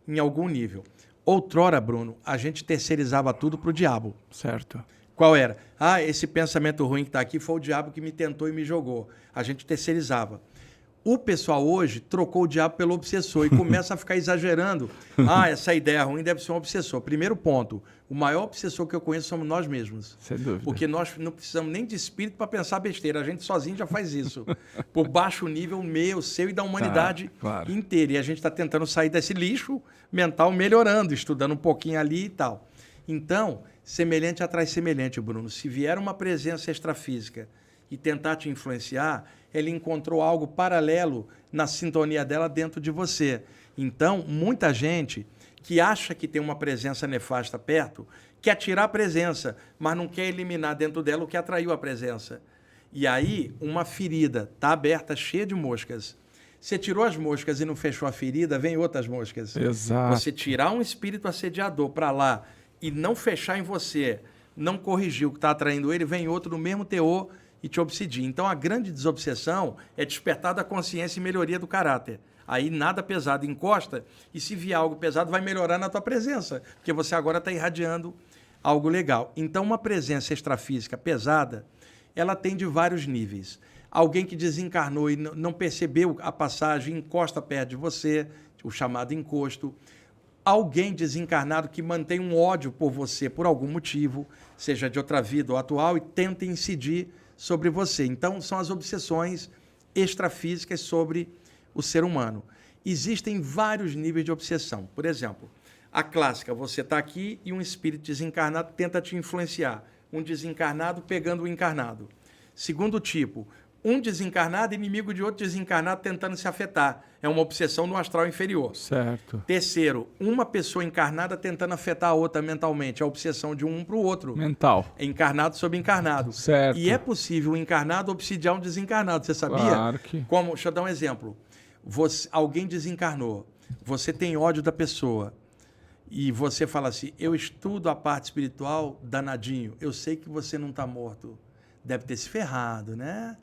em algum nível. Outrora, Bruno, a gente terceirizava tudo para o diabo. Certo. Qual era? Esse pensamento ruim que está aqui foi o diabo que me tentou e me jogou. A gente terceirizava. O pessoal hoje trocou o diabo pelo obsessor e começa a ficar exagerando. Essa ideia ruim deve ser um obsessor. Primeiro ponto, o maior obsessor que eu conheço somos nós mesmos. Sem dúvida. Porque nós não precisamos nem de espírito para pensar besteira. A gente sozinho já faz isso. Por baixo nível meu, seu e da humanidade inteira. E a gente está tentando sair desse lixo mental melhorando, estudando um pouquinho ali e tal. Então, semelhante atrai semelhante, Bruno. Se vier uma presença extrafísica e tentar te influenciar, ele encontrou algo paralelo na sintonia dela dentro de você. Então, muita gente que acha que tem uma presença nefasta perto, quer tirar a presença, mas não quer eliminar dentro dela o que atraiu a presença. E aí, uma ferida está aberta, cheia de moscas. Você tirou as moscas e não fechou a ferida, vem outras moscas. Exato. Você tirar um espírito assediador para lá e não fechar em você, não corrigir o que está atraindo ele, vem outro do mesmo teor e te obsidia. Então, a grande desobsessão é despertar da consciência e melhoria do caráter. Aí nada pesado encosta, e se vier algo pesado, vai melhorar na tua presença, porque você agora está irradiando algo legal. Então, uma presença extrafísica pesada, ela tem de vários níveis. Alguém que desencarnou e não percebeu a passagem, encosta perto de você, o chamado encosto. Alguém desencarnado que mantém um ódio por você por algum motivo, seja de outra vida ou atual, e tenta incidir sobre você. Então, são as obsessões extrafísicas sobre o ser humano. Existem vários níveis de obsessão. Por exemplo, a clássica, você está aqui e um espírito desencarnado tenta te influenciar. Um desencarnado pegando o encarnado. Segundo tipo, um desencarnado inimigo de outro desencarnado tentando se afetar. É uma obsessão no astral inferior. Certo. Terceiro, uma pessoa encarnada tentando afetar a outra mentalmente. É a obsessão de um para o outro. Mental. É encarnado sobre encarnado. Certo. E é possível o encarnado obsidiar um desencarnado. Você sabia? Claro que... Como, deixa eu dar um exemplo. Alguém desencarnou. Você tem ódio da pessoa. E você fala assim, eu estudo a parte espiritual, danadinho. Eu sei que você não está morto. Deve ter se ferrado, né?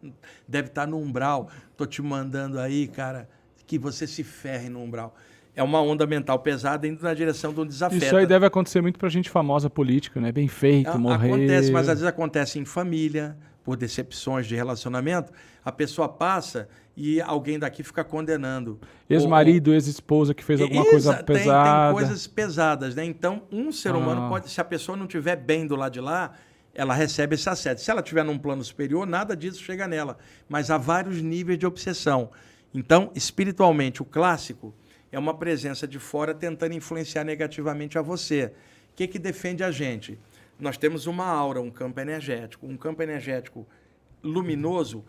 Deve estar no umbral. Tô te mandando aí, cara, que você se ferre no umbral. É uma onda mental pesada indo na direção do desafeto. Isso aí deve acontecer muito pra gente famosa política, né? Bem feito, morrer. Acontece, mas às vezes acontece em família, por decepções de relacionamento. A pessoa passa e alguém daqui fica condenando. Ex-marido, ex-esposa que fez alguma coisa pesada. Tem coisas pesadas, né? Então, um ser humano pode, se a pessoa não estiver bem do lado de lá, ela recebe esse assédio. Se ela estiver num plano superior, nada disso chega nela. Mas há vários níveis de obsessão. Então, espiritualmente, o clássico é uma presença de fora tentando influenciar negativamente a você. O que defende a gente? Nós temos uma aura, um campo energético. Um campo energético luminoso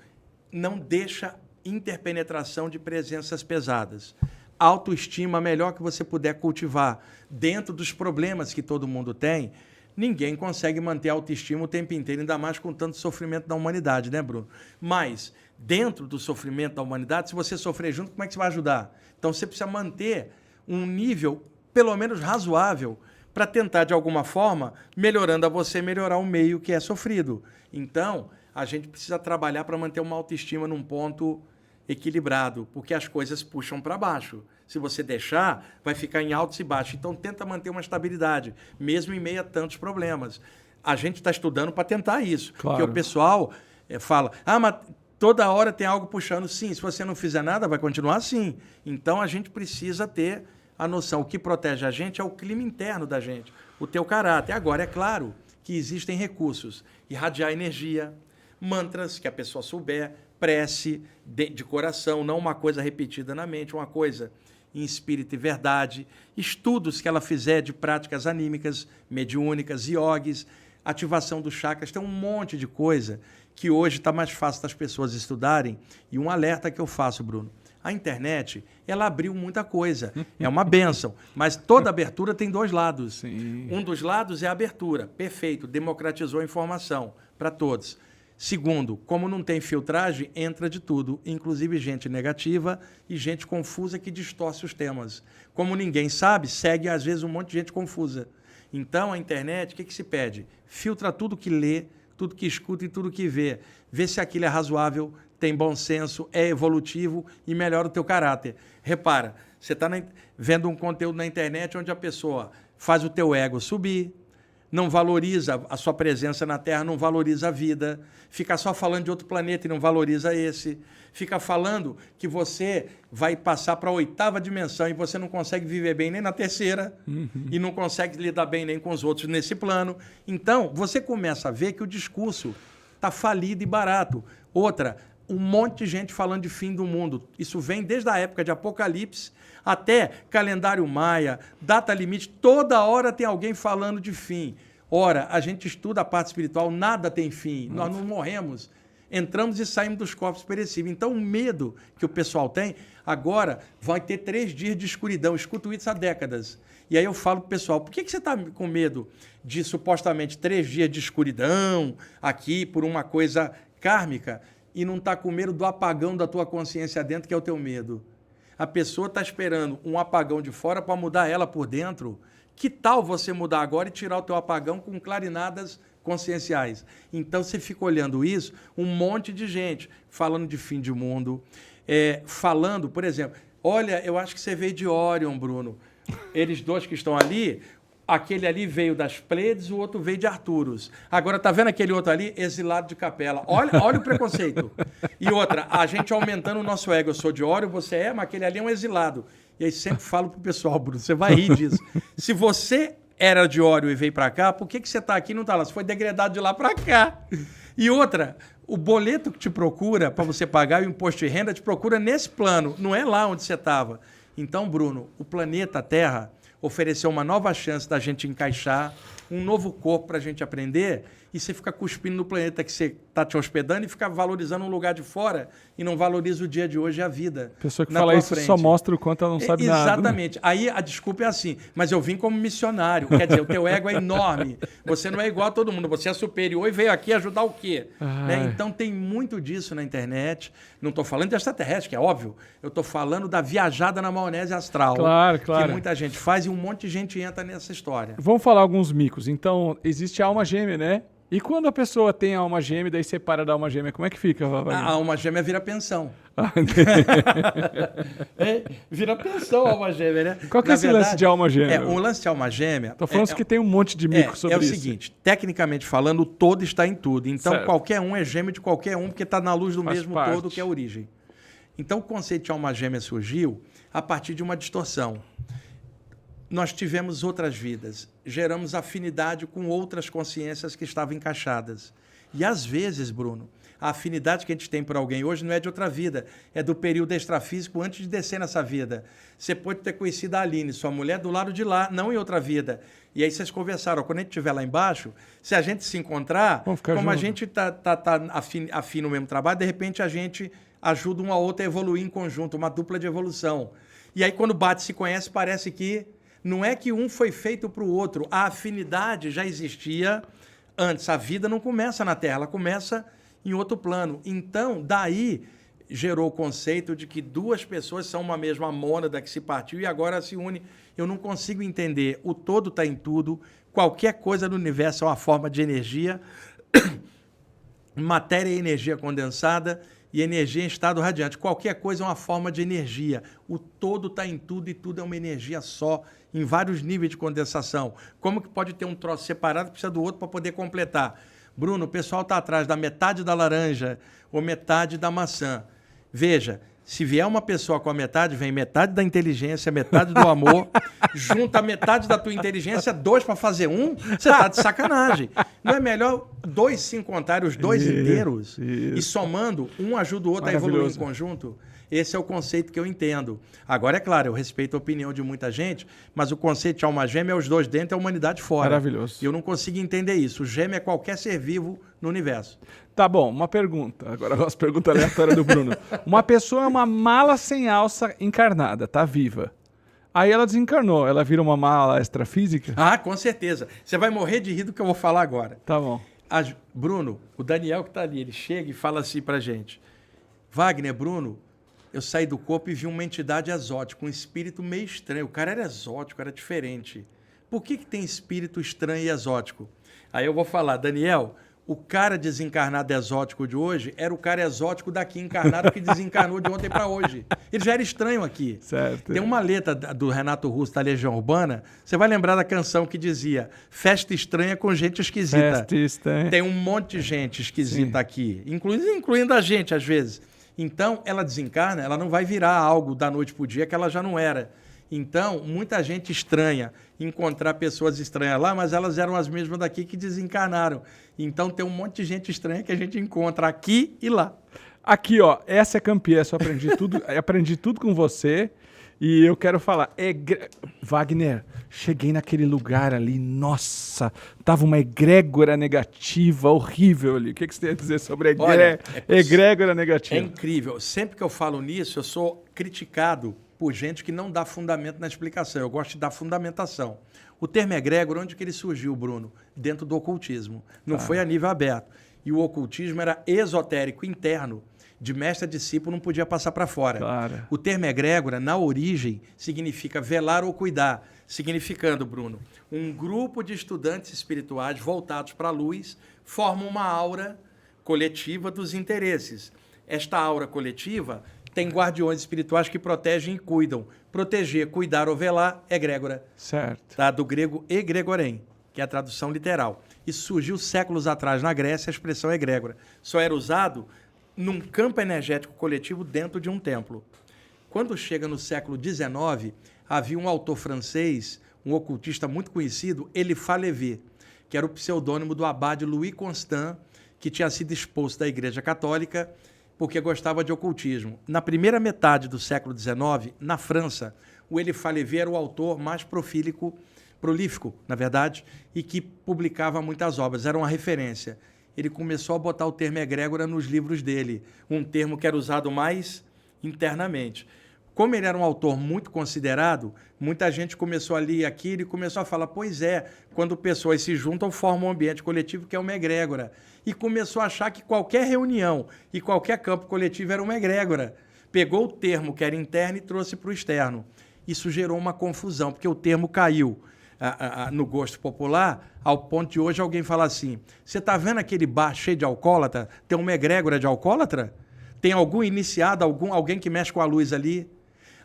não deixa interpenetração de presenças pesadas. Autoestima, melhor que você puder cultivar. Dentro dos problemas que todo mundo tem, ninguém consegue manter a autoestima o tempo inteiro, ainda mais com tanto sofrimento da humanidade, né, Bruno? Mas, dentro do sofrimento da humanidade, se você sofrer junto, como é que você vai ajudar? Então, você precisa manter um nível, pelo menos razoável, para tentar, de alguma forma, melhorando a você, melhorar o meio que é sofrido. Então, a gente precisa trabalhar para manter uma autoestima num ponto equilibrado, porque as coisas puxam para baixo. Se você deixar, vai ficar em altos e baixos. Então, tenta manter uma estabilidade, mesmo em meio a tantos problemas. A gente está estudando para tentar isso. Claro. Porque o pessoal fala, mas toda hora tem algo puxando. Sim, se você não fizer nada, vai continuar assim. Então, a gente precisa ter a noção. O que protege a gente é o clima interno da gente, o teu caráter. Agora, é claro que existem recursos. Irradiar energia, mantras que a pessoa souber, prece de coração, não uma coisa repetida na mente, uma coisa em espírito e verdade, estudos que ela fizer de práticas anímicas, mediúnicas, iogues, ativação dos chakras, tem um monte de coisa que hoje está mais fácil das pessoas estudarem. E um alerta que eu faço, Bruno, a internet, ela abriu muita coisa, é uma bênção, mas toda abertura tem dois lados. Sim. Um dos lados é a abertura, perfeito, democratizou a informação para todos. Segundo, como não tem filtragem, entra de tudo, inclusive gente negativa e gente confusa que distorce os temas. Como ninguém sabe, segue às vezes um monte de gente confusa. Então, a internet, o que se pede? Filtra tudo que lê, tudo que escuta e tudo que vê. Vê se aquilo é razoável, tem bom senso, é evolutivo e melhora o teu caráter. Repara, você está vendo um conteúdo na internet onde a pessoa faz o teu ego subir, não valoriza a sua presença na Terra, não valoriza a vida, fica só falando de outro planeta e não valoriza esse, fica falando que você vai passar para a 8ª dimensão e você não consegue viver bem nem na 3ª e não consegue lidar bem nem com os outros nesse plano. Então, você começa a ver que o discurso está falido e barato. Outra, um monte de gente falando de fim do mundo. Isso vem desde a época de Apocalipse até calendário maia, data limite, toda hora tem alguém falando de fim. Ora, a gente estuda a parte espiritual, nada tem fim, nós não morremos. entramos e saímos dos corpos perecíveis. Então, o medo que o pessoal tem, agora vai ter 3 dias de escuridão. Eu escuto isso há décadas. E aí eu falo pro pessoal, por que você está com medo de supostamente 3 dias de escuridão aqui por uma coisa kármica e não está com medo do apagão da tua consciência dentro, que é o teu medo? A pessoa está esperando um apagão de fora para mudar ela por dentro. Que tal você mudar agora e tirar o teu apagão com clarinadas conscienciais? Então, você fica olhando isso, um monte de gente falando de fim de mundo, falando, por exemplo, olha, eu acho que você veio de Orion, Bruno. Eles 2 que estão ali, aquele ali veio das Pleiades, o outro veio de Arturus. Agora, tá vendo aquele outro ali? Exilado de Capela. Olha o preconceito. E outra, a gente aumentando o nosso ego. Eu sou de Orion, você mas aquele ali é um exilado. E aí sempre falo pro pessoal, Bruno, você vai rir disso. Se você era de Orion e veio para cá, por que você está aqui e não está lá? Você foi degradado de lá para cá. E outra, o boleto que te procura para você pagar o imposto de renda te procura nesse plano, não é lá onde você estava. Então, Bruno, o planeta Terra ofereceu uma nova chance da gente encaixar, um novo corpo para a gente aprender, e você fica cuspindo no planeta que você está te hospedando e fica valorizando um lugar de fora e não valoriza o dia de hoje e a vida. A pessoa que fala isso só mostra o quanto ela não sabe nada. Exatamente. Aí a desculpa é assim, mas eu vim como missionário, quer dizer, o teu ego é enorme, você não é igual a todo mundo, você é superior e veio aqui ajudar o quê? Né? Então tem muito disso na internet, não estou falando de extraterrestre, que é óbvio, eu estou falando da viajada na maionese astral, claro. Que muita gente faz e um monte de gente entra nessa história. Vamos falar alguns micos. Então, existe a alma gêmea, né? E quando a pessoa tem a alma gêmea e daí separa da alma gêmea, como é que fica? A alma gêmea vira pensão. Vira pensão a alma gêmea, né? Qual que é esse lance de alma gêmea? O lance de alma gêmea... Estou falando que tem um monte de mico sobre isso. É o seguinte, tecnicamente falando, o todo está em tudo. Então, qualquer um é gêmeo de qualquer um, porque está na luz do mesmo todo, que é a origem. Então, o conceito de alma gêmea surgiu a partir de uma distorção. Nós tivemos outras vidas, geramos afinidade com outras consciências que estavam encaixadas. E, às vezes, Bruno, a afinidade que a gente tem por alguém hoje não é de outra vida, é do período extrafísico antes de descer nessa vida. Você pode ter conhecido a Aline, sua mulher, do lado de lá, não em outra vida. E aí vocês conversaram, quando a gente estiver lá embaixo, se a gente se encontrar, como junto. A gente tá afim no mesmo trabalho, de repente a gente ajuda um ao outro a evoluir em conjunto, uma dupla de evolução. E aí, quando bate e se conhece, parece que não é que um foi feito para o outro. A afinidade já existia antes. A vida não começa na Terra, ela começa em outro plano. Então, daí gerou o conceito de que 2 pessoas são uma mesma mônada que se partiu e agora se une. Eu não consigo entender. O todo está em tudo. Qualquer coisa no universo é uma forma de energia. Matéria é energia condensada e energia em estado radiante. Qualquer coisa é uma forma de energia. O todo está em tudo e tudo é uma energia só, em vários níveis de condensação. Como que pode ter um troço separado que precisa do outro para poder completar? Bruno, o pessoal está atrás da metade da laranja ou metade da maçã. Veja, se vier uma pessoa com a metade, vem metade da inteligência, metade do amor, junta metade da tua inteligência, 2 para fazer 1, você está de sacanagem. Não é melhor 2 se encontrarem, os 2 inteiros, e somando, um ajuda o outro a evoluir em conjunto? Esse é o conceito que eu entendo. Agora, é claro, eu respeito a opinião de muita gente, mas o conceito de alma gêmea é os 2 dentro e a humanidade fora. Maravilhoso. E eu não consigo entender isso. O gêmeo é qualquer ser vivo no universo. Tá bom, uma pergunta. Agora as perguntas aleatórias do Bruno. Uma pessoa é uma mala sem alça encarnada, tá viva. Aí ela desencarnou, ela vira uma mala extrafísica? Ah, com certeza. Você vai morrer de rir do que eu vou falar agora. Tá bom. Bruno, o Daniel que tá ali, ele chega e fala assim pra gente. Wagner, Bruno, eu saí do corpo e vi uma entidade exótica, um espírito meio estranho. O cara era exótico, era diferente. Por que tem espírito estranho e exótico? Aí eu vou falar, Daniel, o cara desencarnado exótico de hoje era o cara exótico daqui encarnado que desencarnou de ontem para hoje. Ele já era estranho aqui. Certo. Tem uma letra do Renato Russo, da Legião Urbana, você vai lembrar da canção que dizia festa estranha com gente esquisita. Festa estranha. Tem um monte de gente esquisita aqui, incluindo a gente às vezes. Então, ela desencarna, ela não vai virar algo da noite para o dia que ela já não era. Então, muita gente estranha encontrar pessoas estranhas lá, mas elas eram as mesmas daqui que desencarnaram. Então, tem um monte de gente estranha que a gente encontra aqui e lá. Aqui, ó, essa é campeã, eu aprendi tudo com você. E eu quero falar, Wagner, cheguei naquele lugar ali, nossa, tava uma egrégora negativa horrível ali. O que você tem a dizer sobre egrégora negativa? É incrível. Sempre que eu falo nisso, eu sou criticado por gente que não dá fundamento na explicação. Eu gosto de dar fundamentação. O termo egrégora, onde que ele surgiu, Bruno? Dentro do ocultismo. Não foi a nível aberto. E o ocultismo era esotérico, interno. De mestre a discípulo não podia passar para fora. Claro. O termo egrégora, na origem, significa velar ou cuidar. Significando, Bruno, um grupo de estudantes espirituais voltados para a luz formam uma aura coletiva dos interesses. Esta aura coletiva tem guardiões espirituais que protegem e cuidam. Proteger, cuidar ou velar, egrégora. Certo. Tá? Do grego egregorem, que é a tradução literal. Isso surgiu séculos atrás na Grécia, a expressão egrégora. Só era usado num campo energético coletivo dentro de um templo. Quando chega no século XIX, havia um autor francês, um ocultista muito conhecido, Eliphas Lévy, que era o pseudônimo do abade Louis Constant, que tinha sido expulso da Igreja Católica porque gostava de ocultismo. Na primeira metade do século XIX, na França, o Eliphas Lévy era o autor mais prolífico, na verdade, e que publicava muitas obras, era uma referência. Ele começou a botar o termo egrégora nos livros dele, um termo que era usado mais internamente. Como ele era um autor muito considerado, muita gente começou a ler aquilo e começou a falar, pois é, quando pessoas se juntam, formam um ambiente coletivo que é uma egrégora. E começou a achar que qualquer reunião e qualquer campo coletivo era uma egrégora. Pegou o termo que era interno e trouxe para o externo. Isso gerou uma confusão, porque o termo caiu no gosto popular, ao ponto de hoje alguém falar assim, você está vendo aquele bar cheio de alcoólatra? Tem uma egrégora de alcoólatra? Tem algum iniciado, alguém que mexe com a luz ali?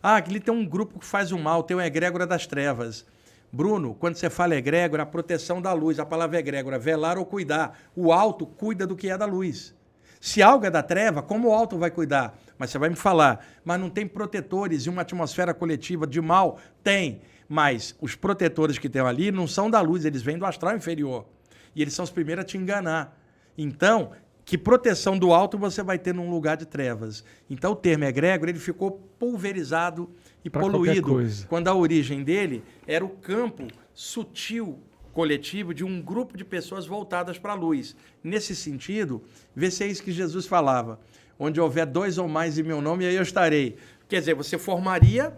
Ah, ali tem um grupo que faz o mal, tem uma egrégora das trevas. Bruno, quando você fala egrégora, a proteção da luz, a palavra egrégora, velar ou cuidar. O alto cuida do que é da luz. Se algo é da treva, como o alto vai cuidar? Mas você vai me falar, mas não tem protetores e uma atmosfera coletiva de mal? Tem, mas os protetores que tem ali não são da luz, eles vêm do astral inferior. E eles são os primeiros a te enganar. Então, que proteção do alto você vai ter num lugar de trevas? Então, o termo egrégora, ele ficou pulverizado e poluído, quando a origem dele era o campo sutil coletivo de um grupo de pessoas voltadas para a luz. Nesse sentido, vê se é isso que Jesus falava. Onde houver 2 ou mais em meu nome, aí eu estarei. Quer dizer, você formaria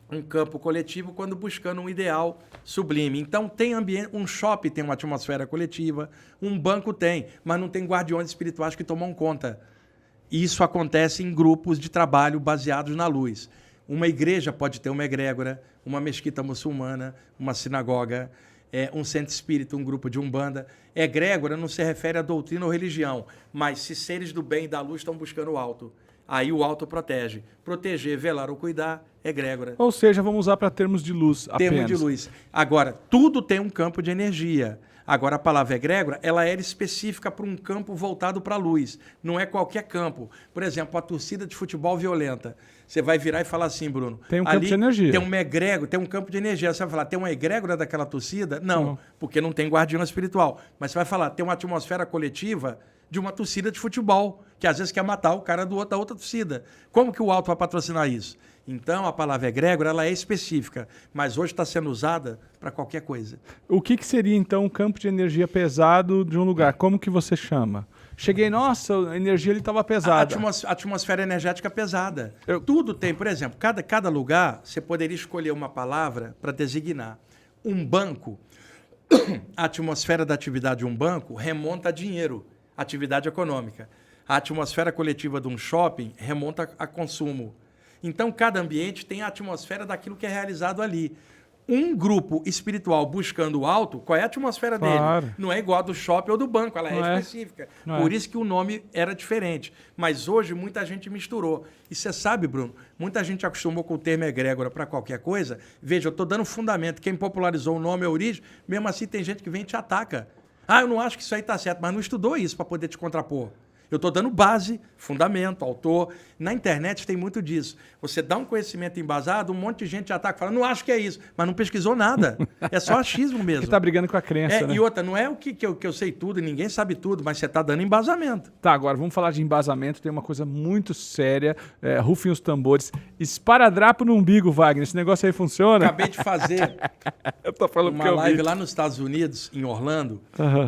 um campo coletivo quando buscando um ideal sublime. Então, tem ambiente, um shopping tem uma atmosfera coletiva, um banco tem, mas não tem guardiões espirituais que tomam conta. Isso acontece em grupos de trabalho baseados na luz. Uma igreja pode ter uma egrégora, uma mesquita muçulmana, uma sinagoga, um centro espírita, um grupo de umbanda. Egrégora não se refere à doutrina ou religião, mas se seres do bem e da luz estão buscando o alto. Aí o alto protege. Proteger, velar ou cuidar, egrégora. Ou seja, vamos usar para termos de luz apenas. Termo de luz. Agora, tudo tem um campo de energia. Agora, a palavra egrégora, ela era específica para um campo voltado para a luz. Não é qualquer campo. Por exemplo, a torcida de futebol violenta. Você vai virar e falar assim, Bruno. Tem um campo de energia. Tem uma egrégora, tem um campo de energia. Você vai falar, tem uma egrégora daquela torcida? Não, porque não tem guardião espiritual. Mas você vai falar, tem uma atmosfera coletiva de uma torcida de futebol, que às vezes quer matar o cara da outra torcida. Como que o alto vai patrocinar isso? Então, a palavra egrégora, ela é específica, mas hoje está sendo usada para qualquer coisa. O que seria, então, um campo de energia pesado de um lugar? Como que você chama? Cheguei, nossa, a energia estava pesada. A atmosfera energética pesada. Tudo tem, por exemplo, cada lugar, você poderia escolher uma palavra para designar. Um banco, a atmosfera da atividade de um banco remonta a dinheiro, atividade econômica. A atmosfera coletiva de um shopping remonta a consumo. Então, cada ambiente tem a atmosfera daquilo que é realizado ali. Um grupo espiritual buscando o alto, qual é a atmosfera dele? Não é igual a do shopping ou do banco, ela é específica. Por isso que o nome era diferente. Mas hoje muita gente misturou. E você sabe, Bruno, muita gente acostumou com o termo egrégora para qualquer coisa. Veja, eu estou dando fundamento. Quem popularizou o nome é a origem, mesmo assim tem gente que vem e te ataca. Ah, eu não acho que isso aí está certo, mas não estudou isso para poder te contrapor. Eu estou dando base, fundamento, autor. Na internet tem muito disso. Você dá um conhecimento embasado, um monte de gente já está falando, não acho que é isso, mas não pesquisou nada. É só achismo mesmo. Porque está brigando com a crença, né? E outra, não é o que eu sei tudo, ninguém sabe tudo, mas você está dando embasamento. Tá, agora vamos falar de embasamento. Tem uma coisa muito séria. Rufem os tambores. Esparadrapo no umbigo, Wagner. Esse negócio aí funciona? Acabei de fazer eu tô falando uma live lá nos Estados Unidos, em Orlando,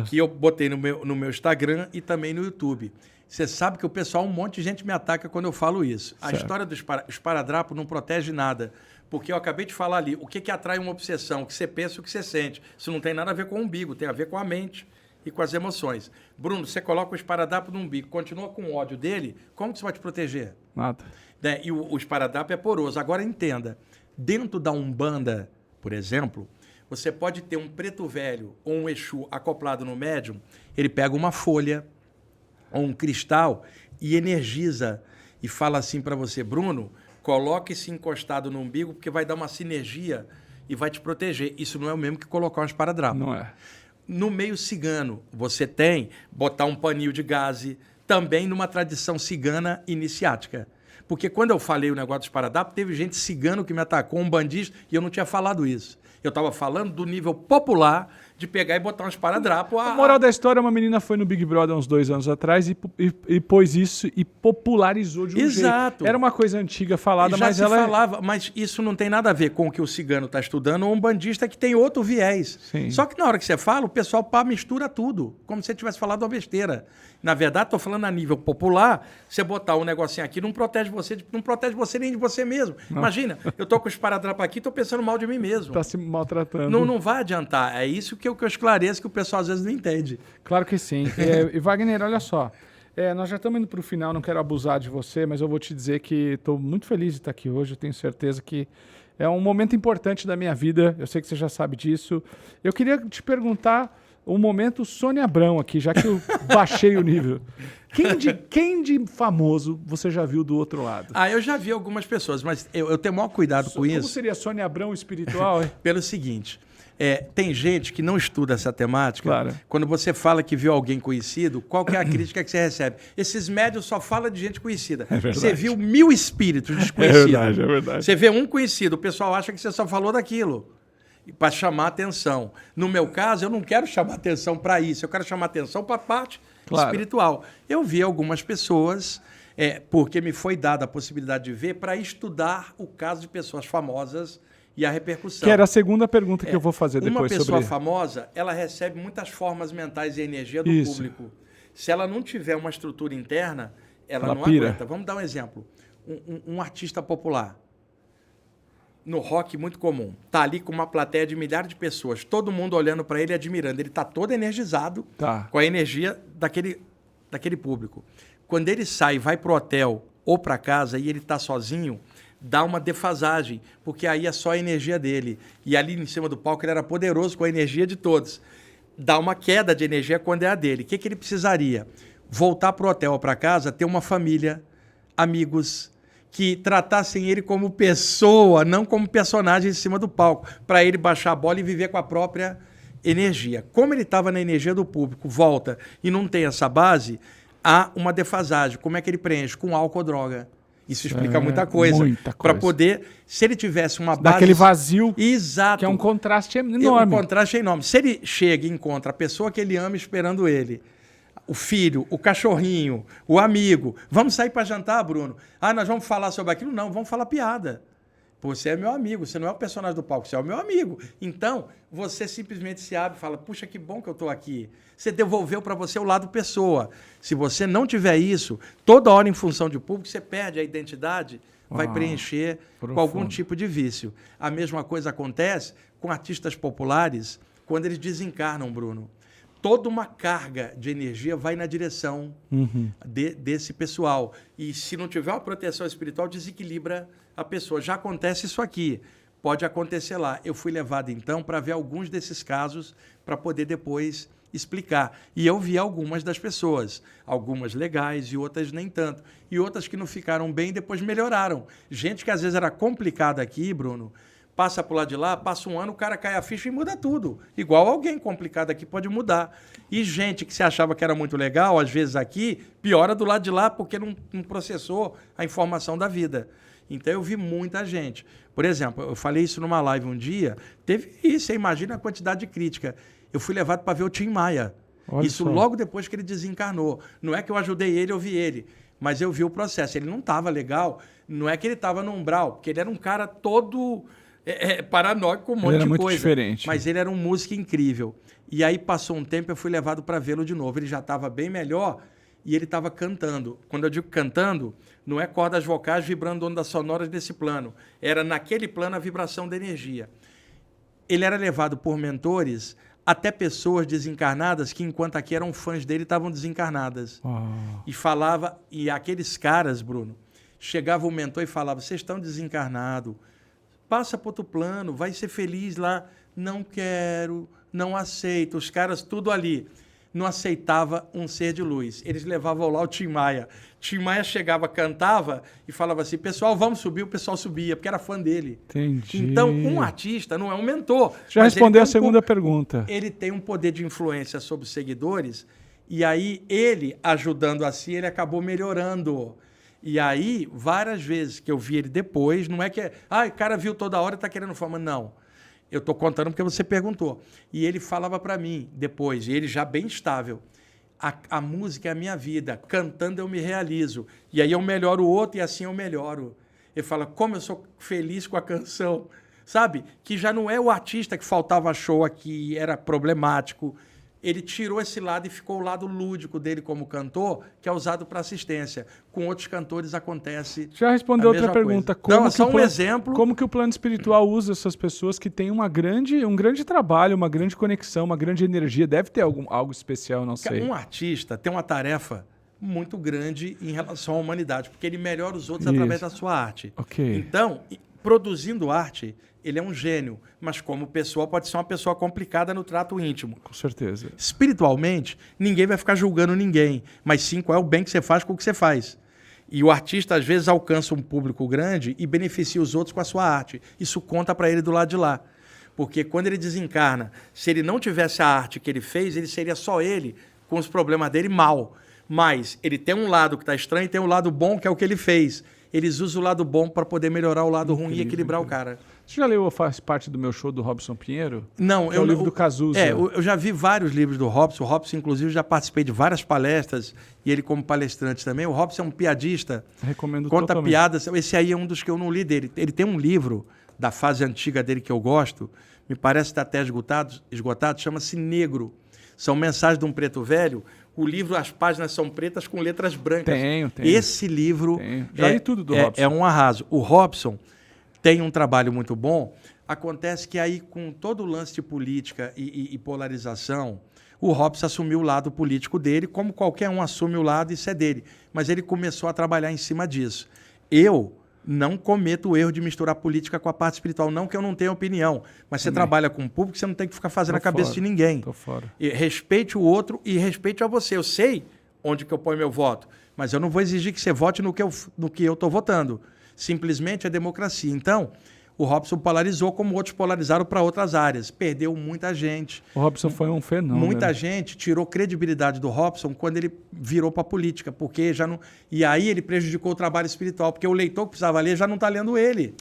que eu botei no meu Instagram e também no YouTube. Você sabe que o pessoal, um monte de gente me ataca quando eu falo isso. A história do esparadrapo não protege nada. Porque eu acabei de falar ali, o que atrai uma obsessão? O que você pensa, o que você sente. Isso não tem nada a ver com o umbigo, tem a ver com a mente e com as emoções. Bruno, você coloca o esparadrapo no umbigo, continua com o ódio dele, como que você vai te proteger? Nada. E o esparadrapo é poroso. Agora entenda, dentro da Umbanda, por exemplo, você pode ter um preto velho ou um Exu acoplado no médium, ele pega uma folha ou um cristal e energiza e fala assim para você, Bruno, coloque-se encostado no umbigo porque vai dar uma sinergia e vai te proteger. Isso não é o mesmo que colocar um esparadrapo. Não é. No meio cigano, você tem botar um paninho de gaze, também numa tradição cigana iniciática. Porque quando eu falei o negócio do esparadrapo, teve gente cigano que me atacou, um bandista, e eu não tinha falado isso. Eu estava falando do nível popular de pegar e botar um esparadrapo. A moral da história, uma menina foi no Big Brother uns 2 anos atrás e pôs isso e popularizou de um Exato. jeito. Era uma coisa antiga falada, já mas se ela... falava, mas isso não tem nada a ver com o que o cigano está estudando ou um bandista que tem outro viés. Sim. Só que na hora que você fala, o pessoal mistura tudo, como se você tivesse falado uma besteira. Na verdade, estou falando a nível popular, você botar um negocinho aqui não protege você nem de você mesmo. Não. Imagina, eu estou com o esparadrapo aqui e estou pensando mal de mim mesmo. Está se maltratando. Não vai adiantar. É isso que eu esclareço, que o pessoal às vezes não entende. Claro que sim. E Wagner, olha só. Nós já estamos indo para o final, não quero abusar de você, mas eu vou te dizer que estou muito feliz de estar aqui hoje. Eu tenho certeza que é um momento importante da minha vida. Eu sei que você já sabe disso. Eu queria te perguntar o momento Sônia Abrão aqui, já que eu baixei o nível. Quem de famoso você já viu do outro lado? Eu já vi algumas pessoas, mas eu tenho o maior cuidado com isso. Como seria Sônia Abrão espiritual? Pelo seguinte... tem gente que não estuda essa temática. Claro. Quando você fala que viu alguém conhecido, qual que é a crítica que você recebe? Esses médios só falam de gente conhecida. Você viu 1000 espíritos desconhecidos. É verdade. Você vê um conhecido, o pessoal acha que você só falou daquilo. Para chamar atenção. No meu caso, eu não quero chamar atenção para isso. Eu quero chamar atenção para a parte espiritual. Eu vi algumas pessoas, porque me foi dada a possibilidade de ver, para estudar o caso de pessoas famosas e a repercussão. Que era a segunda pergunta que eu vou fazer depois sobre... Uma pessoa sobre... famosa, ela recebe muitas formas mentais e energia do público. Se ela não tiver uma estrutura interna, ela não aguenta. Vamos dar um exemplo. Um artista popular, no rock muito comum, está ali com uma plateia de milhares de pessoas, todo mundo olhando para ele e admirando. Ele está todo energizado com a energia daquele público. Quando ele sai, vai para o hotel ou para casa e ele está sozinho, dá uma defasagem, porque aí é só a energia dele. E ali em cima do palco ele era poderoso com a energia de todos. Dá uma queda de energia quando é a dele. O que ele precisaria? Voltar para o hotel ou para casa, ter uma família, amigos, que tratassem ele como pessoa, não como personagem em cima do palco, para ele baixar a bola e viver com a própria energia. Como ele estava na energia do público, volta e não tem essa base, há uma defasagem. Como é que ele preenche? Com álcool ou droga. Isso explica muita coisa. Para poder, se ele tivesse uma base... Daquele vazio, exato, que é um contraste enorme. Um contraste enorme. Se ele chega e encontra a pessoa que ele ama esperando ele, o filho, o cachorrinho, o amigo, vamos sair para jantar, Bruno? Nós vamos falar sobre aquilo? Não, vamos falar piada. Você é meu amigo, você não é o personagem do palco, você é o meu amigo. Então, você simplesmente se abre e fala, puxa, que bom que eu estou aqui. Você devolveu para você o lado pessoa. Se você não tiver isso, toda hora em função de público, você perde a identidade, vai preencher com algum tipo de vício. A mesma coisa acontece com artistas populares quando eles desencarnam, Bruno. Toda uma carga de energia vai na direção desse pessoal. E se não tiver uma proteção espiritual, desequilibra a pessoa. Já acontece isso aqui. Pode acontecer lá. Eu fui levado, então, para ver alguns desses casos para poder depois explicar. E eu vi algumas das pessoas. Algumas legais e outras nem tanto. E outras que não ficaram bem e depois melhoraram. Gente que às vezes era complicada aqui, Bruno, passa pro lado de lá, passa um ano, o cara cai a ficha e muda tudo. Igual alguém complicado aqui pode mudar. E gente que se achava que era muito legal, às vezes aqui, piora do lado de lá porque não processou a informação da vida. Então eu vi muita gente. Por exemplo, eu falei isso numa live um dia, teve isso, você imagina a quantidade de crítica. Eu fui levado para ver o Tim Maia. Olha isso só. logo depois que ele desencarnou. Não é que eu ajudei ele, eu vi ele. Mas eu vi o processo. Ele não estava legal, não é que ele estava no umbral, porque ele era um cara todo paranoico com um monte de coisa. Muito diferente. Mas ele era um músico incrível. E aí passou um tempo, eu fui levado para vê-lo de novo. Ele já estava bem melhor e ele estava cantando. Quando eu digo cantando, não é cordas vocais vibrando ondas sonoras desse plano. Era naquele plano a vibração da energia. Ele era levado por mentores até pessoas desencarnadas que, enquanto aqui eram fãs dele, estavam desencarnadas. E falava, e aqueles caras, Bruno, chegava o mentor e falava, vocês estão desencarnados, passa para outro plano, vai ser feliz lá. Não quero, não aceito. Os caras, tudo ali. Não aceitava um ser de luz. Eles levavam lá o Tim Maia. Tim Maia chegava, cantava e falava assim, pessoal, vamos subir. O pessoal subia, porque era fã dele. Entendi. Então, um artista não é um mentor. Já respondeu a segunda pergunta. Ele tem um poder de influência sobre os seguidores e aí ele, ajudando assim, ele acabou melhorando. E aí, várias vezes que eu vi ele depois, não é que... o cara viu toda hora e está querendo fama. Não. Eu estou contando porque você perguntou. E ele falava para mim depois, e ele já bem estável, a música é a minha vida, cantando eu me realizo. E aí eu melhoro o outro e assim eu melhoro. Ele fala, como eu sou feliz com a canção. Sabe? Que já não é o artista que faltava show aqui, era problemático. Ele tirou esse lado e ficou o lado lúdico dele como cantor, que é usado para assistência. Com outros cantores acontece. Já respondeu outra pergunta. Como só um exemplo. Como que o plano espiritual usa essas pessoas que têm um grande trabalho, uma grande conexão, uma grande energia? Deve ter algo especial, não sei. Um artista tem uma tarefa muito grande em relação à humanidade, porque ele melhora os outros através da sua arte. Okay. Então, produzindo arte, ele é um gênio, mas como pessoa pode ser uma pessoa complicada no trato íntimo. Com certeza. Espiritualmente, ninguém vai ficar julgando ninguém, mas sim qual é o bem que você faz com o que você faz. E o artista, às vezes, alcança um público grande e beneficia os outros com a sua arte. Isso conta para ele do lado de lá. Porque quando ele desencarna, se ele não tivesse a arte que ele fez, ele seria só ele, com os problemas dele, mal. Mas ele tem um lado que está estranho e tem um lado bom, que é o que ele fez. Eles usam o lado bom para poder melhorar o lado ruim e equilibrar o cara. Você já leu ou faz parte do meu show do Robson Pinheiro? Não. É o livro do Cazuza. Eu já vi vários livros do Robson. O Robson, inclusive, já participei de várias palestras e ele como palestrante também. O Robson é um piadista. Recomendo conta totalmente. Piadas. Esse aí é um dos que eu não li dele. Ele tem um livro da fase antiga dele que eu gosto. Me parece que está até esgotado. Chama-se Negro. São mensagens de um preto velho. O livro, as páginas são pretas com letras brancas. Tenho. Esse livro já li tudo do Robson. É um arraso. O Robson tem um trabalho muito bom. Acontece que aí, com todo o lance de política e polarização, o Robson assumiu o lado político dele, como qualquer um assume o lado, isso é dele. Mas ele começou a trabalhar em cima disso. Eu não cometo o erro de misturar política com a parte espiritual. Não que eu não tenha opinião, mas você trabalha com o público, você não tem que ficar fazendo a cabeça de ninguém. Tô fora. E respeite o outro e respeite a você. Eu sei onde que eu ponho meu voto, mas eu não vou exigir que você vote no que eu estou votando. Simplesmente é democracia. Então, o Robson polarizou como outros polarizaram para outras áreas. Perdeu muita gente. O Robson foi um fenômeno. Muita gente tirou credibilidade do Robson quando ele virou para a política, porque já não... E aí ele prejudicou o trabalho espiritual, porque o leitor que precisava ler já não está lendo ele.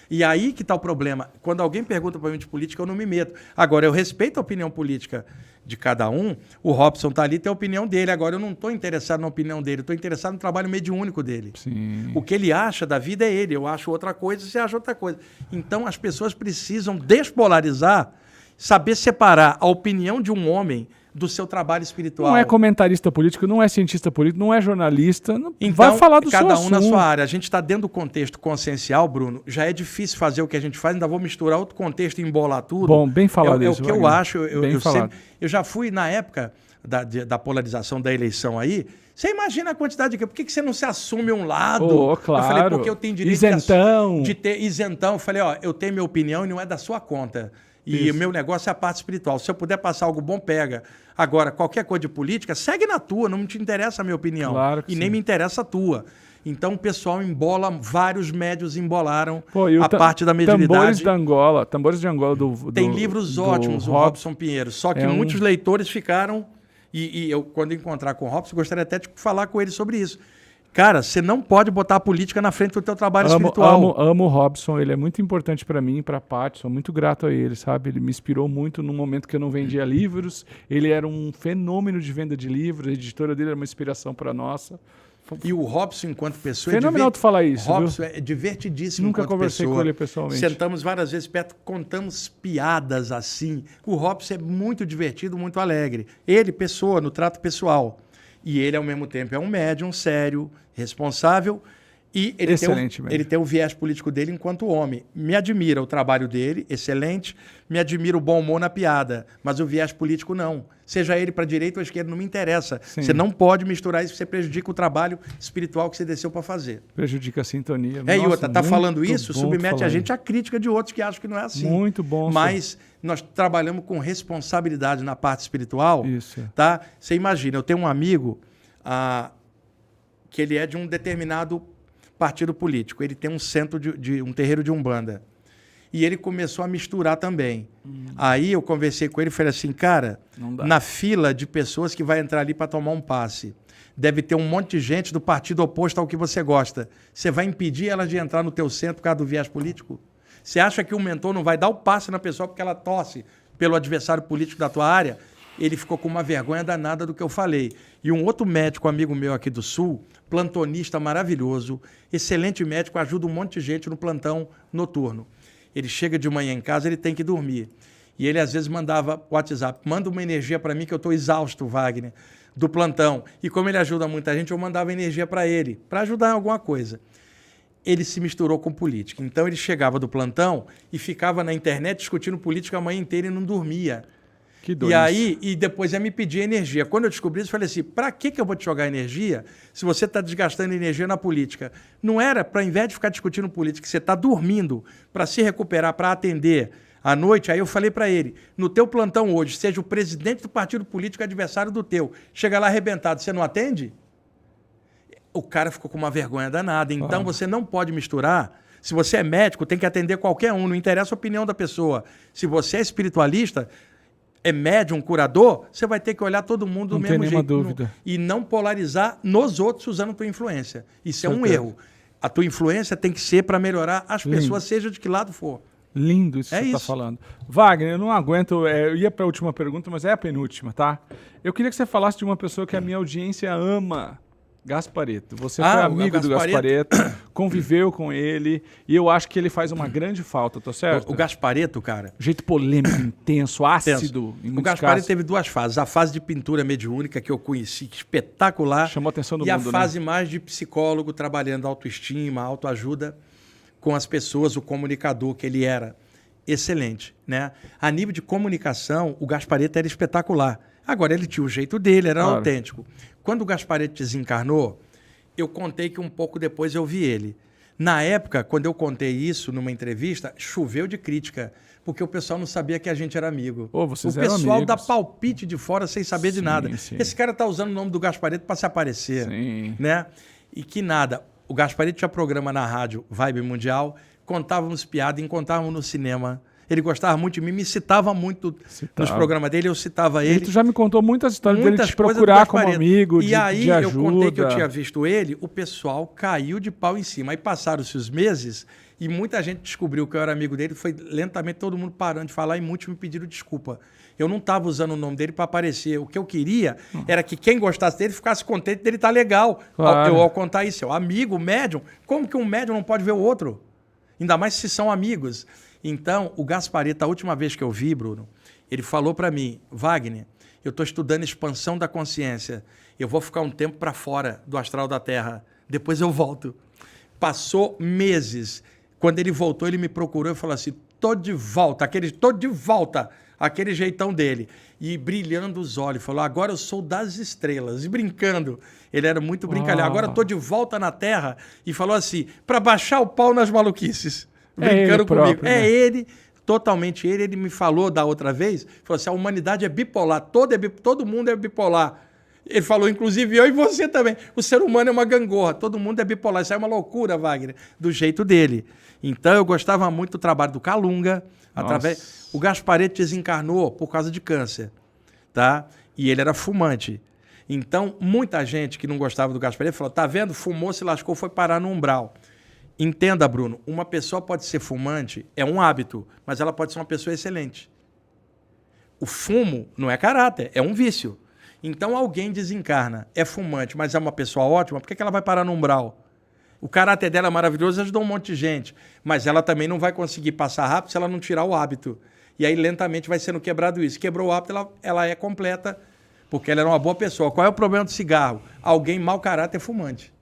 E aí que está o problema. Quando alguém pergunta para mim de política, eu não me meto. Agora, eu respeito a opinião política de cada um. O Robson está ali, tem a opinião dele. Agora, eu não estou interessado na opinião dele, estou interessado no trabalho mediúnico dele. Sim. O que ele acha da vida é ele. Eu acho outra coisa, você acha outra coisa. Então, as pessoas precisam despolarizar, saber separar a opinião de um homem do seu trabalho espiritual. Não é comentarista político, não é cientista político, não é jornalista. Então, vai falar do seu cada um assunto. na sua área. A gente está dentro do contexto consciencial, Bruno. Já é difícil fazer o que a gente faz, ainda vou misturar outro contexto e embolar tudo. Bom, bem falado É isso. o que eu acho. Eu já fui na época da polarização da eleição aí. Você imagina a quantidade de... Por que você não se assume um lado? Claro. Eu falei, porque eu tenho direito de ter isentão. Eu falei, eu tenho minha opinião e não é da sua conta. E o meu negócio é a parte espiritual. Se eu puder passar algo bom, pega. Agora, qualquer coisa de política, segue na tua. Não te interessa a minha opinião. Claro que nem me interessa a tua. Então o pessoal embola, vários médios embolaram e a parte da mediunidade. Tambores de Angola do Tem livros ótimos, o Robson Pinheiro, só que muitos leitores ficaram, e eu, quando encontrar com o Robson, gostaria até de falar com ele sobre isso. Cara, você não pode botar a política na frente do teu trabalho espiritual. Amo o Robson, ele é muito importante para mim, para a Paty, sou muito grato a ele, sabe? Ele me inspirou muito num momento que eu não vendia livros, ele era um fenômeno de venda de livros, a editora dele era uma inspiração para nossa. E o Robson, enquanto pessoa... Fenomenal tu falar isso, Robson é divertidíssimo. Nunca conversei com ele pessoalmente. Sentamos várias vezes perto, contamos piadas assim. O Robson é muito divertido, muito alegre. Ele, pessoa, no trato pessoal. E ele, ao mesmo tempo, é um médium sério, responsável, e ele tem o viés político dele enquanto homem. Me admira o trabalho dele, excelente, me admira o bom humor na piada, mas o viés político não. Seja ele para a direita ou à esquerda, não me interessa. Sim. Você não pode misturar isso, você prejudica o trabalho espiritual que você desceu para fazer. Prejudica a sintonia. E outra, tá falando isso, submete a gente à crítica de outros que acham que não é assim. Muito bom. Mas nós trabalhamos com responsabilidade na parte espiritual. Isso. Tá? Você imagina, eu tenho um amigo que ele é de um determinado partido político. Ele tem um centro um terreiro de Umbanda. E ele começou a misturar também. Aí eu conversei com ele e falei assim, cara, na fila de pessoas que vai entrar ali para tomar um passe, deve ter um monte de gente do partido oposto ao que você gosta. Você vai impedir ela de entrar no teu centro por causa do viés político? Você acha que o mentor não vai dar o passe na pessoa porque ela torce pelo adversário político da tua área? Ele ficou com uma vergonha danada do que eu falei. E um outro médico, amigo meu aqui do Sul, plantonista maravilhoso, excelente médico, ajuda um monte de gente no plantão noturno. Ele chega de manhã em casa, ele tem que dormir. E ele, às vezes, mandava WhatsApp, manda uma energia para mim que eu estou exausto, Wagner, do plantão. E como ele ajuda muita gente, eu mandava energia para ele, para ajudar em alguma coisa. Ele se misturou com política. Então, ele chegava do plantão e ficava na internet discutindo política a manhã inteira e não dormia. E depois ia me pedir energia. Quando eu descobri isso, eu falei assim, para que eu vou te jogar energia se você está desgastando energia na política? Não era para, ao invés de ficar discutindo política, você está dormindo para se recuperar, para atender à noite. Aí eu falei para ele, no teu plantão hoje, seja o presidente do partido político adversário do teu, chega lá arrebentado, você não atende? O cara ficou com uma vergonha danada. Então você não pode misturar. Se você é médico, tem que atender qualquer um, não interessa a opinião da pessoa. Se você é espiritualista, é médium, curador, você vai ter que olhar todo mundo do mesmo jeito. Dúvida. E não polarizar nos outros usando tua influência. Isso é um erro. A tua influência tem que ser para melhorar as pessoas, seja de que lado for. Lindo isso que você está falando. Wagner, eu não aguento, eu ia para a última pergunta, mas é a penúltima, tá? Eu queria que você falasse de uma pessoa que a minha audiência ama. Gasparetto. Você foi amigo do Gasparetto, conviveu com ele, e eu acho que ele faz uma grande falta, tá certo? O Gasparetto, cara... Jeito polêmico, intenso, ácido. O Gasparetto teve duas fases. A fase de pintura mediúnica, que eu conheci, espetacular. Chamou a atenção do mundo, e a fase mais de psicólogo, trabalhando autoestima, autoajuda com as pessoas, o comunicador que ele era. Excelente, né? A nível de comunicação, o Gasparetto era espetacular. Agora, ele tinha o jeito dele, era autêntico. Quando o Gasparetto desencarnou, eu contei que um pouco depois eu vi ele. Na época, quando eu contei isso numa entrevista, choveu de crítica, porque o pessoal não sabia que a gente era amigo. O pessoal dá palpite de fora sem saber de nada. Sim. Esse cara tá usando o nome do Gasparetto para se aparecer. Sim. Né? E que nada. O Gasparetto tinha programa na rádio Vibe Mundial, contávamos piada, encontrávamos no cinema. Ele gostava muito de mim, me citava muito nos programas dele, eu citava ele. Tu já me contou muitas histórias dele te procurar como amigo, de ajuda. E aí eu contei que eu tinha visto ele, o pessoal caiu de pau em cima. Aí passaram-se os meses e muita gente descobriu que eu era amigo dele, foi lentamente todo mundo parando de falar e muitos me pediram desculpa. Eu não estava usando o nome dele para aparecer. O que eu queria era que quem gostasse dele ficasse contente dele estar legal. Claro. Eu, ao contar isso, eu, amigo, médium, como que um médium não pode ver o outro? Ainda mais se são amigos. Então, o Gasparetto, a última vez que eu vi, Bruno, ele falou para mim, Wagner, eu estou estudando expansão da consciência, eu vou ficar um tempo para fora do astral da Terra, depois eu volto. Passou meses. Quando ele voltou, ele me procurou e falou assim, tô de volta, aquele jeitão dele. E brilhando os olhos, falou, agora eu sou das estrelas. E brincando, ele era muito brincalhão. Agora eu tô de volta na Terra. E falou assim, para baixar o pau nas maluquices. Brincando comigo. Próprio, né? Ele, totalmente ele me falou da outra vez, falou assim, a humanidade é bipolar, todo mundo é bipolar. Ele falou, inclusive, eu e você também. O ser humano é uma gangorra, todo mundo é bipolar. Isso é uma loucura, Wagner, do jeito dele. Então, eu gostava muito do trabalho do Calunga. O Gasparetti desencarnou por causa de câncer, tá? E ele era fumante. Então, muita gente que não gostava do Gasparetti falou, tá vendo? Fumou, se lascou, foi parar no umbral. Entenda, Bruno, uma pessoa pode ser fumante, é um hábito, mas ela pode ser uma pessoa excelente. O fumo não é caráter, é um vício. Então alguém desencarna, é fumante, mas é uma pessoa ótima, por que ela vai parar no umbral? O caráter dela é maravilhoso, ajudou um monte de gente, mas ela também não vai conseguir passar rápido se ela não tirar o hábito. E aí lentamente vai sendo quebrado isso. Quebrou o hábito, ela é completa, porque ela era uma boa pessoa. Qual é o problema do cigarro? Alguém mau caráter fumante.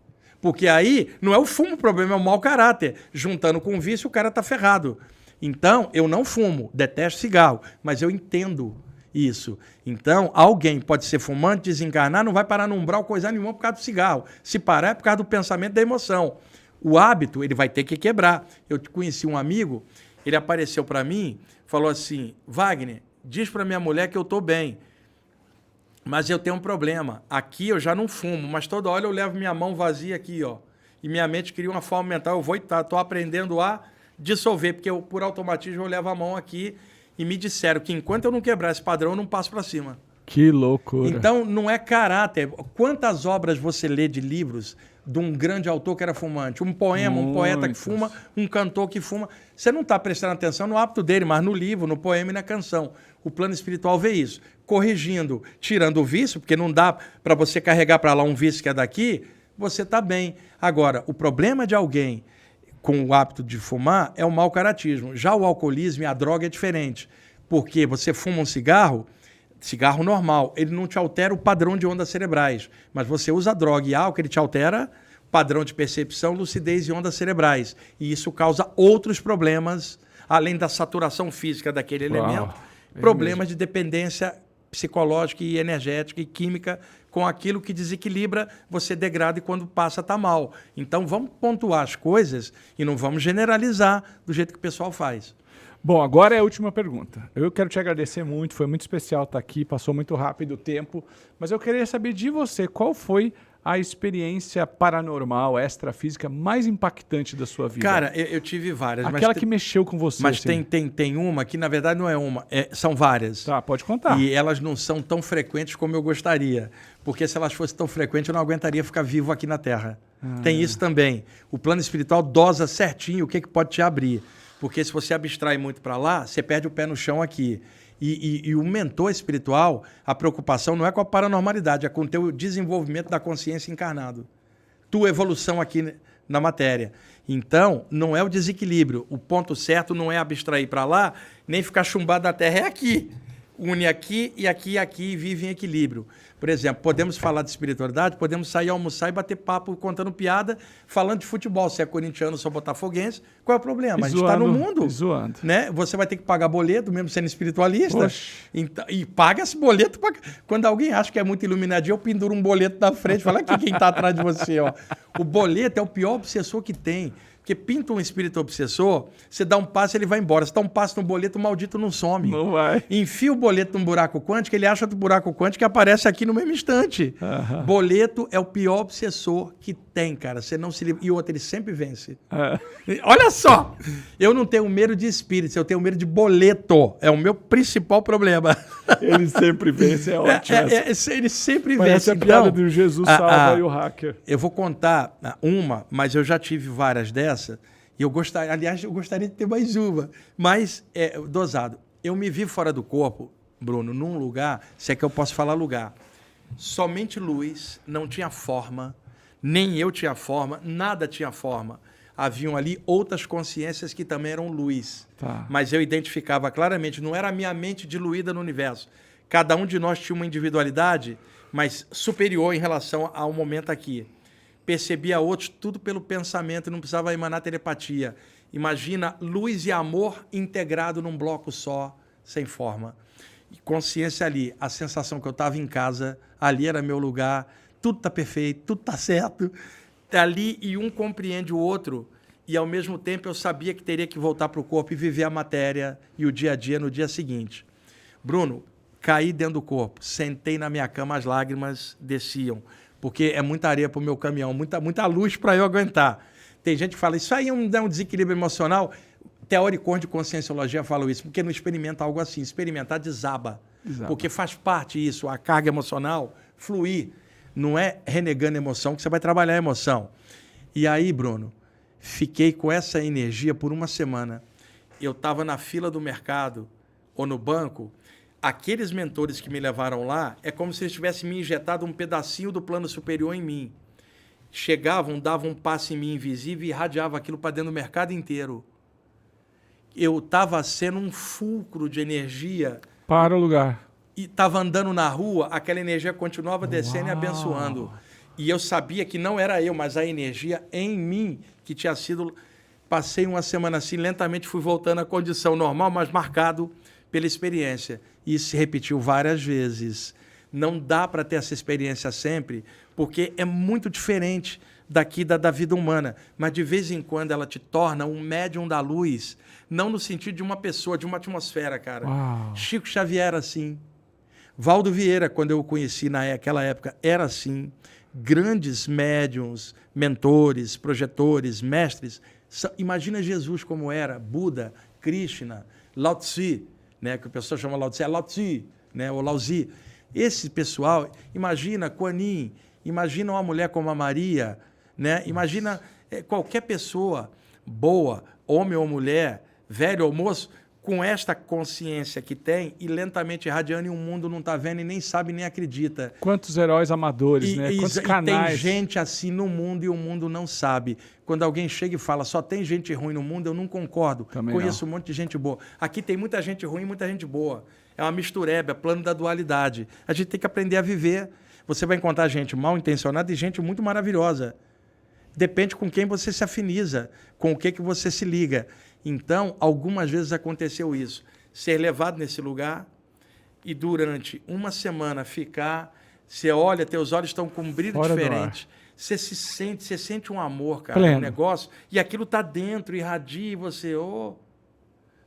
Porque aí não é o fumo o problema, é o mau caráter. Juntando com o vício, o cara tá ferrado. Então, eu não fumo, detesto cigarro, mas eu entendo isso. Então, alguém pode ser fumante, desencarnar, não vai parar no umbral coisa nenhuma por causa do cigarro. Se parar é por causa do pensamento da emoção. O hábito, ele vai ter que quebrar. Eu conheci um amigo, ele apareceu para mim, falou assim, Wagner, diz para minha mulher que eu tô bem, mas eu tenho um problema. Aqui eu já não fumo, mas toda hora eu levo minha mão vazia aqui, ó. E minha mente cria uma forma mental, eu vou estar, tô aprendendo a dissolver, porque eu, por automatismo, eu levo a mão aqui e me disseram que enquanto eu não quebrar esse padrão, eu não passo para cima. Que loucura. Então, não é caráter. Quantas obras você lê de livros de um grande autor que era fumante? Um poema, um poeta que fuma, um cantor que fuma. Você não está prestando atenção no hábito dele, mas no livro, no poema e na canção. O plano espiritual vê isso. Corrigindo, tirando o vício, porque não dá para você carregar para lá um vício que é daqui, você está bem. Agora, o problema de alguém com o hábito de fumar é o mau caratismo. Já o alcoolismo e a droga é diferente. Porque você fuma um cigarro normal, ele não te altera o padrão de ondas cerebrais. Mas você usa droga e álcool, ele te altera padrão de percepção, lucidez e ondas cerebrais. E isso causa outros problemas, além da saturação física daquele elemento, problemas de dependência psicológica e energética e química com aquilo que desequilibra, você degrada e quando passa está mal. Então vamos pontuar as coisas e não vamos generalizar do jeito que o pessoal faz. Bom, agora é a última pergunta. Eu quero te agradecer muito, foi muito especial estar aqui, passou muito rápido o tempo, mas eu queria saber de você, qual foi a experiência paranormal, extrafísica mais impactante da sua vida? Cara, eu tive várias. Aquela que mexeu com você. Mas assim. tem uma que, na verdade, não é uma, são várias. Tá, pode contar. E elas não são tão frequentes como eu gostaria. Porque se elas fossem tão frequentes, eu não aguentaria ficar vivo aqui na Terra. Tem isso também. O plano espiritual dosa certinho o que pode te abrir. Porque se você abstrai muito para lá, você perde o pé no chão aqui. E o mentor espiritual, a preocupação não é com a paranormalidade, é com o teu desenvolvimento da consciência encarnado. Tua evolução aqui na matéria. Então, não é o desequilíbrio. O ponto certo não é abstrair para lá, nem ficar chumbado na Terra. É aqui. Une aqui e aqui e aqui e vive em equilíbrio. Por exemplo, podemos falar de espiritualidade, podemos sair almoçar e bater papo contando piada, falando de futebol. Se é corintiano, se é botafoguense, qual é o problema? A gente está no mundo. Zoando. Né? Você vai ter que pagar boleto, mesmo sendo espiritualista. Então, e paga esse boleto. Quando alguém acha que é muito iluminadinho, eu penduro um boleto na frente. Fala aqui quem está atrás de você. Ó. O boleto é o pior obsessor que tem. Porque pinta um espírito obsessor, você dá um passo e ele vai embora. Você dá um passo no boleto, o maldito não some. Não vai. Enfia o boleto num buraco quântico, ele acha do buraco quântico que aparece aqui no mesmo instante. Boleto é o pior obsessor que tem, cara. Você não se livra. E outro, ele sempre vence. Olha só! Eu não tenho medo de espíritos, eu tenho medo de boleto. É o meu principal problema. Ele sempre vence, é ótimo. Ele sempre Parece vence. a piada do Jesus salva e o hacker. Eu vou contar uma, mas eu já tive várias dessas. E eu gostaria de ter mais uma, mas dosado. Eu me vi fora do corpo, Bruno, num lugar, se é que eu posso falar lugar, somente luz, não tinha forma, nem eu tinha forma, nada tinha forma. Haviam ali outras consciências que também eram luz, mas eu identificava claramente, não era a minha mente diluída no universo. Cada um de nós tinha uma individualidade, mas superior em relação ao momento aqui. Percebia outros tudo pelo pensamento, não precisava emanar telepatia. Imagina luz e amor integrado num bloco só, sem forma. E consciência ali, a sensação que eu estava em casa, ali era meu lugar, tudo está perfeito, tudo está certo. Ali e um compreende o outro, e ao mesmo tempo eu sabia que teria que voltar para o corpo e viver a matéria e o dia a dia no dia seguinte. Bruno, caí dentro do corpo, sentei na minha cama, as lágrimas desciam, porque é muita areia para o meu caminhão, muita luz para eu aguentar. Tem gente que fala, isso aí é um desequilíbrio emocional. Teóricos de conscienciologia falam isso, porque não experimenta algo assim. Experimentar desaba. Porque faz parte isso, a carga emocional, fluir. Não é renegando a emoção que você vai trabalhar a emoção. E aí, Bruno, fiquei com essa energia por uma semana. Eu estava na fila do mercado ou no banco. Aqueles mentores que me levaram lá, é como se eles tivessem me injetado um pedacinho do plano superior em mim. Chegavam, davam um passe em mim invisível e irradiavam aquilo para dentro do mercado inteiro. Eu estava sendo um fulcro de energia. Para o lugar. E estava andando na rua, aquela energia continuava descendo e abençoando. E eu sabia que não era eu, mas a energia em mim que tinha sido... Passei uma semana assim, lentamente fui voltando à condição normal, mas marcado pela experiência. E isso se repetiu várias vezes. Não dá para ter essa experiência sempre, porque é muito diferente daqui da vida humana. Mas, de vez em quando, ela te torna um médium da luz, não no sentido de uma pessoa, de uma atmosfera, cara. Uau. Chico Xavier era assim. Valdo Vieira, quando eu o conheci naquela época, era assim. Grandes médiums, mentores, projetores, mestres. Imagina Jesus como era, Buda, Krishna, Lao Tzu, né, que o pessoal chama Lao Tzu, é Lao Tzu, né, ou Lao Tzu. Esse pessoal, imagina Kuan Yin, imagina uma mulher como a Maria, né? Imagina qualquer pessoa boa, homem ou mulher, velho ou moço, com esta consciência que tem e lentamente irradiando e o mundo não está vendo e nem sabe nem acredita. Quantos heróis amadores, né? Quantos canais. Tem gente assim no mundo e o mundo não sabe. Quando alguém chega e fala, só tem gente ruim no mundo, eu não concordo. Também Conheço não. Um monte de gente boa. Aqui tem muita gente ruim e muita gente boa. É uma mistureba, é plano da dualidade. A gente tem que aprender a viver. Você vai encontrar gente mal intencionada e gente muito maravilhosa. Depende com quem você se afiniza, com o que você se liga. Então, algumas vezes aconteceu isso. Ser levado nesse lugar e durante uma semana ficar, você olha, teus olhos estão com um brilho fora diferente. Você sente um amor, cara, pleno. Um negócio, e aquilo está dentro, irradia, e você,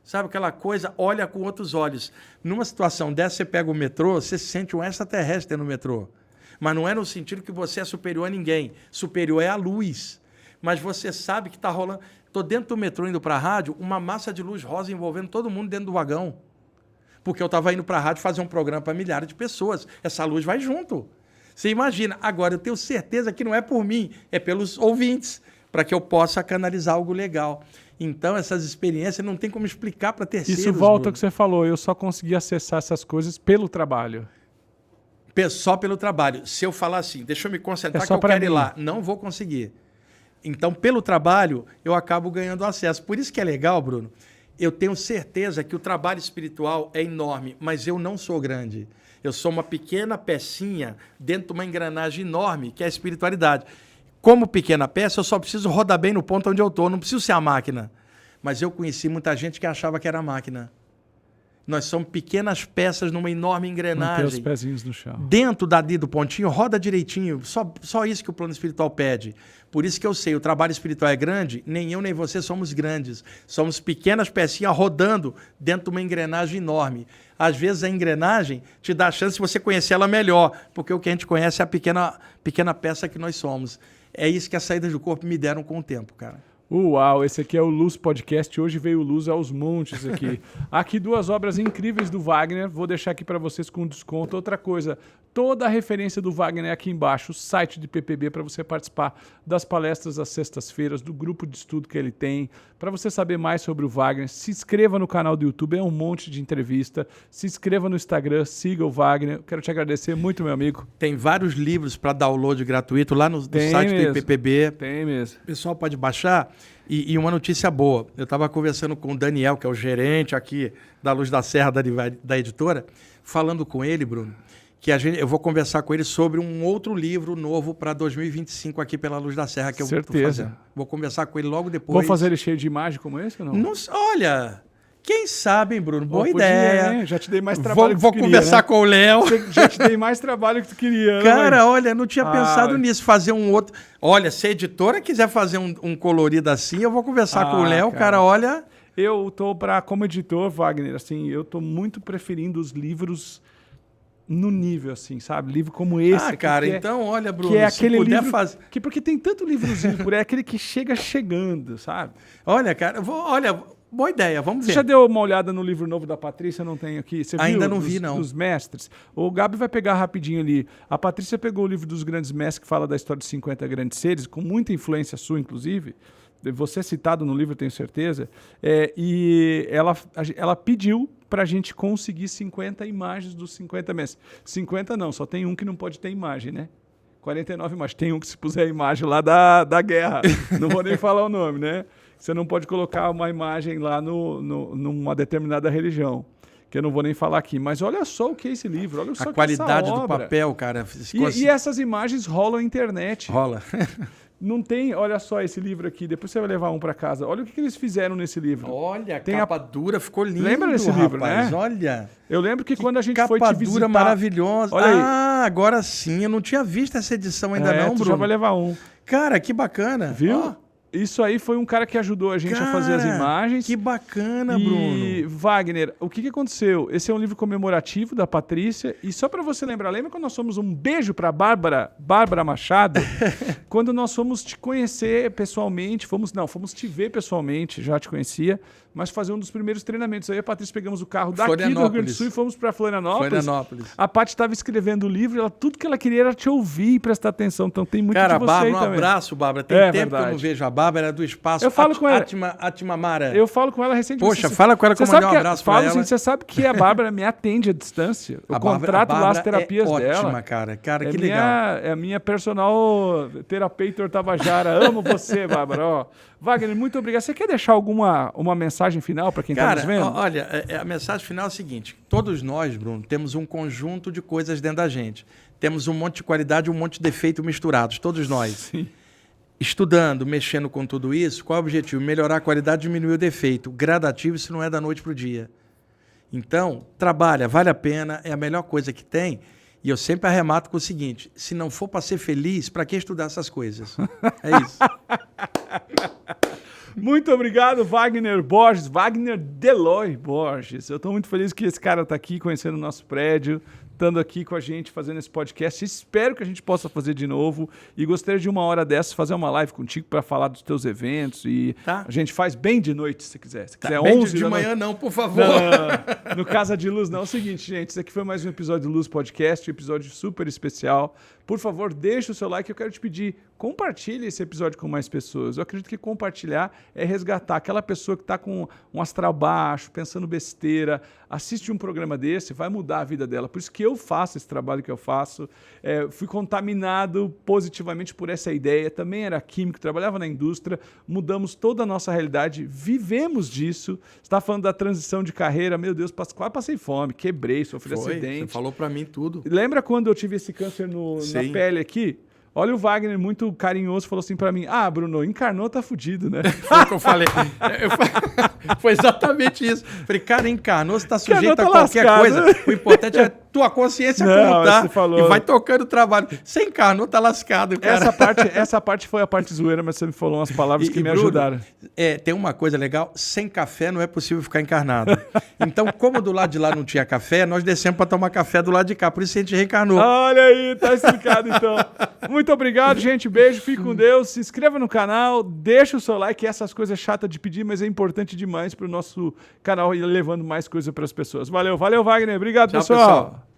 sabe aquela coisa, olha com outros olhos. Numa situação dessa, você pega o metrô, você se sente um extraterrestre no metrô. Mas não é no sentido que você é superior a ninguém. Superior é a luz. Mas você sabe que está rolando... Estou dentro do metrô indo para a rádio, uma massa de luz rosa envolvendo todo mundo dentro do vagão. Porque eu estava indo para a rádio fazer um programa para milhares de pessoas. Essa luz vai junto. Você imagina. Agora, eu tenho certeza que não é por mim, é pelos ouvintes, para que eu possa canalizar algo legal. Então, essas experiências não tem como explicar para terceiros. Isso volta Bruno. ao que você falou. Eu só consegui acessar essas coisas pelo trabalho. Só pelo trabalho. Se eu falar assim, deixa eu me concentrar que eu quero ir lá, não vou conseguir. Então, pelo trabalho, eu acabo ganhando acesso. Por isso que é legal, Bruno. Eu tenho certeza que o trabalho espiritual é enorme, mas eu não sou grande. Eu sou uma pequena pecinha dentro de uma engrenagem enorme, que é a espiritualidade. Como pequena peça, eu só preciso rodar bem no ponto onde eu estou, não preciso ser a máquina. Mas eu conheci muita gente que achava que era a máquina. Nós somos pequenas peças numa enorme engrenagem. Manter os pezinhos no chão. Dentro do pontinho, roda direitinho. Só isso que o plano espiritual pede. Por isso que eu sei, o trabalho espiritual é grande, nem eu nem você somos grandes. Somos pequenas pecinhas rodando dentro de uma engrenagem enorme. Às vezes a engrenagem te dá a chance de você conhecer ela melhor, porque o que a gente conhece é a pequena peça que nós somos. É isso que as saídas do corpo me deram com o tempo, cara. Uau, esse aqui é o Luz Podcast. Hoje veio Luz aos montes aqui. Aqui 2 obras incríveis do Wagner. Vou deixar aqui para vocês com desconto. Outra coisa, toda a referência do Wagner é aqui embaixo, o site de PPB, para você participar das palestras às sextas-feiras, do grupo de estudo que ele tem. Para você saber mais sobre o Wagner, se inscreva no canal do YouTube, é um monte de entrevista. Se inscreva no Instagram, siga o Wagner. Quero te agradecer muito, meu amigo. Tem vários livros para download gratuito lá no site mesmo. do IPPB. Tem mesmo. O pessoal pode baixar. E uma notícia boa, eu estava conversando com o Daniel, que é o gerente aqui da Luz da Serra da editora, falando com ele, Bruno, que eu vou conversar com ele sobre um outro livro novo para 2025 aqui pela Luz da Serra, que eu estou fazendo. Vou conversar com ele logo depois. Vou fazer ele cheio de imagem como esse ou não? Não, olha... Quem sabe, hein, Bruno? Boa ideia. Hein? Já te dei mais trabalho que tu queria, conversar, né? Com o Léo. Já te dei mais trabalho que tu queria. Cara, olha, não tinha pensado nisso, fazer um outro... Olha, se a editora quiser fazer um colorido assim, eu vou conversar com o Léo, cara, olha... Eu tô como editor, Wagner, assim, eu tô muito preferindo os livros no nível, assim, sabe? Livro como esse. Ah, cara, então, olha, Bruno, que é aquele se puder livro fazer... porque tem tanto livrozinho por aí, aquele que chega chegando, sabe? Olha, cara, boa ideia, vamos ver. Você já deu uma olhada no livro novo da Patrícia? Não tem aqui? Você Ainda viu não vi, não. Dos mestres? O Gabi vai pegar rapidinho ali. A Patrícia pegou o livro dos grandes mestres, que fala da história dos 50 grandes seres, com muita influência sua, inclusive. Você é citado no livro, eu tenho certeza. E ela pediu para a gente conseguir 50 imagens dos 50 mestres. 50 não, só tem um que não pode ter imagem, né? 49 imagens. Tem um que se puser a imagem lá da guerra. Não vou nem falar o nome, né? Você não pode colocar uma imagem lá numa determinada religião, que eu não vou nem falar aqui. Mas olha só o que é esse livro, olha só a qualidade do papel, cara. E essas imagens rolam na internet. Rola. Não tem, olha só esse livro aqui, depois você vai levar um para casa. Olha o que eles fizeram nesse livro. Olha, a capa dura ficou linda. Lembra desse livro, né? Olha. Eu lembro que quando a gente foi te visitar... Capa dura maravilhosa. Olha aí. Agora sim, eu não tinha visto essa edição ainda não, Bruno. Já vai levar um. Cara, que bacana. Viu? Isso aí foi um cara que ajudou a gente a fazer as imagens. Que bacana, Bruno. E, Wagner, o que aconteceu? Esse é um livro comemorativo da Patrícia. E só para você lembra quando nós fomos um beijo para Bárbara Machado? Quando nós fomos te conhecer pessoalmente, fomos te ver pessoalmente, já te conhecia, mas fazer um dos primeiros treinamentos. Aí a Patrícia pegamos o carro daqui do Rio Grande do Sul e fomos para Florianópolis. A Paty estava escrevendo o livro e tudo que ela queria era te ouvir e prestar atenção. Então tem muito de você Bárbara, aí um também. abraço, Bárbara. Tem tempo que eu não vejo a Bárbara do espaço. Eu falo com ela. Atimamara. Eu falo com ela recentemente. Poxa, fala com ela que eu mandei um abraço pra ela. Assim, você sabe que a Bárbara me atende à distância. Eu contrato lá as terapias dela. Ótima, cara. Cara, que legal. É a minha personal terapeuta Tabajara. Amo você, Bárbara. Ó, Wagner, muito obrigado. Você quer deixar uma mensagem final para quem está nos vendo? Olha, a mensagem final é a seguinte. Todos nós, Bruno, temos um conjunto de coisas dentro da gente. Temos um monte de qualidade e um monte de defeito misturados. Todos nós. Sim. Estudando, mexendo com tudo isso, qual é o objetivo? Melhorar a qualidade, diminuir o defeito. Gradativo, isso não é da noite para o dia. Então, trabalha, vale a pena, é a melhor coisa que tem. E eu sempre arremato com o seguinte, se não for para ser feliz, para que estudar essas coisas? É isso. Muito obrigado, Wagner Borges, Wagner Deloy Borges. Eu estou muito feliz que esse cara está aqui, conhecendo o nosso prédio, estando aqui com a gente, fazendo esse podcast. Espero que a gente possa fazer de novo e gostaria de uma hora dessas fazer uma live contigo para falar dos teus eventos e a gente faz bem de noite, se quiser. Se quiser 11 de manhã não, por favor. No Casa de Luz não. É o seguinte, gente, esse aqui foi mais um episódio do Luz Podcast, um episódio super especial. Por favor, deixa o seu like. Eu quero te pedir, compartilhe esse episódio com mais pessoas. Eu acredito que compartilhar é resgatar aquela pessoa que está com um astral baixo, pensando besteira, assiste um programa desse, vai mudar a vida dela. Por isso que eu faço esse trabalho que eu faço. Fui contaminado positivamente por essa ideia. Também era químico, trabalhava na indústria, mudamos toda a nossa realidade, vivemos disso. Você está falando da transição de carreira, meu Deus, quase passei fome, quebrei, sofri acidente. Você falou para mim tudo. Lembra quando eu tive esse câncer na pele aqui? Olha o Wagner, muito carinhoso, falou assim pra mim, Bruno, encarnou, tá fudido, né? Foi o que eu falei. Foi exatamente isso. Falei, cara, encarnou, você tá sujeito a qualquer coisa. O importante é tua consciência como tá. E vai tocando o trabalho. Você encarnou, tá lascado, cara. Essa parte foi a parte zoeira, mas você me falou umas palavras que me ajudaram. Tem uma coisa legal, sem café não é possível ficar encarnado. Então, como do lado de lá não tinha café, nós descemos pra tomar café do lado de cá, por isso a gente reencarnou. Olha aí, tá explicado então. Muito obrigado, gente. Beijo, fique com Deus. Se inscreva no canal, deixa o seu like. Essas coisas chatas de pedir, mas é importante demais para o nosso canal ir levando mais coisa para as pessoas. Valeu, Wagner. Obrigado, tchau, pessoal.